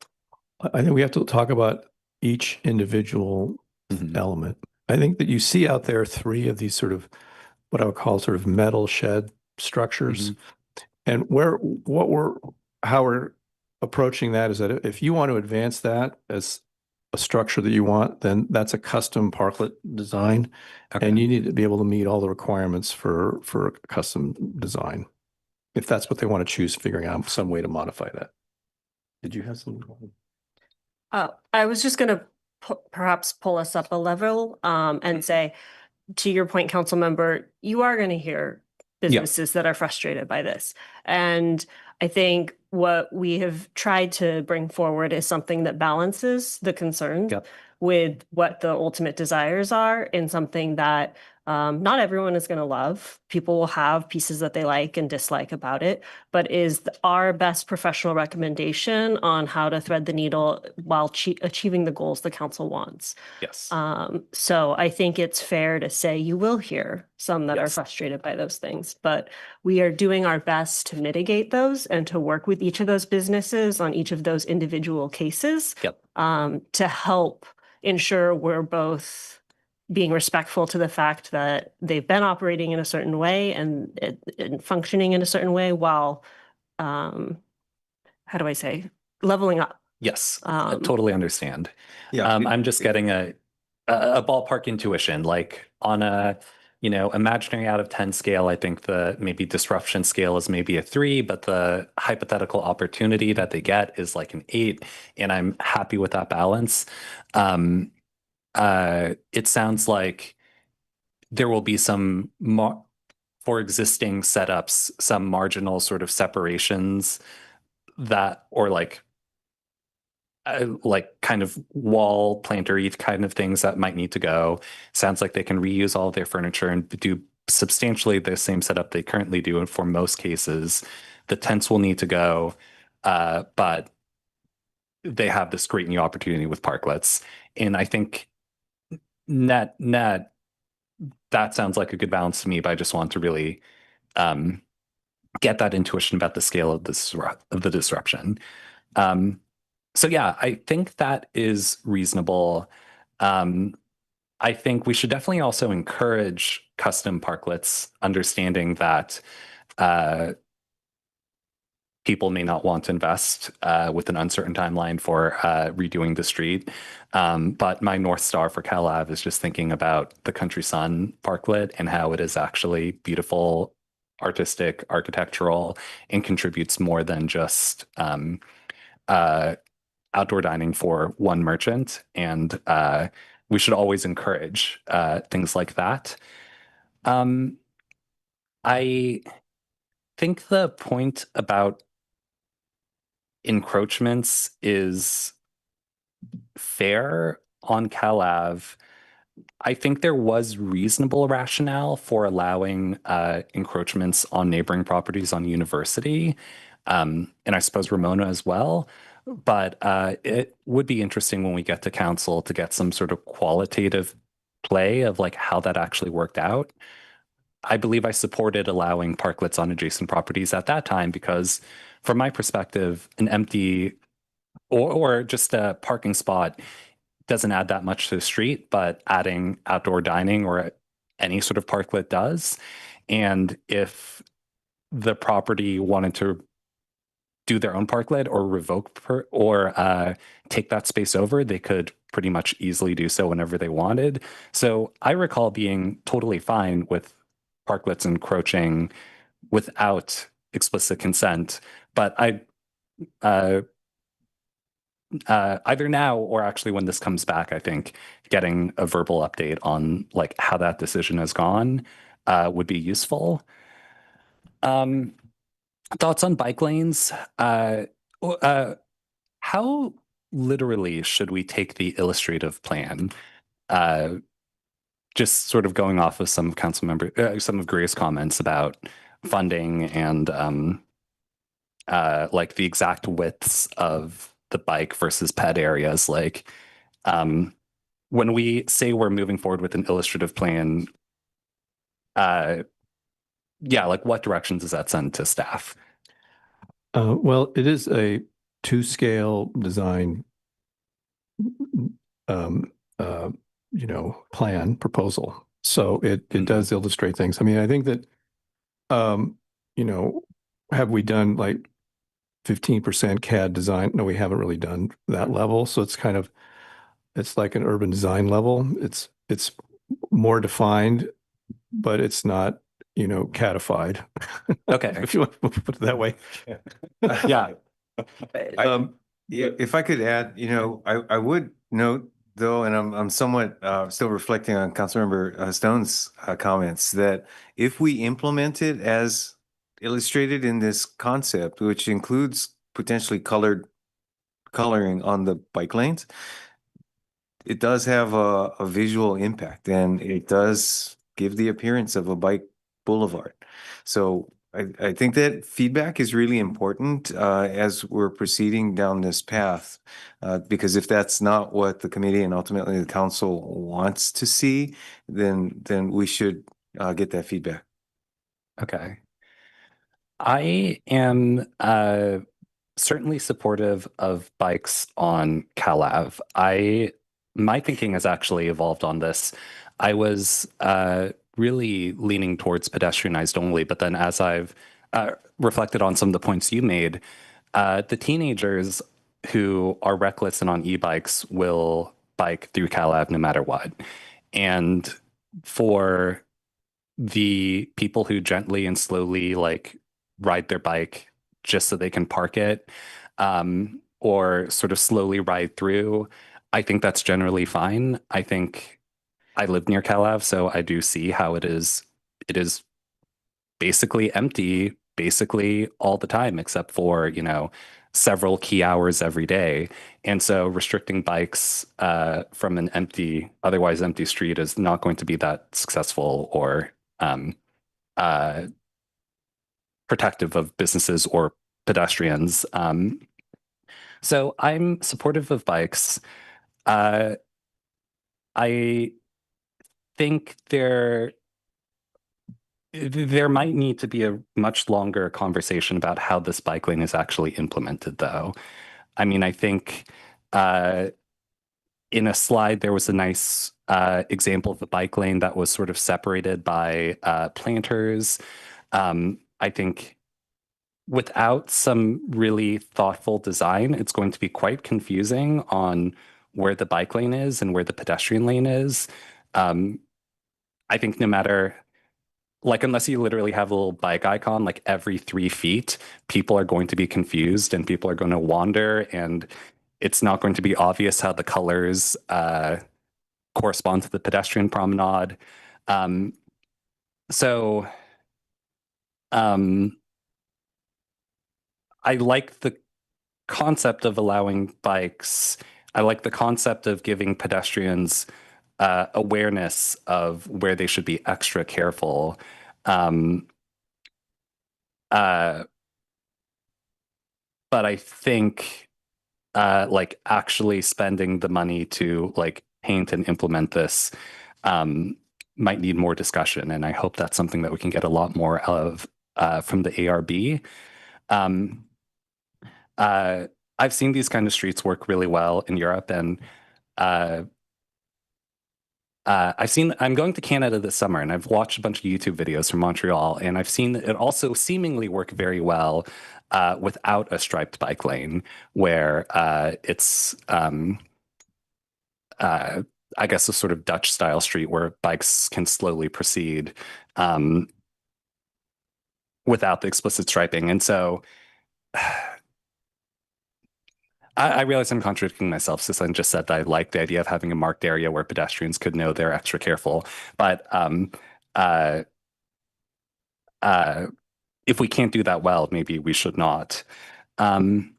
I think we have to talk about each individual element. I think that you see out there 3 of these sort of what I would call sort of metal shed structures. And how we're approaching that is that if you want to advance that as a structure that you want, then that's a custom parklet design. And you need to be able to meet all the requirements for a custom design. If that's what they want to choose, figuring out some way to modify that. Did you have some? I was just going to perhaps pull us up a level and say, to your point, council member, you are going to hear businesses that are frustrated by this. And I think what we have tried to bring forward is something that balances the concerns with what the ultimate desires are, in something that not everyone is going to love. People will have pieces that they like and dislike about it, but is our best professional recommendation on how to thread the needle while achieving the goals the council wants. Yes. So I think it's fair to say you will hear some that are frustrated by those things, but we are doing our best to mitigate those and to work with each of those businesses on each of those individual cases to help ensure we're both being respectful to the fact that they've been operating in a certain way and functioning in a certain way while, how do I say, leveling up. Yes, I totally understand. Yeah. I'm just getting a ballpark intuition, like on a, imaginary out of 10 scale, I think the maybe disruption scale is maybe a 3, but the hypothetical opportunity that they get is like an 8, and I'm happy with that balance. It sounds like there will be some for existing setups, some marginal sort of separations that, or like kind of wall planter kind of things that might need to go. Sounds like they can reuse all of their furniture and do substantially the same setup they currently do. And for most cases, the tents will need to go, but they have this great new opportunity with parklets. And I think net, that sounds like a good balance to me, but I just want to really get that intuition about the scale of the disruption. So yeah, I think that is reasonable. I think we should definitely also encourage custom parklets, understanding that people may not want to invest with an uncertain timeline for redoing the street. But my North Star for Cal Ave is just thinking about the Country Sun Parklet and how it is actually beautiful, artistic, architectural, and contributes more than just outdoor dining for one merchant. And we should always encourage things like that. I think the point about encroachments is fair on Cal Ave. I think there was reasonable rationale for allowing encroachments on neighboring properties on University, and I suppose Ramona as well. But it would be interesting when we get to council to get some sort of qualitative play of like how that actually worked out. I believe I supported allowing parklets on adjacent properties at that time because, from my perspective, an empty or just a parking spot doesn't add that much to the street, but adding outdoor dining or any sort of parklet does. And if the property wanted to do their own parklet or revoke or take that space over, they could pretty much easily do so whenever they wanted. So I recall being totally fine with parklets encroaching without explicit consent, but either now or actually when this comes back, I think getting a verbal update on like how that decision has gone would be useful. Thoughts on bike lanes? How literally should we take the illustrative plan? Just sort of going off of some some of Greer's comments about funding and like the exact widths of the bike versus ped areas. Like when we say we're moving forward with an illustrative plan, yeah, like what directions does that send to staff? Well, it is a two-scale design, plan proposal. So it does illustrate things. I mean, I think that, have we done like 15% CAD design? No, we haven't really done that level. So it's like an urban design level. It's more defined, but it's not, cadified. Okay. If you want to put it that way. Yeah. If I could add, I would note though, and I'm somewhat still reflecting on Councilmember Stone's comments, that if we implement it as illustrated in this concept, which includes potentially coloring on the bike lanes, it does have a visual impact and it does give the appearance of a bike boulevard. So I think that feedback is really important as we're proceeding down this path, because if that's not what the committee and ultimately the council wants to see, then we should get that feedback. Okay. I am certainly supportive of bikes on Cal Ave. My thinking has actually evolved on this. I was really leaning towards pedestrianized only, but then as I've reflected on some of the points you made, the teenagers who are reckless and on e-bikes will bike through Cal Ave no matter what. And for the people who gently and slowly like ride their bike just so they can park it, or sort of slowly ride through, I think that's generally fine. I think I live near Cal Ave, so I do see how it is basically empty, basically all the time, except for, several key hours every day. And so restricting bikes from an otherwise empty street is not going to be that successful or protective of businesses or pedestrians. So I'm supportive of bikes. I think there might need to be a much longer conversation about how this bike lane is actually implemented, though. I mean, I think in a slide, there was a nice example of the bike lane that was sort of separated by planters. I think without some really thoughtful design, it's going to be quite confusing on where the bike lane is and where the pedestrian lane is. I think no matter, like, unless you literally have a little bike icon, like every 3 feet, people are going to be confused and people are going to wander, and it's not going to be obvious how the colors correspond to the pedestrian promenade. So I like the concept of allowing bikes. I like the concept of giving pedestrians awareness of where they should be extra careful. But I think like actually spending the money to like paint and implement this might need more discussion. And I hope that's something that we can get a lot more of from the ARB. I've seen these kind of streets work really well in Europe, and I'm going to Canada this summer, and I've watched a bunch of YouTube videos from Montreal, and I've seen it also seemingly work very well without a striped bike lane, where it's I guess a sort of Dutch style street where bikes can slowly proceed without the explicit striping. And so I realize I'm contradicting myself since I just said that I like the idea of having a marked area where pedestrians could know they're extra careful. But if we can't do that well, maybe we should not. One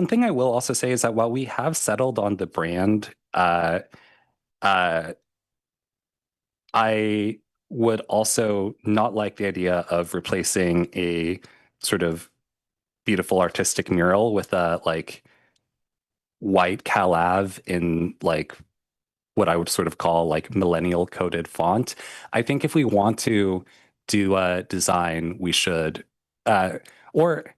thing I will also say is that while we have settled on the brand, I would also not like the idea of replacing a sort of beautiful artistic mural with a like white Cal Ave in like what I would sort of call like millennial coded font. I think if we want to do a design, we should, or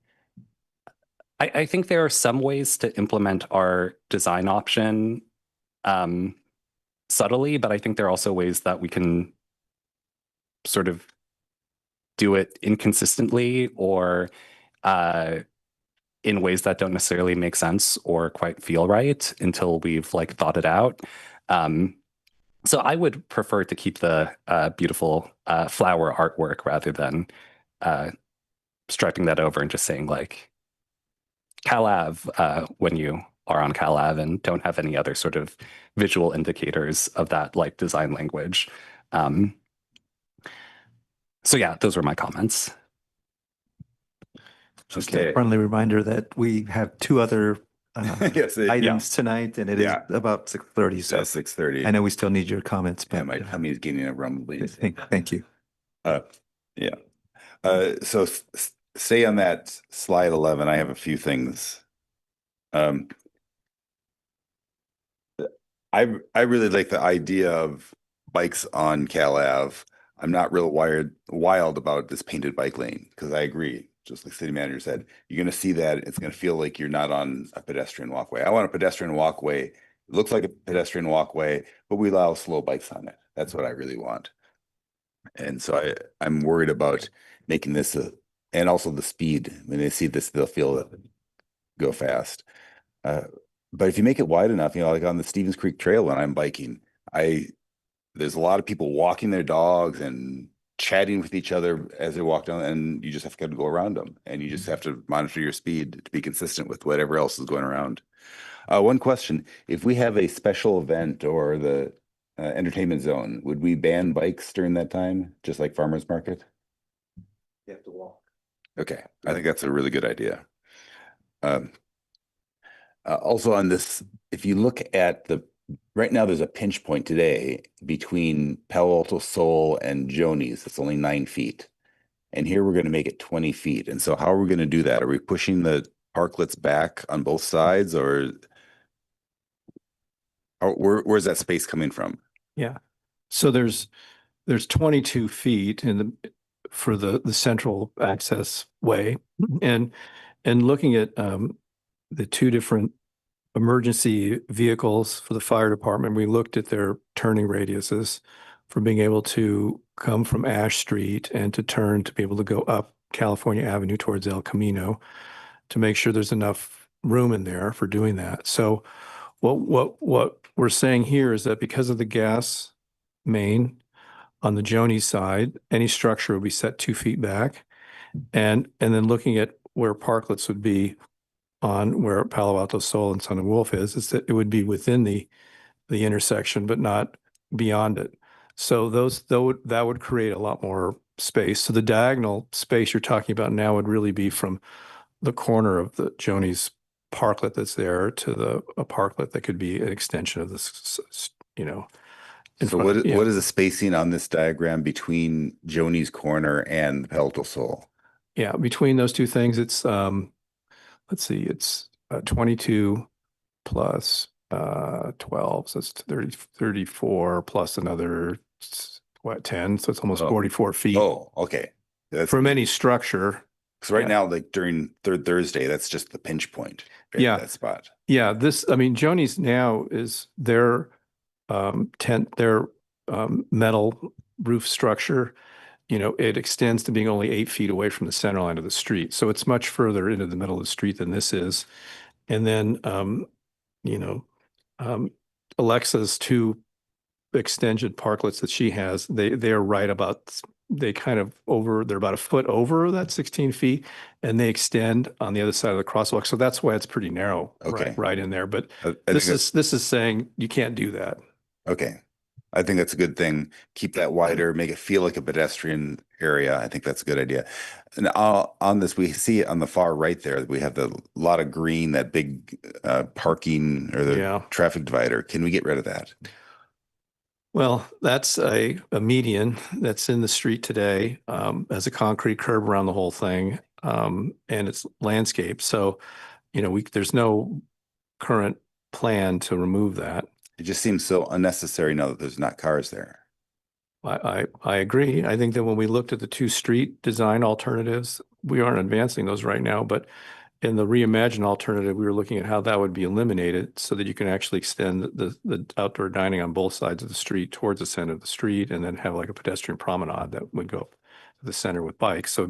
I think there are some ways to implement our design option subtly, but I think there are also ways that we can sort of do it inconsistently or in ways that don't necessarily make sense or quite feel right until we've like thought it out. So I would prefer to keep the beautiful flower artwork rather than striping that over and just saying like Cal Ave when you are on Cal Ave and don't have any other sort of visual indicators of that like design language. So yeah, those were my comments. Just a friendly reminder that we have 2 other items tonight, and it is about 6:30. So 6:30. I know we still need your comments, but my tummy is getting a rumbly. Thank you. So stay on that slide 11. I have a few things. I really like the idea of bikes on Cal Ave. I'm not real wild about this painted bike lane because I agree. Just like city manager said, you're going to see that it's going to feel like you're not on a pedestrian walkway. I want a pedestrian walkway. It looks like a pedestrian walkway, but we allow slow bikes on it. That's what I really want. And so I'm worried about making this and also the speed. When they see this, they'll feel it go fast. But if you make it wide enough, like on the Stevens Creek Trail when I'm biking, there's a lot of people walking their dogs and chatting with each other as they walk down, and you just have to go around them, and you just have to monitor your speed to be consistent with whatever else is going around. One question: if we have a special event or the entertainment zone, would we ban bikes during that time, just like farmers market? You have to walk. Okay, I think that's a really good idea. Also on this, if you look at the right now there's a pinch point today between Palo Alto Sol and Joni's. It's only 9 feet. And here we're going to make it 20 feet. And so how are we going to do that? Are we pushing the parklets back on both sides or where's that space coming from? Yeah. So there's 22 feet for the central access way. And looking at the two different emergency vehicles for the fire department, we looked at their turning radiuses for being able to come from Ash Street and to turn to be able to go up California Avenue towards El Camino to make sure there's enough room in there for doing that. So what we're saying here is that because of the gas main on the Joni side, any structure will be set 2 feet back. And then looking at where parklets would be on where Palo Alto Sol and Sun and Wolf is that it would be within the intersection, but not beyond it. So that would create a lot more space. So the diagonal space you're talking about now would really be from the corner of the Joni's parklet that's there to a parklet that could be an extension of this, you know. So what is the spacing on this diagram between Joni's corner and Palo Alto Sol? Yeah, between those two things, it's let's see, it's 22 plus 12, so it's 34 plus another, what, 10, so it's almost 44 feet. Oh, okay. From any structure. So right now, like during Third Thursday, that's just the pinch point. Right? Yeah. That spot. Yeah, I mean, Joni's now is their metal roof structure, you know, it extends to being only 8 feet away from the center line of the street. So it's much further into the middle of the street than this is. And then, you know, Alexa's two extension parklets that she has, they're right about, they're about a foot over that 16 feet and they extend on the other side of the crosswalk. So that's why it's pretty narrow, Okay. right in there. But this is saying you can't do that. Okay. I think that's a good thing. Keep that wider, make it feel like a pedestrian area. I think that's a good idea. And on this, we see it on the far right there. We have the lot of green, that big parking or the traffic divider. Can we get rid of that? Well, that's a median that's in the street today, as a concrete curb around the whole thing, and it's landscape. So, you know, there's no current plan to remove that. It just seems so unnecessary now that there's not cars there. I agree. I think that when we looked at the two street design alternatives, we aren't advancing those right now, but in the reimagined alternative, we were looking at how that would be eliminated so that you can actually extend the outdoor dining on both sides of the street towards the center of the street and then have like a pedestrian promenade that would go to the center with bikes. So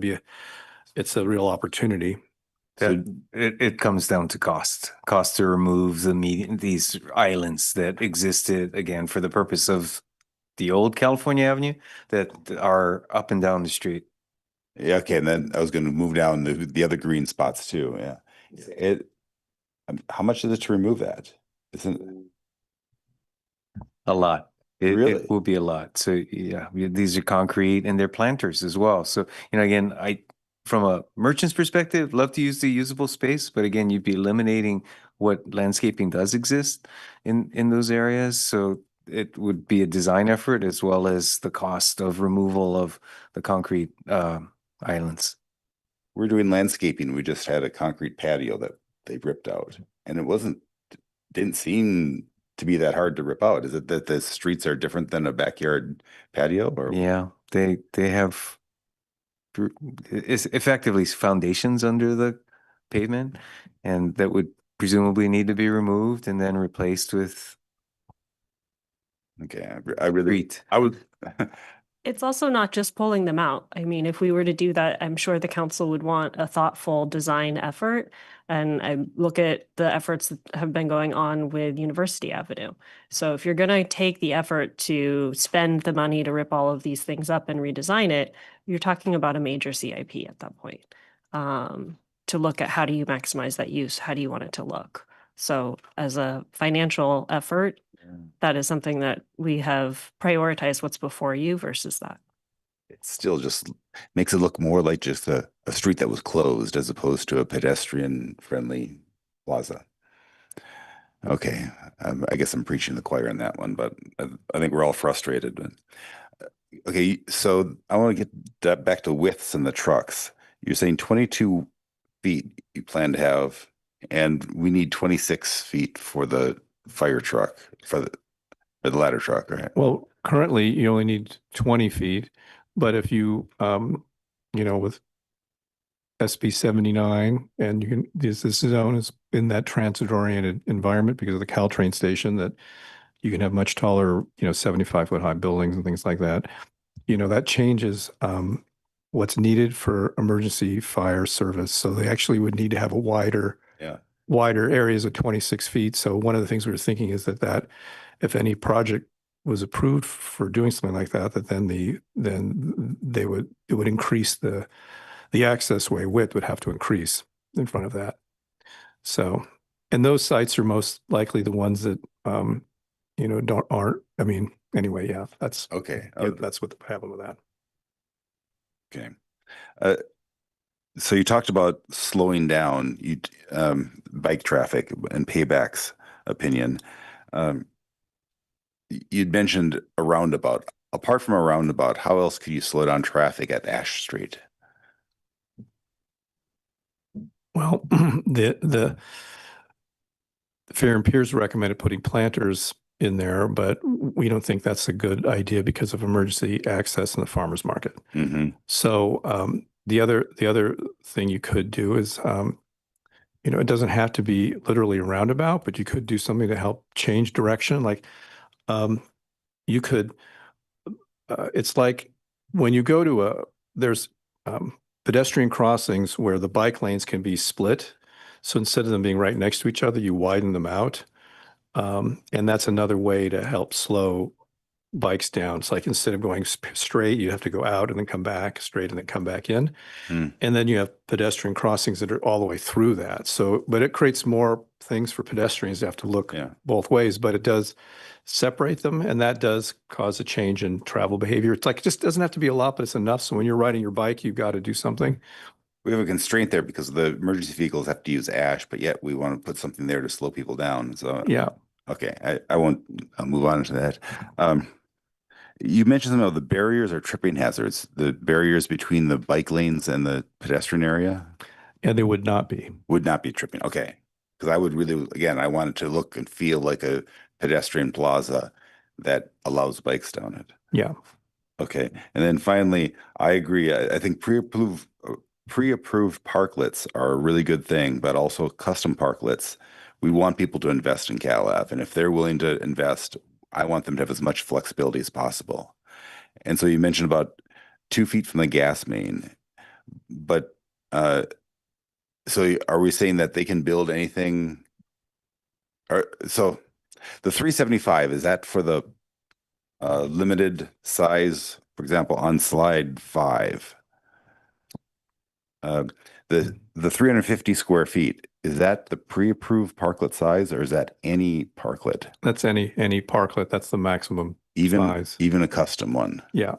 it's a real opportunity. So it comes down to cost to remove these islands that existed again for the purpose of the old California Avenue that are up and down the street. Yeah, okay, and then I was going to move down the other green spots too. Yeah, how much is it to remove that? Isn't a lot? Really? It will be a lot. So yeah, these are concrete and they're planters as well. So you know, again, from a merchant's perspective, love to use the usable space, but again, you'd be eliminating what landscaping does exist in those areas. So it would be a design effort as well as the cost of removal of the concrete islands. We're doing landscaping. We just had a concrete patio that they ripped out, and didn't seem to be that hard to rip out. Is it that the streets are different than a backyard patio? Or yeah, they have it's effectively foundations under the pavement, and that would presumably need to be removed and then replaced with. Okay, I would. It's also not just pulling them out. I mean, if we were to do that, I'm sure the council would want a thoughtful design effort. And I look at the efforts that have been going on with University Avenue. So if you're going to take the effort to spend the money to rip all of these things up and redesign it, you're talking about a major CIP at that point. To look at how do you maximize that use? How do you want it to look? So as a financial effort, that is something that we have prioritized what's before you versus that. It still just makes it look more like just a street that was closed as opposed to a pedestrian friendly plaza. Okay, I guess I'm preaching to the choir on that one, but I think we're all frustrated. Okay, so I want to get back to widths in the trucks. You're saying 22 feet you plan to have, and we need 26 feet for the fire truck, for the ladder truck, right? Well, currently you only need 20 feet, but if you, with SB 79 and you can, this zone is in that transit-oriented environment because of the Caltrain station that you can have much taller, 75-foot high buildings and things like that. That changes what's needed for emergency fire service. So they actually would need to have a wider areas of 26 feet. So one of the things we were thinking is that if any project was approved for doing something like that, it would increase the access way width would have to increase in front of that. So, and those sites are most likely the ones that anyway, yeah, that's okay. That's what happened with that. Okay. So you talked about slowing down bike traffic and Payback's opinion. You'd mentioned a roundabout. Apart from a roundabout, how else could you slow down traffic at Ash Street? Well, the Fair and Piers recommended putting planters in there, but we don't think that's a good idea because of emergency access in the farmers market. So the other thing you could do is, it doesn't have to be literally a roundabout, but you could do something to help change direction. Like you could, it's like when you go to there's pedestrian crossings where the bike lanes can be split. So instead of them being right next to each other, you widen them out. And that's another way to help slow bikes down. It's like instead of going straight, you have to go out and then come back straight and then come back in. And then you have pedestrian crossings that are all the way through that. So, but it creates more things for pedestrians to have to look both ways, but it does separate them. And that does cause a change in travel behavior. It's like, it just doesn't have to be a lot, but it's enough. So when you're riding your bike, you've got to do something. We have a constraint there because the emergency vehicles have to use ash, but yet we want to put something there to slow people down. So yeah. Okay, I'll move on to that. You mentioned some of the barriers or tripping hazards, the barriers between the bike lanes and the pedestrian area. And they would not be. Would not be tripping. Okay. Because I would really, again, I wanted to look and feel like a pedestrian plaza that allows bikes down it. Yeah. Okay. And then finally, I agree. I think pre-approved parklets are a really good thing, but also custom parklets. We want people to invest in CalAV, and if they're willing to invest, I want them to have as much flexibility as possible. And so you mentioned about 2 feet from the gas main, but so are we saying that they can build anything? So the 375, is that for the limited size, for example, on slide 5? The 350 square feet, is that the pre-approved parklet size, or is that any parklet? That's any parklet. That's the maximum size. Even a custom one. Yeah.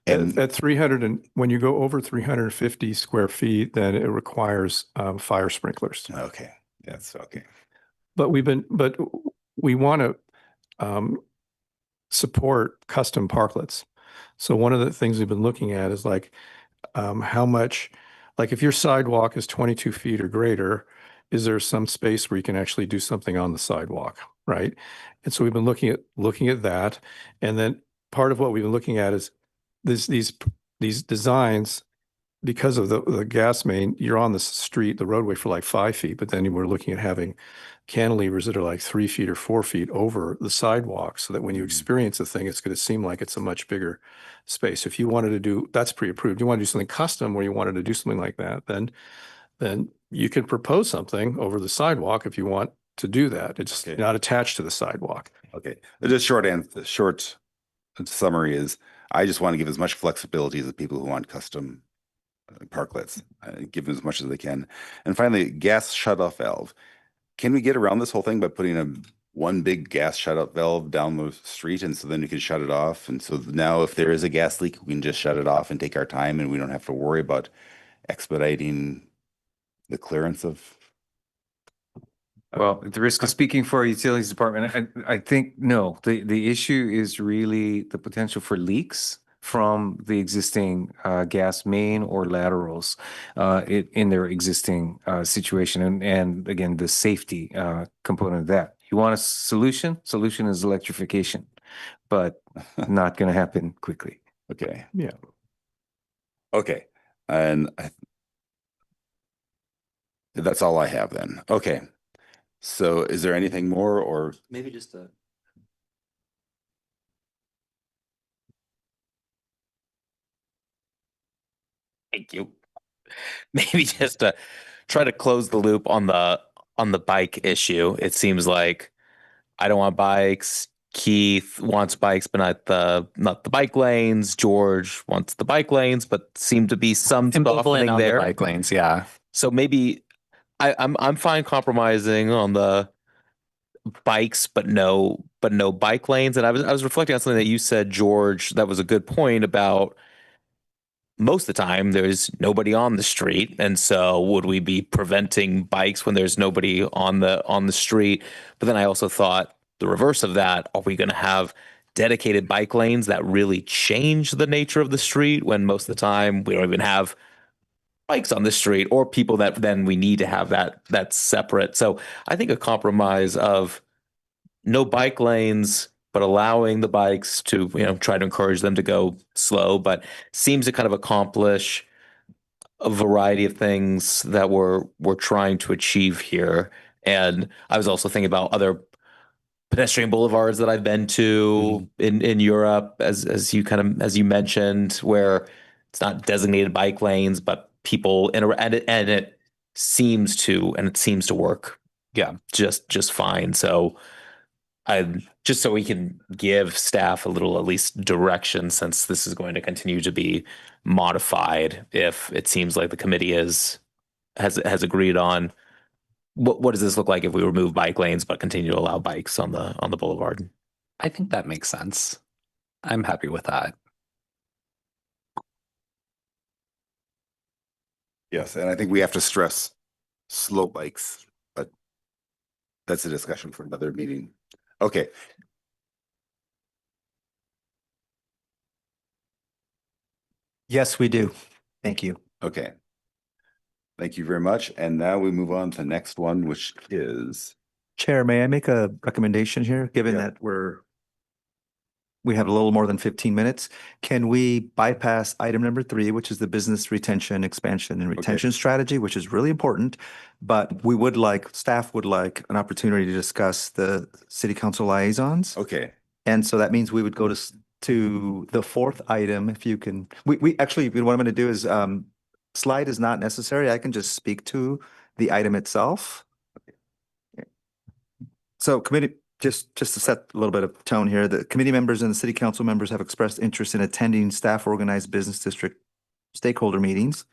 And at 300 and when you go over 350 square feet, then it requires fire sprinklers. Okay, that's okay. But we want to support custom parklets. So one of the things we've been looking at is like how much, like if your sidewalk is 22 feet or greater, is there some space where you can actually do something on the sidewalk, right? And so we've been looking at that, and then part of what we've been looking at is these designs. Because of the gas main, you're on the street, the roadway for like 5 feet, but then we're looking at having cantilevers that are like 3 feet or 4 feet over the sidewalk, so that when you experience the thing, it's going to seem like it's a much bigger space. If you wanted to do, that's pre-approved. You want to do something custom where you wanted to do something like that, then you can propose something over the sidewalk if you want to do that. It's not attached to the sidewalk. Okay. The short summary is I just want to give as much flexibility to the people who want custom parklets, give them as much as they can. And finally, gas shutoff valve. Can we get around this whole thing by putting one big gas shutoff valve down the street, and so then you can shut it off? And so now if there is a gas leak, we can just shut it off and take our time, and we don't have to worry about expediting the clearance of. Well, at the risk of speaking for our utilities department, I think, no, the issue is really the potential for leaks from the existing gas main or laterals in their existing situation. And again, the safety component of that. You want a solution? Solution is electrification, but not going to happen quickly. Okay. Yeah. Okay. And that's all I have then. Okay. So is there anything more or? Maybe just a. Thank you. Maybe just to try to close the loop on the bike issue. It seems like I don't want bikes. Keith wants bikes, but not the bike lanes. George wants the bike lanes, but seem to be some Ambivalent softening on the there. bike lanes, yeah. So maybe I'm fine compromising on the bikes, but no bike lanes. And I was reflecting on something that you said, George, that was a good point about most of the time there's nobody on the street. And so would we be preventing bikes when there's nobody on the street? But then I also thought the reverse of that, are we going to have dedicated bike lanes that really change the nature of the street when most of the time we don't even have bikes on the street or people that then we need to have that separate. So I think a compromise of no bike lanes, but allowing the bikes to, try to encourage them to go slow, but seems to kind of accomplish a variety of things that we're trying to achieve here. And I was also thinking about other pedestrian boulevards that I've been to in Europe, as you mentioned, where it's not designated bike lanes, but people and it seems to work. Yeah, just fine. So just so we can give staff a little, at least direction, since this is going to continue to be modified. If it seems like the committee has agreed on what does this look like if we remove bike lanes but continue to allow bikes on the boulevard? I think that makes sense. I'm happy with that. Yes, and I think we have to stress slow bikes, but that's a discussion for another meeting. Okay. Yes, we do. Thank you. Okay. Thank you very much. And now we move on to the next one, which is. Chair, may I make a recommendation here, given that we have a little more than 15 minutes? Can we bypass item number 3, which is the business retention, expansion and retention strategy, which is really important, but staff would like an opportunity to discuss the city council liaisons. Okay. And so that means we would go to the 4th item. If you can, we actually, what I'm going to do is, slide is not necessary. I can just speak to the item itself. So committee, just to set a little bit of tone here, the committee members and the city council members have expressed interest in attending staff organized business district stakeholder meetings.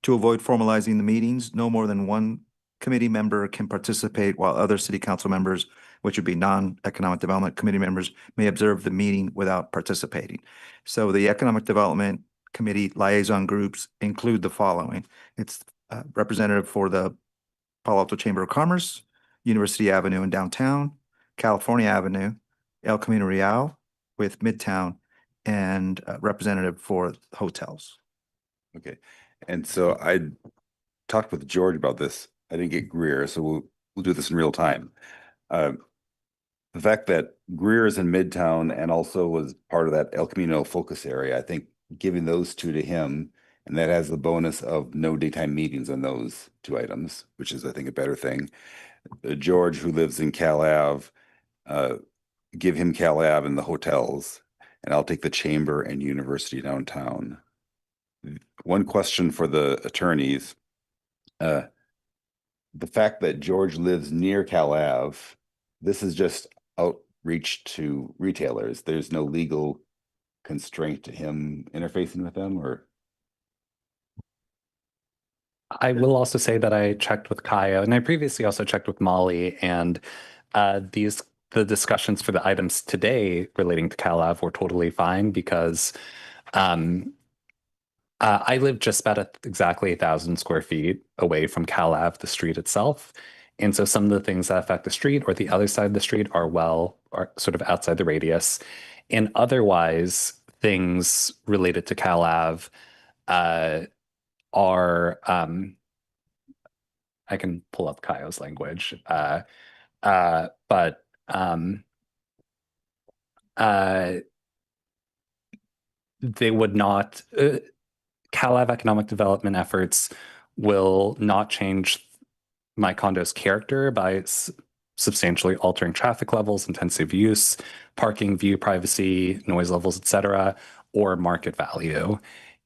To avoid formalizing the meetings, no more than one committee member can participate, while other city council members, which would be non-economic development committee members, may observe the meeting without participating. So the economic development committee liaison groups include the following. It's representative for the Palo Alto Chamber of Commerce, University Avenue in downtown, California Avenue, El Camino Real with Midtown, and representative for hotels. Okay. And so I talked with George about this. I didn't get Greer, so we'll do this in real time. The fact that Greer is in Midtown and also was part of that El Camino focus area, I think giving those two to him, and that has the bonus of no daytime meetings on those 2 items, which is, I think, a better thing. George, who lives in Cal Ave, give him Cal Ave and the hotels, and I'll take the chamber and university downtown. One question for the attorneys. The fact that George lives near Cal Ave, this is just outreach to retailers. There's no legal constraint to him interfacing with them, or? I will also say that I checked with Kaya, and I previously also checked with Molly, and the discussions for the items today relating to Cal Ave were totally fine because I live just about exactly 1,000 square feet away from Cal Ave, the street itself. And so some of the things that affect the street or the other side of the street are sort of outside the radius. And otherwise, things related to Cal Ave are, I can pull up Kaio's language, but they would not, Cal Ave economic development efforts will not change my condo's character by substantially altering traffic levels, intensity of use, parking, view privacy, noise levels, etc., or market value.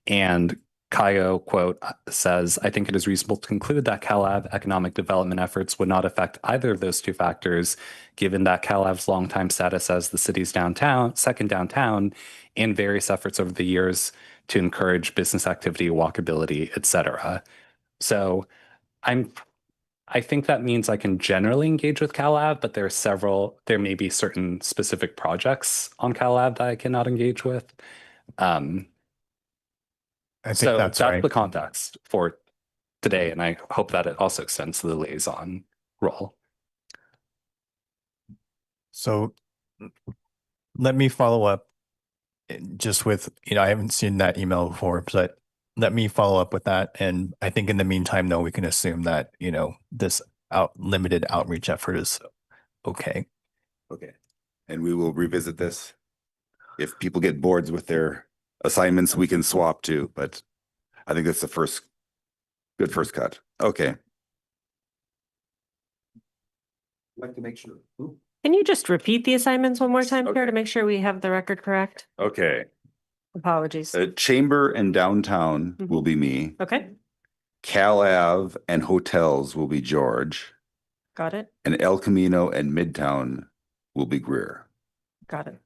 And Kaio, quote, says, I think it is reasonable to conclude that Cal Ave economic development efforts would not affect either of those two factors, given that Cal Ave's longtime status as the city's second downtown, and various efforts over the years to encourage business activity, walkability, etc. So I think that means I can generally engage with Cal Ave, but there may be certain specific projects on Cal Ave that I cannot engage with. I think So that's that's right. the context for today, and I hope that it also extends to the liaison role. So let me follow up just with, I haven't seen that email before, but let me follow up with that. And I think in the meantime, though, we can assume that, this limited outreach effort is okay. Okay. And we will revisit this. If people get bored with their assignments, we can swap too, but I think that's the good first cut. Okay. I'd like to make sure. Can you just repeat the assignments one more time, Chair, to make sure we have the record correct? Okay. Apologies. Chamber and downtown will be me. Okay, Cal Ave and hotels will be George. got it, And El Camino and Midtown will be Greer. got it.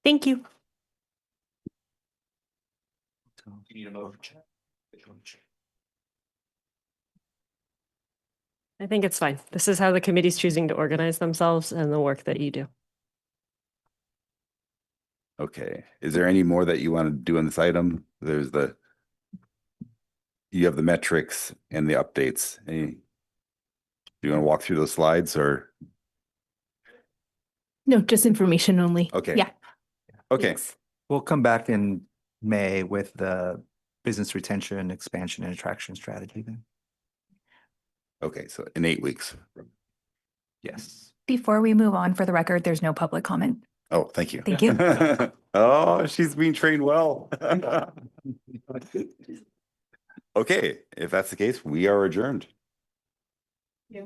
Thank you. I think it's fine. This is how the committee's choosing to organize themselves and the work that you do. Okay. Is there any more that you want to do on this item? You have the metrics and the updates. Do you want to walk through those slides or? No, just information only. Okay. Yeah. Okay. Thanks. We'll come back in May with the business retention, expansion, and attraction strategy then. Okay. So in 8 weeks. Yes. Before we move on, for the record, there's no public comment. Oh, thank you. Thank you. Oh, she's being trained well. Okay. If that's the case, we are adjourned. Yeah.